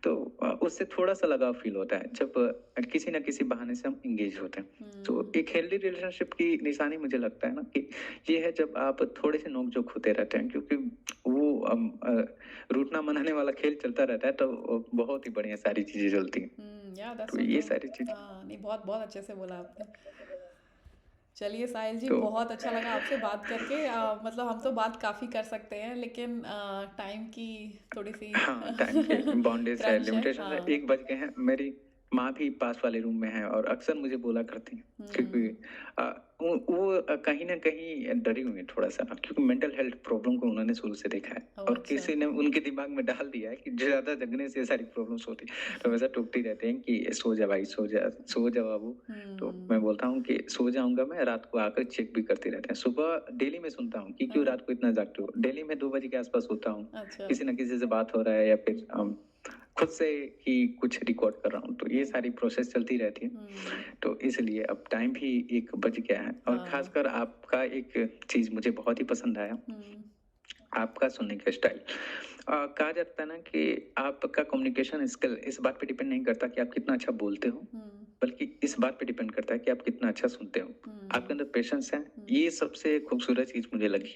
तो उससे थोड़ा सा लगाव फील होता है जब किसी ना किसी बहाने से हम इंगेज होते हैं। तो एक हेल्दी रिलेशनशिप की निशानी मुझे लगता है ना कि ये है जब आप थोड़े से नोक झोंक होते रहते हैं, क्योंकि वो रूठना मनाने वाला खेल चलता रहता है, तो बहुत ही बढ़िया सारी चीजें चलती हैं। या दैट्स तो सो ये ट्रू। सारी चीजें। हाँ नहीं, बहुत बहुत अच्छे से बोला आपने। चलिए साहिल जी, तो बहुत अच्छा लगा आपसे बात करके। मतलब हम तो बात काफ़ी कर सकते हैं, लेकिन टाइम की थोड़ी सी हाँ, टाइम के बाउंडेज है, क्रंच है। लिमिटेशन है। हाँ। 1 बज गए हैं। मेरी माँ भी पास वाले रूम में है और अक्सर मुझे बोला करती हैं, क्योंकि हम्म। अ, वो कहीं न कहीं डरी हुई हैं थोड़ा-सा, क्योंकि मेंटल हेल्थ प्रॉब्लम को उन्होंने शुरू से देखा है ओह और अच्छा। किसी ने उनके दिमाग में डाल दिया है कि ज़्यादा जगने से ये सारी प्रॉब्लम्स होती हैं। तो हमेशा टोकती रहते हैं कि सो जा भाई, सो जा बाबू। तो मैं हम्म। बोलता हूँ कि सो जाऊँगा मैं, रात को आकर चेक भी करते रहते हैं। सुबह डेली मैं सुनता हूँ कि क्यों हाँ, रात को इतना जागते हो? डेली मैं 2 बजे के आस-पास सोता हूँ। अच्छा। किसी न किसी से बात हो रहा है या फिर खुद से ही कुछ रिकॉर्ड कर रहा हूँ, तो ये सारी प्रोसेस चलती रहती है। हम्म। तो इसलिए अब टाइम भी 1 बज गया है और हाँ। ख़ासकर आपका एक चीज़ मुझे बहुत ही पसंद आया, हम्म। आपका सुनने का स्टाइल। कहा जाता है ना कि आपका कम्युनिकेशन स्किल इस बात पे डिपेंड नहीं करता कि आप कितना अच्छा बोलते हो, हम्म। बल्कि इस बात पे डिपेंड करता है कि आप कितना अच्छा सुनते हो। आपके हम्म। अंदर पेशेंस है, हम्म। ये सबसे खूबसूरत चीज़ मुझे लगी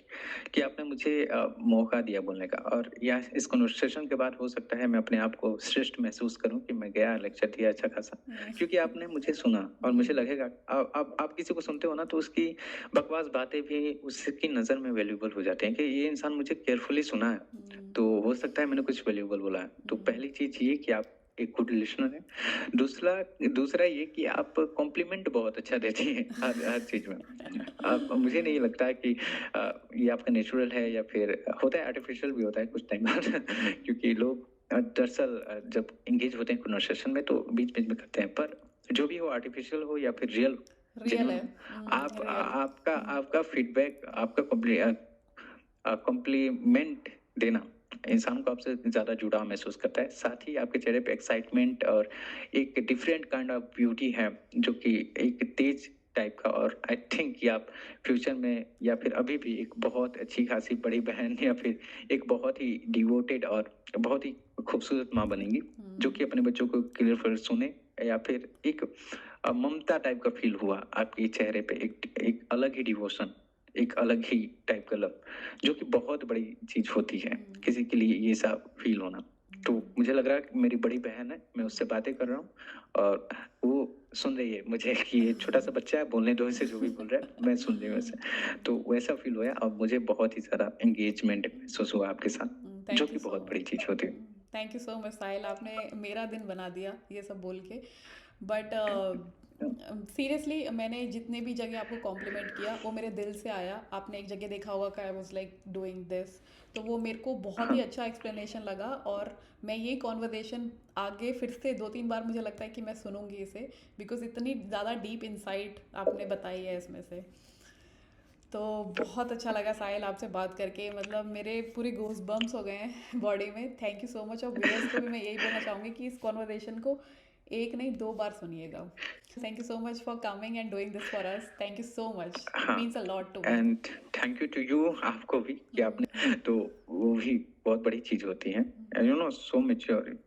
कि आपने मुझे मौका दिया बोलने का। और या इस कन्वर्सेशन के बाद हो सकता है मैं अपने आप को श्रेष्ठ महसूस करूँ कि मैं गया, लेक्चर दिया अच्छा खासा। हम्म। क्योंकि आपने मुझे सुना और मुझे हम्म। लगेगा आप किसी को सुनते हो ना, तो उसकी बकवास बातें भी उसकी नज़र में वैल्यूएबल हो जाती हैं कि ये इंसान मुझे केयरफुली सुना है। हम्म। तो हो सकता है मैंने कुछ वैल्यूएबल बोला है। तो हम्म। पहली चीज़ ये कि आप एक गुड लिसनर हैं। दूसरा दूसरा ये कि आप कॉम्प्लीमेंट बहुत अच्छा देती हैं हर हर चीज़ में। आप मुझे नहीं लगता है कि ये आपका नेचुरल है या फिर होता है, आर्टिफ़िशियल भी होता है कुछ टाइम बाद क्योंकि लोग दरअसल जब एंगेज होते हैं कन्वर्सेशन में तो बीच-बीच में करते हैं। पर जो भी हो, आर्टिफ़िशियल हो या फिर रियल, रियल जेन्युइन है। हो, आप रियल। आपका आपका फीडबैक, आपका कॉम्प्लीमेंट देना इंसान को आपसे ज़्यादा जुड़ाव महसूस करता है। साथ ही आपके चेहरे पे एक्साइटमेंट और एक डिफरेंट काइंड ऑफ ब्यूटी है, जो कि एक तेज टाइप का। और आई थिंक कि आप फ्यूचर में या फिर अभी भी एक बहुत अच्छी खासी बड़ी बहन या फिर एक बहुत ही डिवोटेड और बहुत ही खूबसूरत माँ बनेंगी, जो कि अपने बच्चों को क्लियर सुने या फिर एक ममता टाइप का फील हुआ आपके चेहरे पे, एक अलग ही डिवोशन, एक अलग ही टाइप का लव, जो कि बहुत बड़ी चीज़ होती है, किसी के लिए ये सब फ़ील होना। तो मुझे लग रहा है कि मेरी बड़ी बहन है, मैं उससे बातें कर रहा हूँ और वो सुन रही है मुझे कि ये छोटा-सा बच्चा है, बोलने दो इसे जो भी बोल रहा है, मैं सुन रही हूँ उसे। तो वैसा फ़ील हुआ और मुझे बहुत ही ज़्यादा एंगेजमेंट महसूस हुआ आपके साथ, जो थैंक कि यू सो बहुत बड़ी चीज़ होती है। थैंक यू सो मच साहिल, आपने मेरा दिन बना दिया ये सब बोल के। बट सीरियसली मैंने जितने भी जगह आपको कॉम्प्लीमेंट किया वो मेरे दिल से आया। आपने एक जगह देखा होगा कि I was like doing this, तो वो मेरे को बहुत ही हाँ, अच्छा एक्सप्लेनेशन लगा। और मैं ये कॉन्वर्जेशन आगे फिर से 2-3 बार मुझे लगता है कि मैं सुनूंगी इसे, बिकॉज इतनी ज़्यादा डीप इंसाइट आपने बताई है इसमें से। तो बहुत अच्छा लगा साहिल आपसे बात करके। मतलब मेरे पूरे गोज़ बम्प्स हो गए हैं बॉडी में। Thank you so much. और व्यूअर्स को भी मैं यही बोलना चाहूँगी कि इस कॉन्वर्जेशन को एक नहीं 2 बार सुनिएगा। Thank you so much for coming and doing this for us. Thank you so much, it हाँ। Means a lot to me. And thank you to you, आपको भी कि आपने तो वो भी बहुत बड़ी चीज़ होती है। And you know so mature,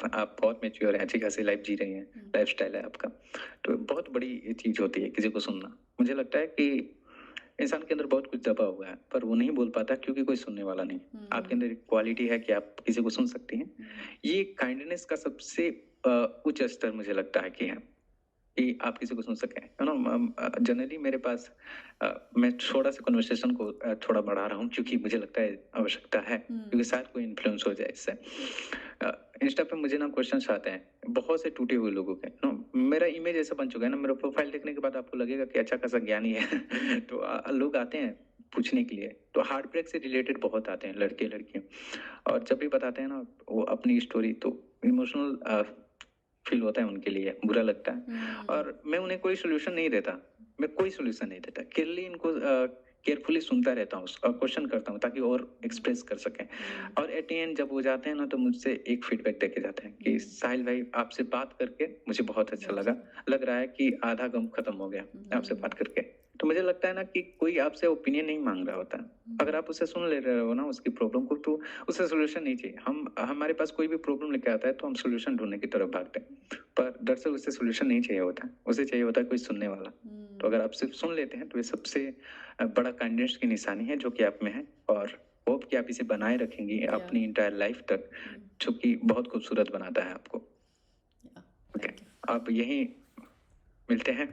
आप बहुत मैच्योर हैं, अच्छी खासी लाइफ जी रही हैं, लाइफ़स्टाइल है आपका। तो बहुत बड़ी ये चीज़ होती है किसी को सुनना। मुझे लगता है कि इंसान के अंदर बहुत कुछ दबा हुआ है, पर वो नहीं बोल पाता क्योंकि कोई सुनने वाला नहीं। आपके अंदर एक क्वालिटी है कि आप किसी को सुन सकती हैं। ये काइंडनेस का सबसे उच्च स्तर मुझे लगता है कि आप किसी को सुन सकें, यू नो। जनरली मेरे पास मैं थोड़ा-सा कन्वर्सेशन को थोड़ा बढ़ा रहा हूँ क्योंकि मुझे लगता है आवश्यकता है, क्योंकि शायद कोई इन्फ्लुएंस हो जाए इससे। इंस्टा पे मुझे ना क्वेश्चन्स आते हैं, बहुत से टूटे हुए लोगों के, नो। मेरा इमेज ऐसा बन चुका है ना, मेरा प्रोफाइल देखने के बाद आपको लगेगा कि अच्छा खासा ज्ञानी है। तो लोग आते हैं पूछने के लिए, तो हार्ट ब्रेक से रिलेटेड बहुत आते हैं लड़के-लड़कियाँ। और जब भी बताते हैं ना वो अपनी स्टोरी, तो इमोशनल फ़ील होता है उनके लिए, बुरा लगता है। और मैं उन्हें कोई सॉल्यूशन नहीं देता, मैं कोई सॉल्यूशन नहीं देता। केयरली इनको केयरफुली सुनता रहता हूँ और क्वेश्चन करता हूँ ताकि और एक्सप्रेस कर सकें। और एट द एंड जब वो जाते हैं ना, तो मुझसे एक फीडबैक देके जाते हैं कि साहिल भाई, आपसे बात करके मुझे बहुत अच्छा लगा। लग रहा है कि आधा गम खत्म हो गया आपसे बात करके। तो मुझे लगता है ना कि कोई आपसे ओपिनियन नहीं माँग रहा होता। अगर आप उसे सुन ले रहे हो ना उसकी प्रॉब्लम को, तो उसे सॉल्यूशन नहीं चाहिए। हम हमारे पास कोई भी प्रॉब्लम लेके आता है तो हम सॉल्यूशन ढूँढने की तरफ भागते हैं। पर दरअसल उसे सॉल्यूशन नहीं चाहिए होता है, उसे चाहिए होता है कोई सुनने वाला। तो अगर आप सिर्फ़ सुन लेते हैं तो ये सबसे बड़ा काइंडनेस की निशानी है जो कि आप में है। और होप कि आप इसे बनाए रखेंगी या अपनी एंटायर लाइफ़ तक, जो कि बहुत खूबसूरत बनाता है आपको। Okay, thank you. आप यहीं मिलते हैं